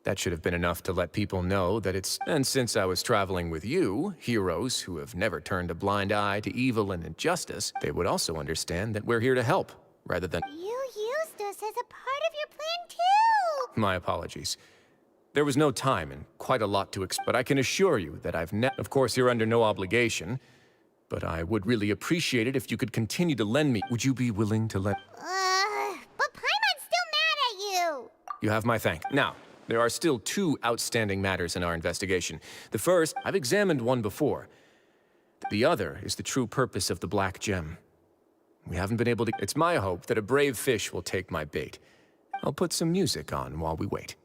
That should have been enough to let people know that it's... And since I was traveling with you, heroes who have never turned a blind eye to evil and injustice, they would also understand that we're here to help, rather than... You used us as a part of your plan, too! My apologies. There was no time and quite a lot to explain, but I can assure you that I've Of course, you're under no obligation, but I would really appreciate it if you could continue to lend me... Would you be willing to let... But Paimon's still mad at you! You have my thanks. Now, there are still two outstanding matters in our investigation. The first, I've examined one before. The other is the true purpose of the black gem. We haven't been able to... It's my hope that a brave fish will take my bait. I'll put some music on while we wait.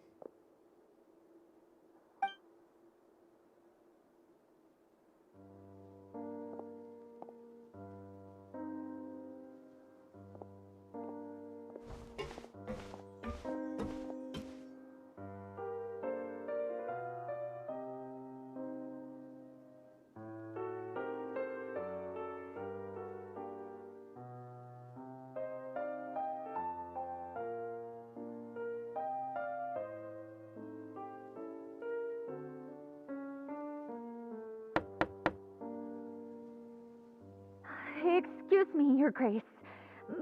Excuse me, Your Grace,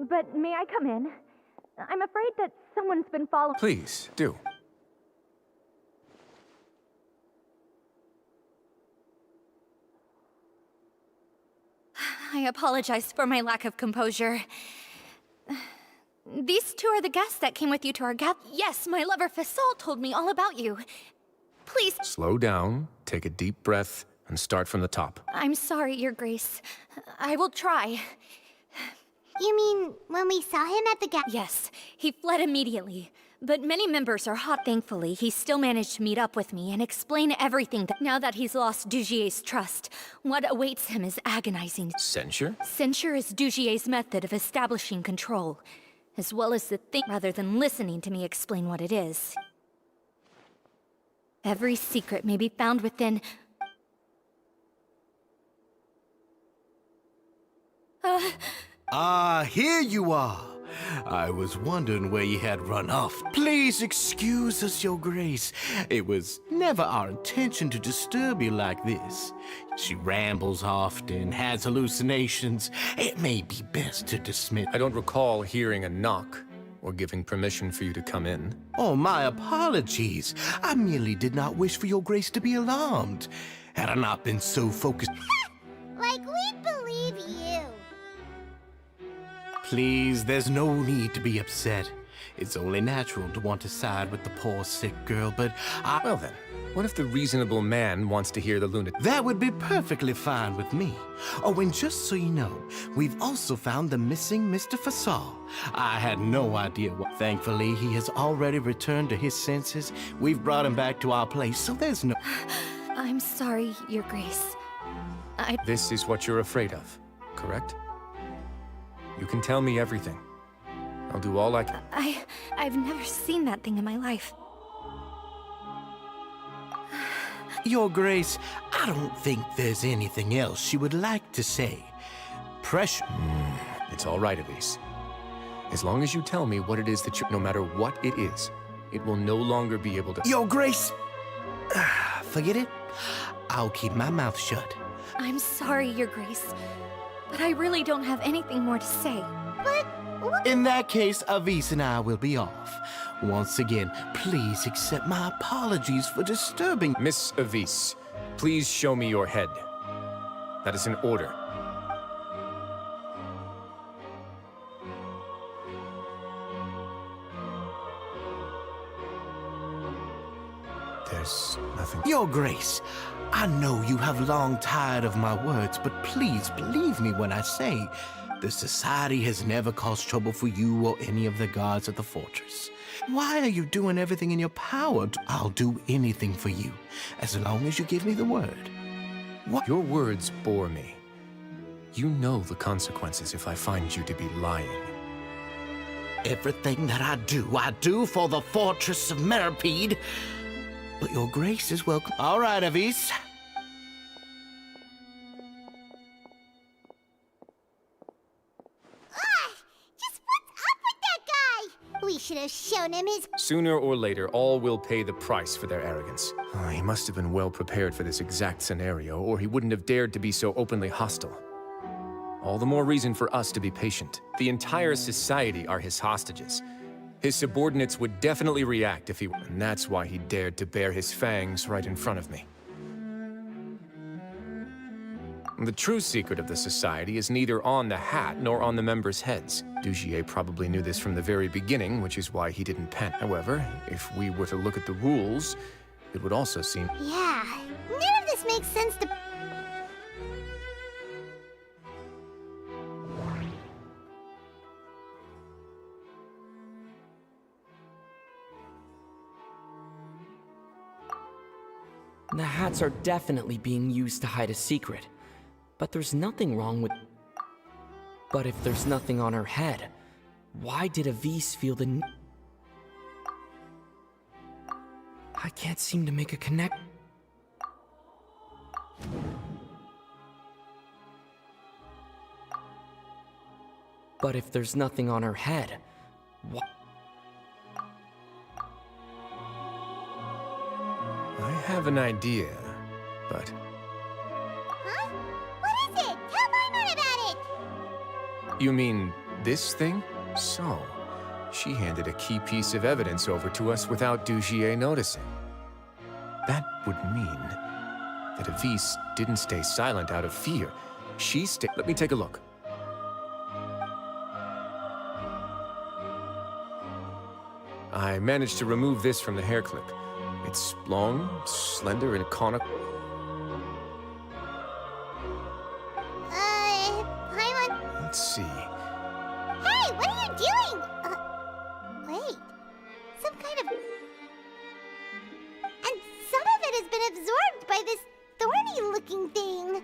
but may I come in? I'm afraid that someone's been following... Please, do. I apologize for my lack of composure. These two are the guests that came with you to our Yes, my lover Fasol told me all about you. Please... Slow down, take a deep breath, and start from the top. I'm sorry, Your Grace. I will try. You mean when we saw him at the Yes, he fled immediately. But many members are hot. Thankfully, he still managed to meet up with me and explain everything. Now that he's lost Dugier's trust, what awaits him is agonizing. Censure? Censure is Dugier's method of establishing control, as well as the thing rather than listening to me explain what it is. Every secret may be found within... Here you are. I was wondering where you had run off. Please excuse us, Your Grace. It was never our intention to disturb you like this. She rambles often, has hallucinations. It may be best to dismiss... I don't recall hearing a knock or giving permission for you to come in. Oh, my apologies. I merely did not wish for Your Grace to be alarmed. Had I not been so focused... Like we believe you. Please, there's no need to be upset. It's only natural to want to side with the poor sick girl, but I... Well then, what if the reasonable man wants to hear the lunatic? That would be perfectly fine with me. Oh, and just so you know, we've also found the missing Mr. Fasal. I had no idea what... Thankfully, he has already returned to his senses. We've brought him back to our place, so there's no... I'm sorry, Your Grace. This is what you're afraid of, correct? You can tell me everything. I'll do all I can. I've never seen that thing in my life. Your Grace, I don't think there's anything else she would like to say. Pressure. It's all right, Elise. As long as you tell me what it is that you... No matter what it is, it will no longer be able to... Your Grace! Forget it. I'll keep my mouth shut. I'm sorry, Your Grace, but I really don't have anything more to say. But... In that case, Avis and I will be off. Once again, please accept my apologies for disturbing... Miss Avis, please show me your head. That is an order. There's nothing... Your Grace, I know you have long tired of my words, but please believe me when I say the Society has never caused trouble for you or any of the guards at the fortress. Why are you doing everything in your power? I'll do anything for you, as long as you give me the word. What? Your words bore me. You know the consequences if I find you to be lying. Everything that I do for the fortress of Meripede. But Your Grace is welcome. All right, Avis. Just what's up with that guy? We should have shown him his... Sooner or later, all will pay the price for their arrogance. He must have been well prepared for this exact scenario, or he wouldn't have dared to be so openly hostile. All the more reason for us to be patient. The entire society are his hostages. His subordinates would definitely react if he... And that's why he dared to bare his fangs right in front of me. The true secret of the society is neither on the hat nor on the members' heads. Dugier probably knew this from the very beginning, which is why he didn't panic. However, if we were to look at the rules, it would also seem... Yeah, none of this makes sense to... The hats are definitely being used to hide a secret. But there's nothing wrong with... But if there's nothing on her head, why did Avis feel the... I can't seem to make a connect... But if there's nothing on her head, why... I have an idea, but... Huh? What is it? Tell my man about it! You mean this thing? So, she handed a key piece of evidence over to us without Dugier noticing. That would mean that Avis didn't stay silent out of fear. She stayed... Let me take a look. I managed to remove this from the hair clip. It's long, slender, and conical. Paimon... Let's see. Hey, what are you doing? Wait. Some by this thorny-looking thing.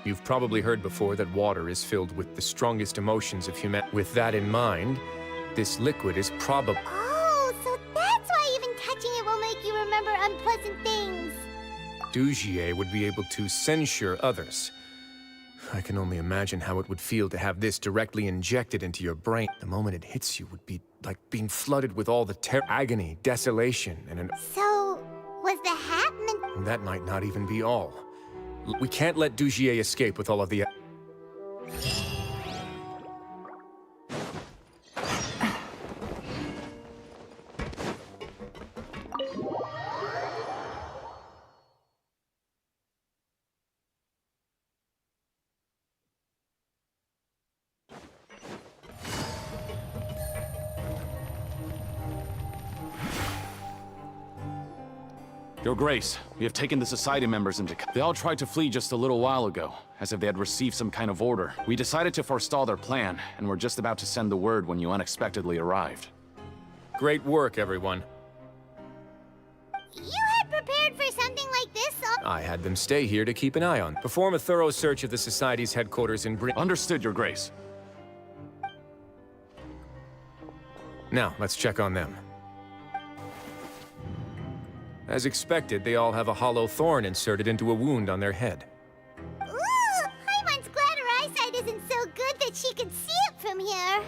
You've probably heard before that water is filled with the strongest emotions of humanity. With that in mind, this liquid is probably... Oh, so that's why even touching it will make you remember unpleasant things. Dugier would be able to censure others. I can only imagine how it would feel to have this directly injected into your brain. The moment it hits you would be like being flooded with all the agony, desolation, and an... So, was the hat meant... That might not even be all. We can't let Dugier escape with all of the... Your Grace, we have taken the Society members into... They all tried to flee just a little while ago, as if they had received some kind of order. We decided to forestall their plan, and were just about to send the word when you unexpectedly arrived. Great work, everyone. You had prepared for something like this, I had them stay here to keep an eye on. Perform a thorough search of the Society's headquarters in Understood, Your Grace. Now, let's check on them. As expected, they all have a hollow thorn inserted into a wound on their head. Ooh, Paimon's glad her eyesight isn't so good that she can see it from here.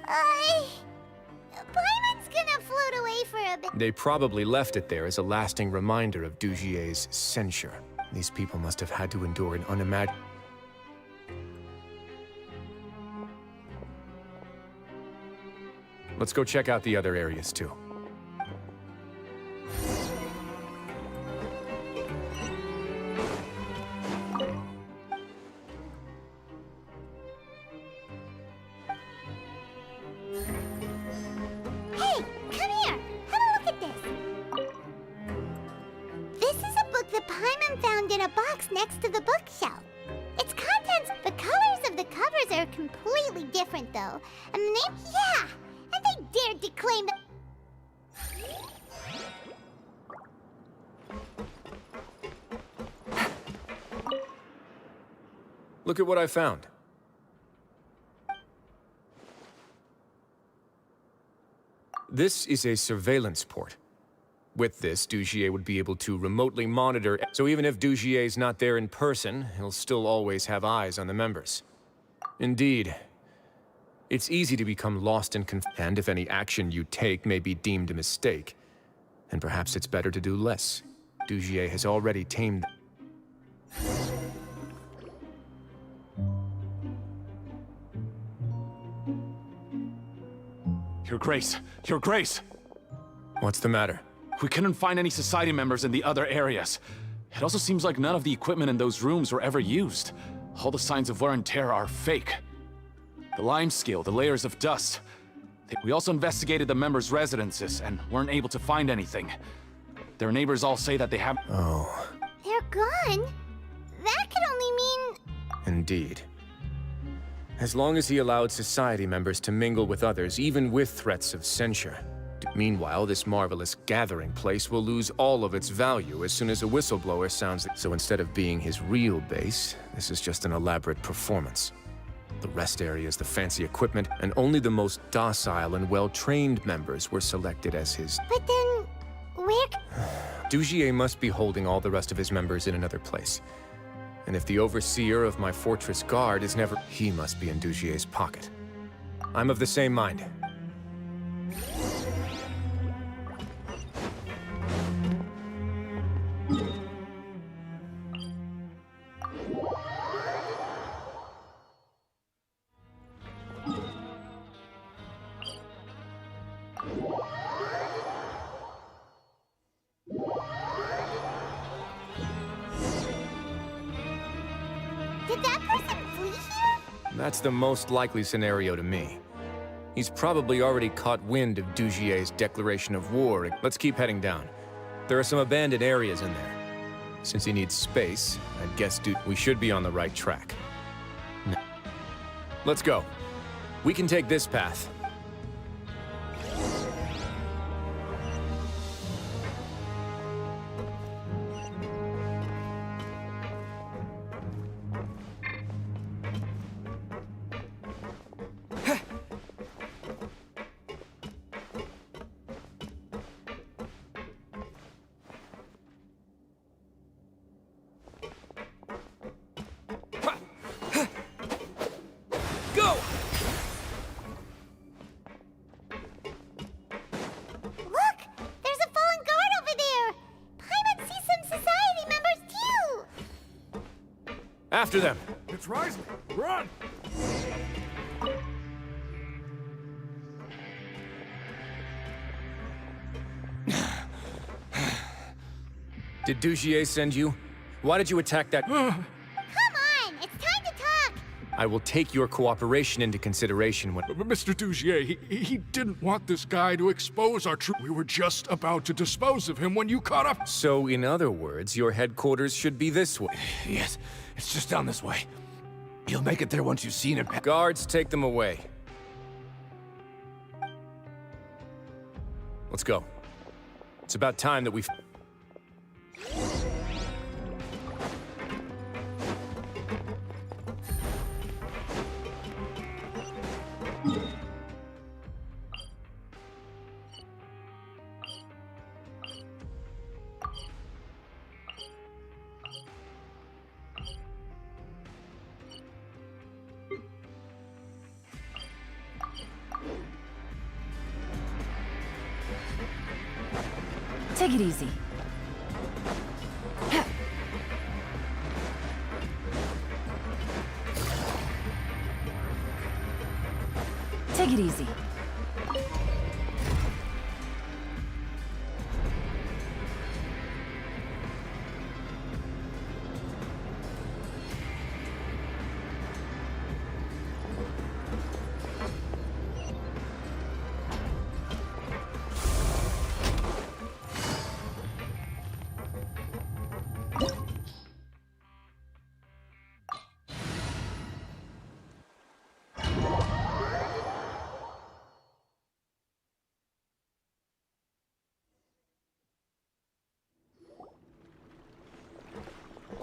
Paimon's gonna float away for a bit. They probably left it there as a lasting reminder of Dugier's censure. These people must have had to endure an unimaginable... Let's go check out the other areas, too. Hey, come here. Have a look at this. This is a book that Paimon found in a box next to the bookshelf. Its contents, the colors of the covers are completely different, though. And the name, yeah. And they dared to claim that... Look at what I found. This is a surveillance port. With this, Dugier would be able to remotely monitor, so even if Dugier's not there in person, he'll still always have eyes on the members. Indeed. It's easy to become lost and and if any action you take may be deemed a mistake, then perhaps it's better to do less. Dugier has already tamed... Your Grace! Your Grace! What's the matter? We couldn't find any Society members in the other areas. It also seems like none of the equipment in those rooms were ever used. All the signs of wear and tear are fake. The lime scale, the layers of dust. We also investigated the members' residences and weren't able to find anything. Their neighbors all say that they have... Oh. They're gone? That could only mean... Indeed. As long as he allowed Society members to mingle with others, even with threats of censure. Meanwhile, this marvelous gathering place will lose all of its value as soon as a whistleblower sounds it. So instead of being his real base, this is just an elaborate performance. The rest area is the fancy equipment, and only the most docile and well-trained members were selected as his... But then... where... Dugier must be holding all the rest of his members in another place. And if the overseer of my fortress guard is never... he must be in Dugier's pocket. I'm of the same mind. Did that person flee here? That's the most likely scenario to me. He's probably already caught wind of Dugier's declaration of war. Let's keep heading down. There are some abandoned areas in there. Since he needs space, I guess we should be on the right track. Let's go. We can take this path. After them! It's rising! Run! Did Dugier send you? Why did you attack that? Come on, it's time to talk! I will take your cooperation into consideration when— Mr. Dugier, he didn't want this guy to expose our truth. We were just about to dispose of him when you caught up. So, in other words, your headquarters should be this way. Yes, it's just down this way. You'll make it there once you've seen him. Guards, take them away. Let's go. It's about time that we— Take it easy. Take it easy.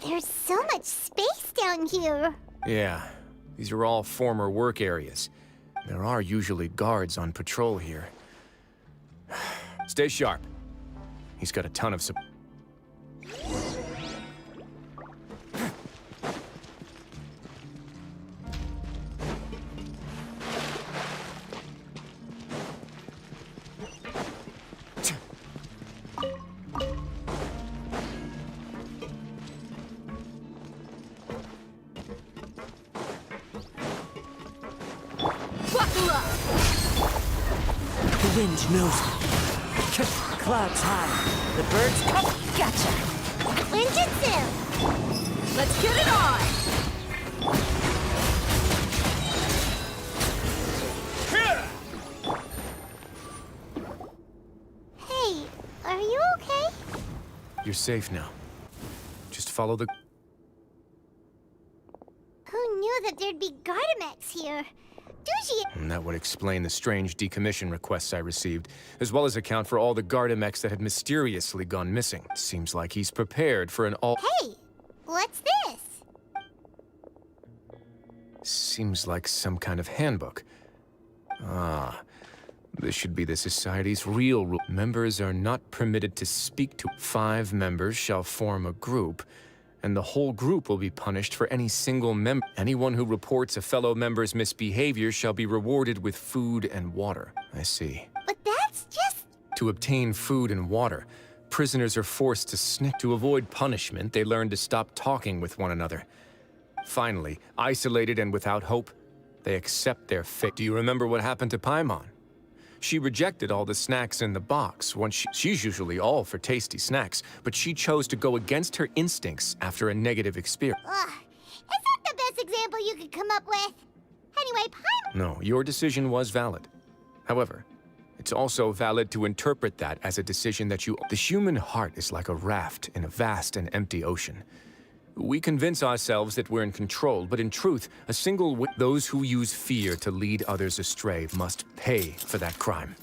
There's so much space down here. Yeah, these are all former work areas. There are usually guards on patrol here. Stay sharp. He's got a ton of support. The wind knows me. Clouds high. The birds come. Gotcha. Ninjutsu. Let's get it on! Hey, are you okay? You're safe now. Just follow the— Who knew that there'd be Gardamex here? Dugier. And that would explain the strange decommission requests I received, as well as account for all the Gardamex that had mysteriously gone missing. Seems like he's prepared for an all— Hey, what's this? Seems like some kind of handbook. Ah, this should be the Society's real rule. Members are not permitted to speak to— 5 members shall form a group, and the whole group will be punished for any single member. Anyone who reports a fellow member's misbehavior shall be rewarded with food and water. I see. But that's just— To obtain food and water, prisoners are forced to snick. To avoid punishment, they learn to stop talking with one another. Finally, isolated and without hope, they accept their fate. Do you remember what happened to Paimon? She rejected all the snacks in the box. She's usually all for tasty snacks, but she chose to go against her instincts after a negative experience. Ugh, is that the best example you could come up with? Anyway, No, your decision was valid. However, it's also valid to interpret that as a decision that you— The human heart is like a raft in a vast and empty ocean. We convince ourselves that we're in control, but in truth, those who use fear to lead others astray must pay for that crime.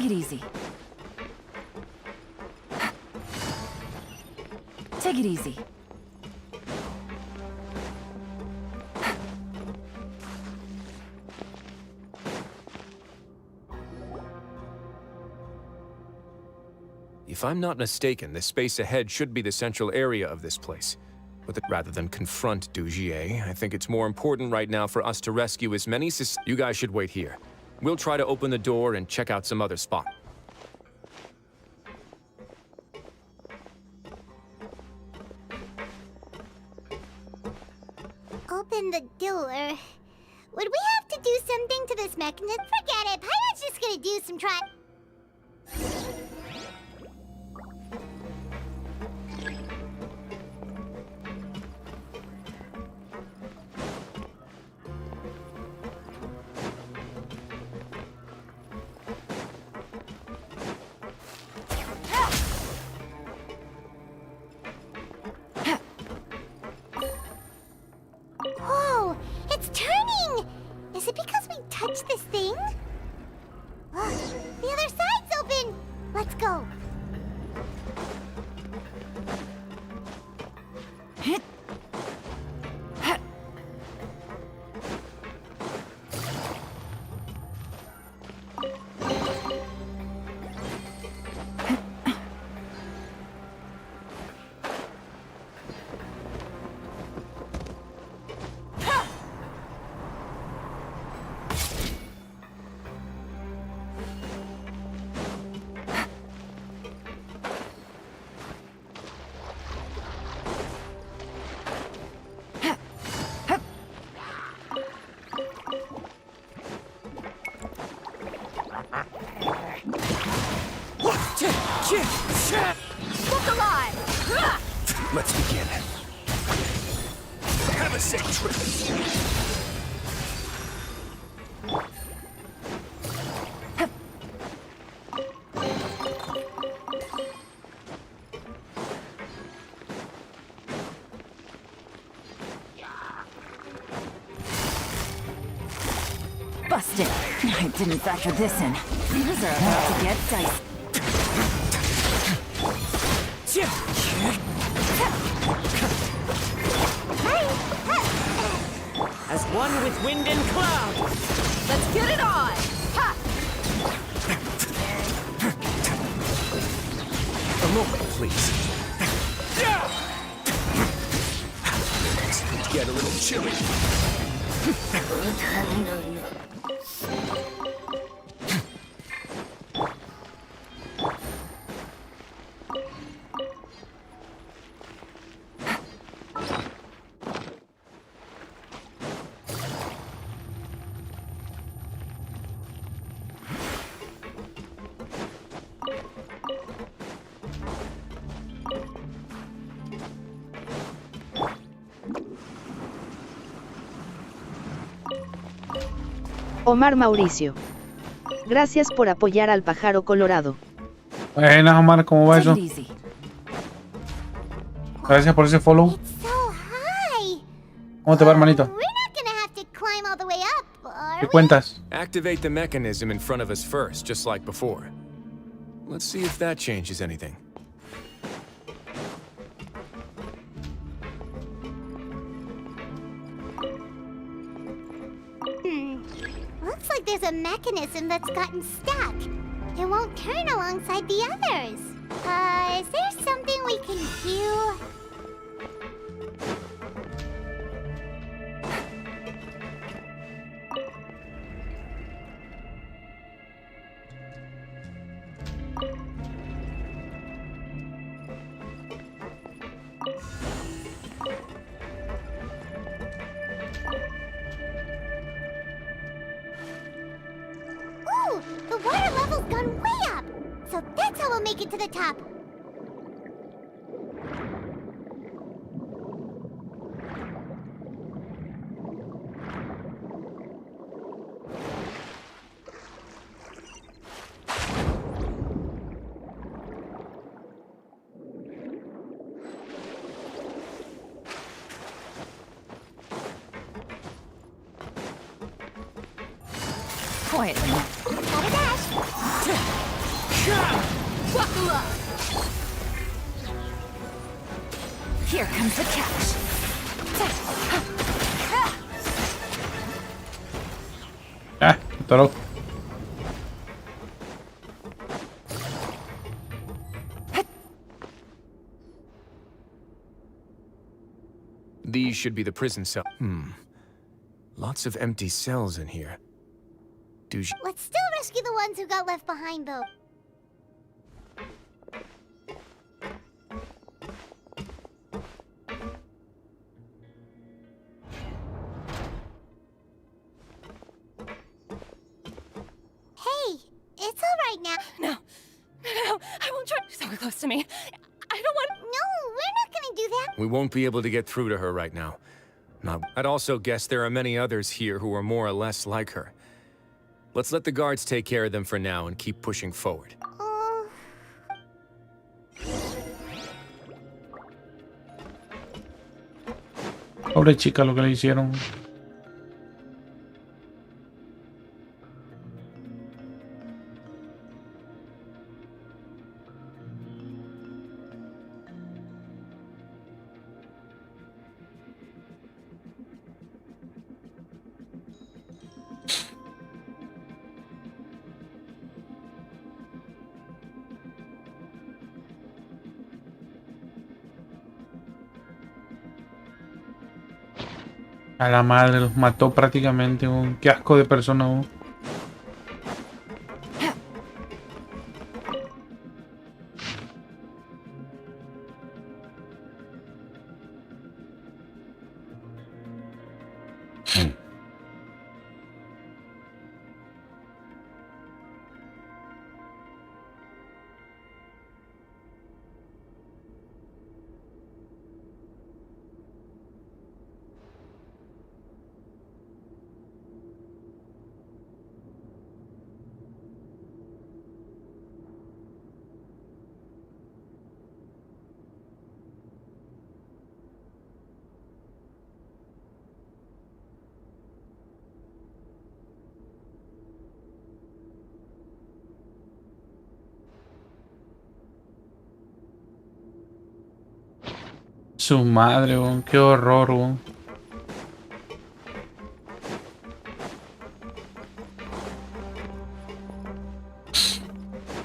Take it easy. Take it easy. If I'm not mistaken, the space ahead should be the central area of this place. But rather than confront Dugier, I think it's more important right now for us to rescue as many You guys should wait here. We'll try to open the door and check out some other spot. Open the door. Would we have to do something to this mechanism? Forget it. Pirate's just gonna do some try. Whoa! It's turning! Is it because we touched this thing? The other side's open! Let's go. Look alive! Let's begin. Have a safe trip. Busted. I didn't factor this in. These are about to get dicey. As one with wind and cloud. Let's get it on! Ha! A moment, please. It's get a little chilly. Omar Mauricio. Gracias por apoyar al pájaro colorado. Buenas, Omar, ¿cómo va eso? Gracias por ese follow. ¿Cómo te va, hermanito? ¿Qué cuentas? Activate the mechanism in front of us first, just like before. Let's see if that changes anything. Looks like there's a mechanism that's gotten stuck. It won't turn alongside the others. Is there something we can do? Ooh, the water level's gone way up. So that's how we'll make it to the top. Quietly. Gotta dash. Buckle up! Here comes the catch. Ah, toro. These should be the prison cell. Lots of empty cells in here. Let's still rescue the ones who got left behind, though. Hey, it's all right now. No, I won't try. So close to me. I don't want. No, we're not gonna do that. We won't be able to get through to her right now. I'd also guess there are many others here who are more or less like her. Let's let the guards take care of them for now and keep pushing forward. Pobre chica lo que le hicieron. A la madre, los mató prácticamente. Qué asco de persona. Su madre, qué horror.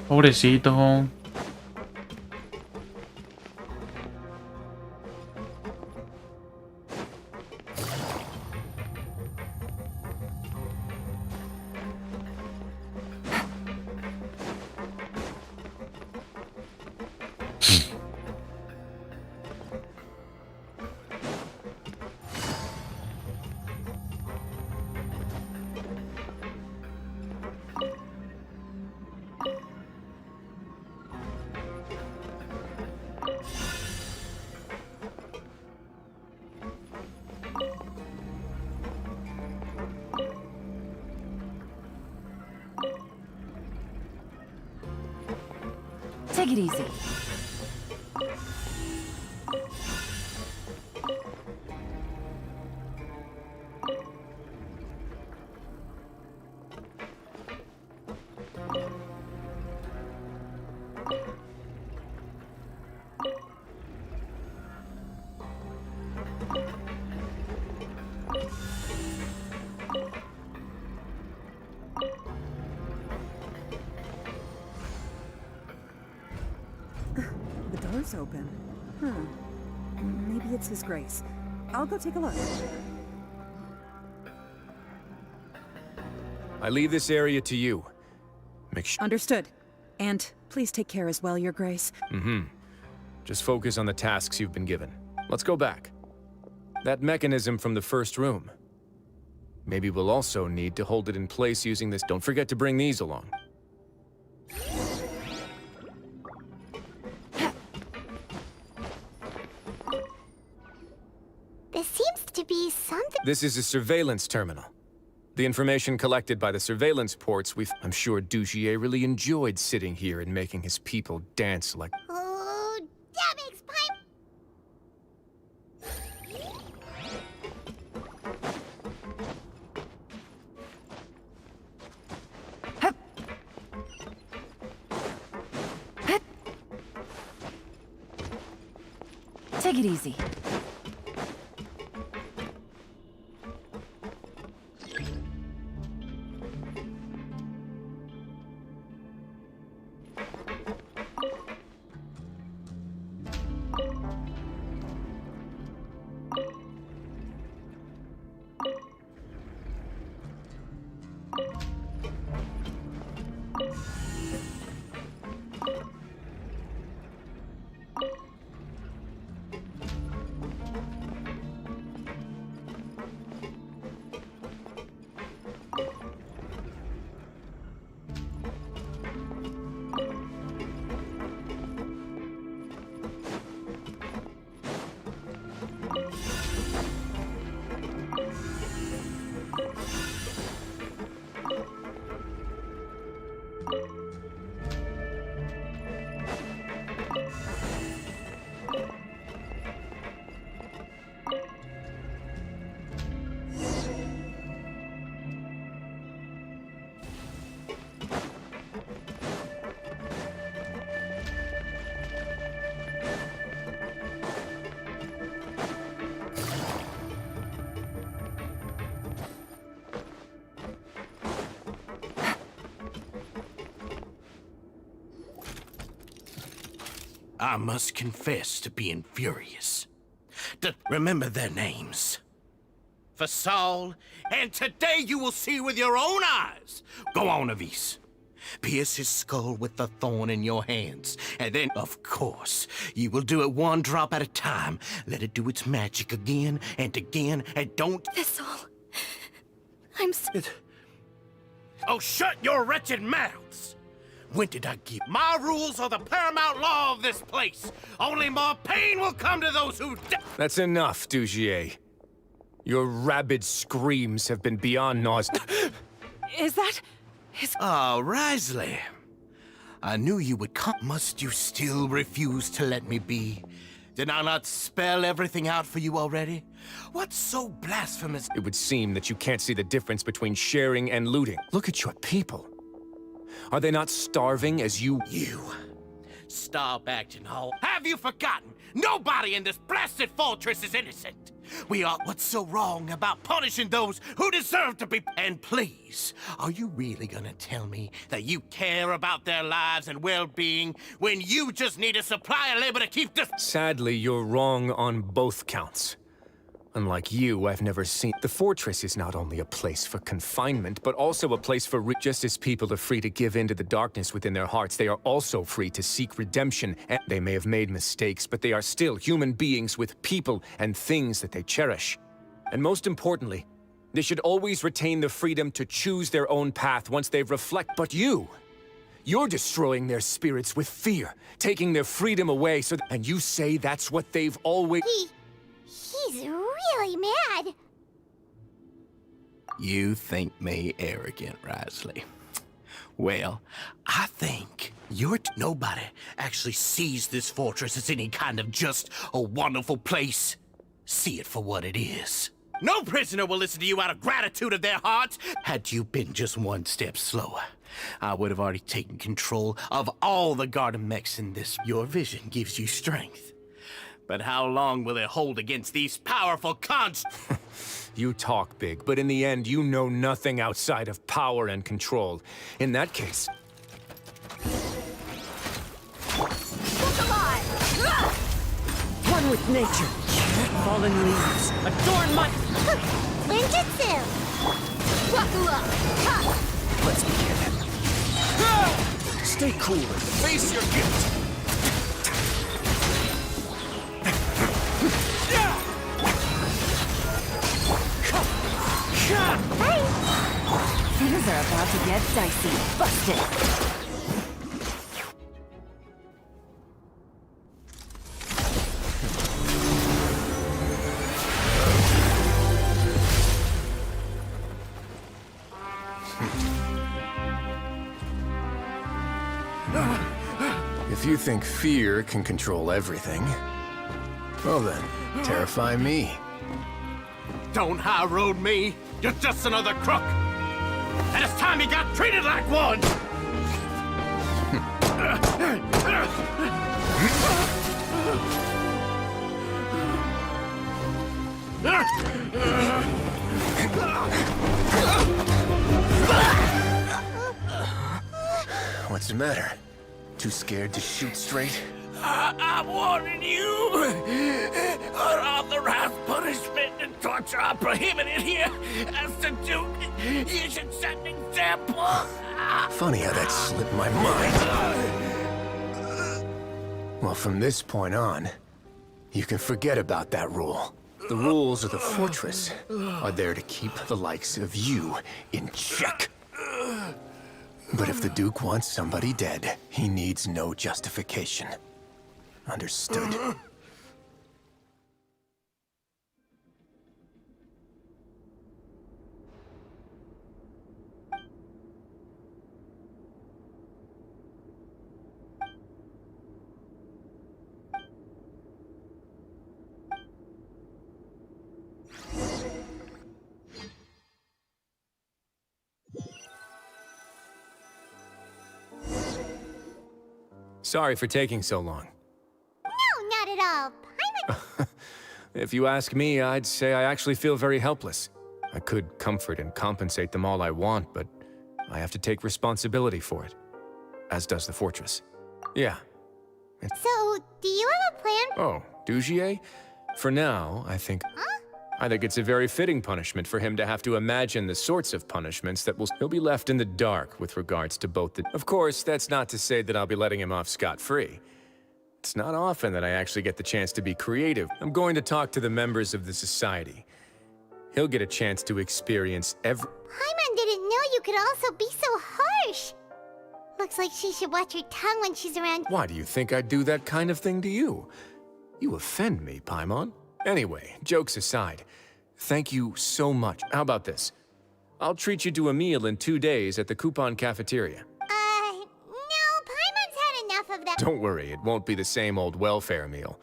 Pobrecito. Take it easy. The door's open. Maybe it's His Grace. I'll go take a look. I leave this area to you. Make sure. Understood. And please take care as well, Your Grace. Just focus on the tasks you've been given. Let's go back. That mechanism from the first room. Maybe we'll also need to hold it in place using this. Don't forget to bring these along. This seems to be something. This is a surveillance terminal. The information collected by the surveillance ports I'm sure Dugier really enjoyed sitting here and making his people dance like... Oh, that makes pipe. Take it easy. I must confess to being furious. Remember their names. For Saul, and today you will see with your own eyes. Go on, Avis. Pierce his skull with the thorn in your hands. And then, of course, you will do it one drop at a time. Let it do its magic again, and don't... That's all. I'm so... Oh, shut your wretched mouths! When did I give? My rules are the paramount law of this place. Only more pain will come to those who... That's enough, Dugier. Your rabid screams have been beyond nausea. Is that... Ah, Risley. I knew you would come. Must you still refuse to let me be? Did I not spell everything out for you already? What's so blasphemous? It would seem that you can't see the difference between sharing and looting. Look at your people. Are they not starving as you... You. Stop acting all... Have you forgotten? Nobody in this blasted fortress is innocent. We are... What's so wrong about punishing those who deserve to be... And please, are you really gonna tell me that you care about their lives and well-being when you just need a supply of labor to keep this... Sadly, you're wrong on both counts. Unlike you, I've never seen... The fortress is not only a place for confinement, but also a place for... Just as people are free to give in to the darkness within their hearts, they are also free to seek redemption. And they may have made mistakes, but they are still human beings with people and things that they cherish. And most importantly, they should always retain the freedom to choose their own path once they've reflected. But you're destroying their spirits with fear, taking their freedom away so... And you say that's what they've always... He's really mad. You think me arrogant, Risley. Well, I think nobody actually sees this fortress as any kind of just a wonderful place. See it for what it is. No prisoner will listen to you out of gratitude of their hearts. Had you been just one step slower, I would have already taken control of all the garden mechs in this. Your vision gives you strength. But how long will it hold against these powerful cons? You talk big, but in the end, you know nothing outside of power and control. In that case... Look alive! One with nature. Fallen leaves. Adorn my... Ninjutsu! Buckle up! Ha! Let's begin. Stay cool and face your guilt. Things are about to get dicey. Busted. If you think fear can control everything, well then, terrify me. Don't high road me. You're just another crook. And it's time you got treated like one. What's the matter? Too scared to shoot straight? I'm warning you! Unauthorized punishment and torture are prohibited here. As the Duke, you should set an example. Funny how that slipped my mind. Well, from this point on, you can forget about that rule. The rules of the fortress are there to keep the likes of you in check. But if the Duke wants somebody dead, he needs no justification. Understood? Sorry for taking so long. No, not at all. Paimon... If you ask me, I'd say I actually feel very helpless. I could comfort and compensate them all I want, but I have to take responsibility for it. As does the fortress. Yeah. So, do you have a plan? Oh, Dugier? For now, I think it's a very fitting punishment for him to have to imagine the sorts of punishments that he'll be left in the dark with regards to both the... Of course, that's not to say that I'll be letting him off scot-free. It's not often that I actually get the chance to be creative. I'm going to talk to the members of the society. He'll get a chance to experience Paimon didn't know you could also be so harsh. Looks like she should watch her tongue when she's around. Why do you think I'd do that kind of thing to you? You offend me, Paimon. Anyway, jokes aside, thank you so much. How about this? I'll treat you to a meal in 2 days at the Coupon Cafeteria. No, Paimon's had enough of that. Don't worry, it won't be the same old welfare meal.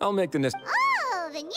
I'll make the Oh, then you...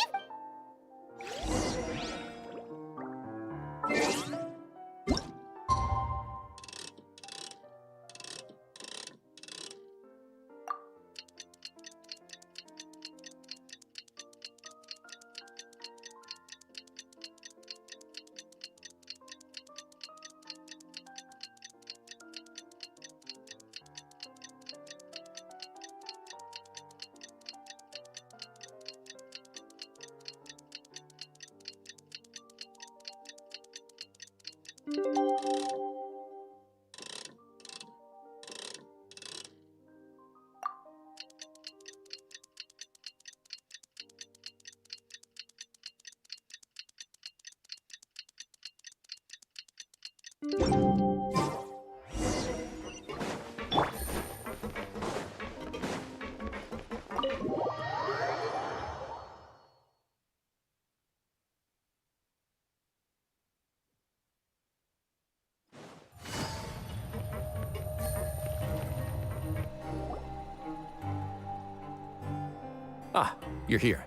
Ah, you're here.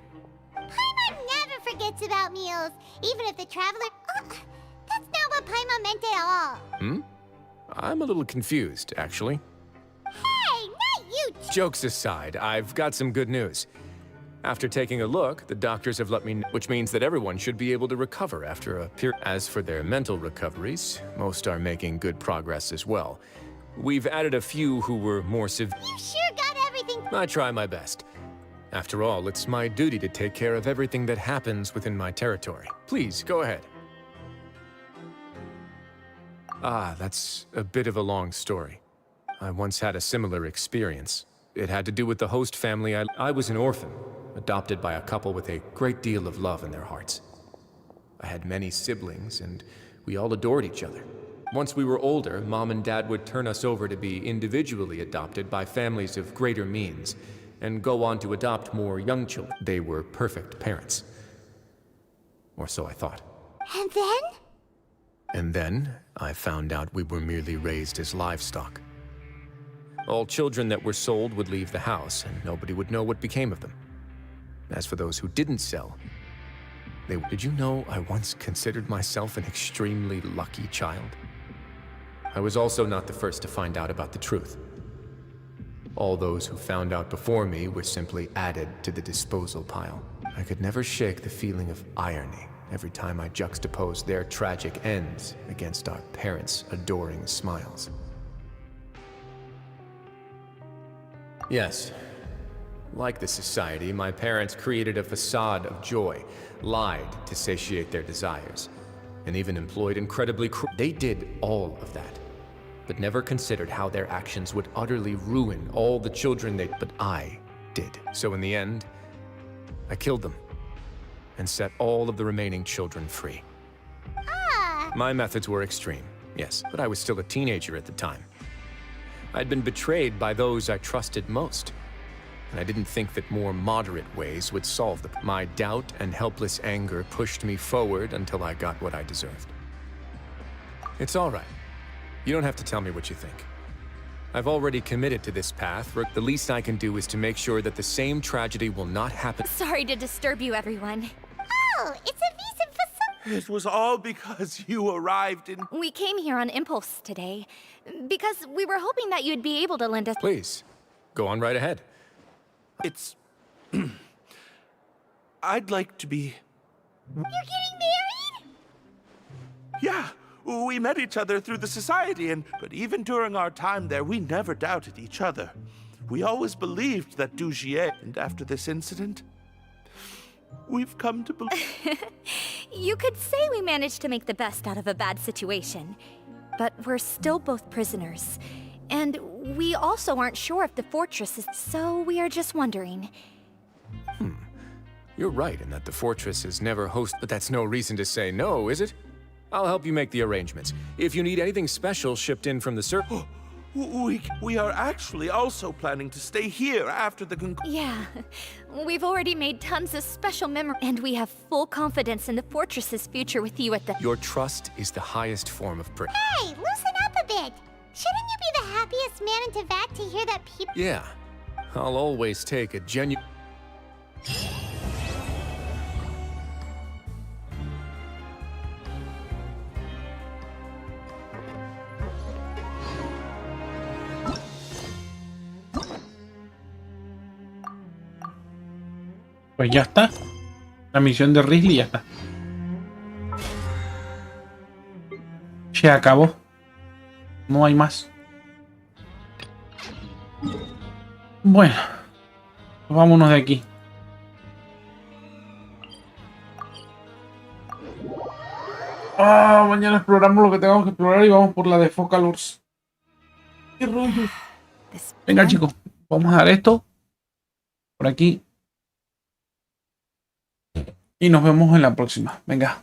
Paimon never forgets about meals, even if the traveler... Oh, that's not what Paimon meant at all. I'm a little confused, actually. Hey, not you! Jokes aside, I've got some good news. After taking a look, the doctors have let me know, which means that everyone should be able to recover after a period. As for their mental recoveries, most are making good progress as well. We've added a few who were more severe. You sure got everything... I try my best. After all, it's my duty to take care of everything that happens within my territory. Please, go ahead. Ah, that's a bit of a long story. I once had a similar experience. It had to do with the host family. I was an orphan, adopted by a couple with a great deal of love in their hearts. I had many siblings, and we all adored each other. Once we were older, Mom and Dad would turn us over to be individually adopted by families of greater means, and go on to adopt more young children. They were perfect parents. Or so I thought. And then? And then, I found out we were merely raised as livestock. All children that were sold would leave the house, and nobody would know what became of them. As for those who didn't sell, did you know I once considered myself an extremely lucky child? I was also not the first to find out about the truth. All those who found out before me were simply added to the disposal pile. I could never shake the feeling of irony every time I juxtaposed their tragic ends against our parents' adoring smiles. Yes, like the society, my parents created a facade of joy, lied to satiate their desires, and even employed incredibly They did all of that, but never considered how their actions would utterly ruin all the children But I did. So in the end, I killed them and set all of the remaining children free. My methods were extreme, yes, but I was still a teenager at the time. I'd been betrayed by those I trusted most, and I didn't think that more moderate ways would solve My doubt and helpless anger pushed me forward until I got what I deserved. It's all right. You don't have to tell me what you think. I've already committed to this path. The least I can do is to make sure that the same tragedy will not happen. Sorry to disturb you, everyone. Oh, it's a visa for some... It was all because you arrived in... We came here on impulse today, because we were hoping that you'd be able to lend us... Please, go on right ahead. It's... I'd like to be... You're getting married? Yeah, we met each other through the society, but even during our time there, we never doubted each other. We always believed that Dugier, and after this incident, we've come to believe... You could say we managed to make the best out of a bad situation, but we're still both prisoners. And we also aren't sure if the fortress is... So we are just wondering. You're right in that the fortress is never but that's no reason to say no, is it? I'll help you make the arrangements. If you need anything special shipped in from the We are actually also planning to stay here after the Yeah, we've already made tons of special memories, and we have full confidence in the fortress's future with you at the... Your trust is the highest form of Hey, loosen up a bit. Shouldn't you be the happiest man in Teyvat to hear that people... Yeah, I'll always take a genuine... Pues ya está. La misión de Risley ya está. Se acabó. No hay más. Bueno. Pues vámonos de aquí. Mañana exploramos lo que tengamos que explorar y vamos por la de Focalors. ¡Qué rollo! Venga, chicos. Vamos a dar esto. Por aquí. Y nos vemos en la próxima. Venga.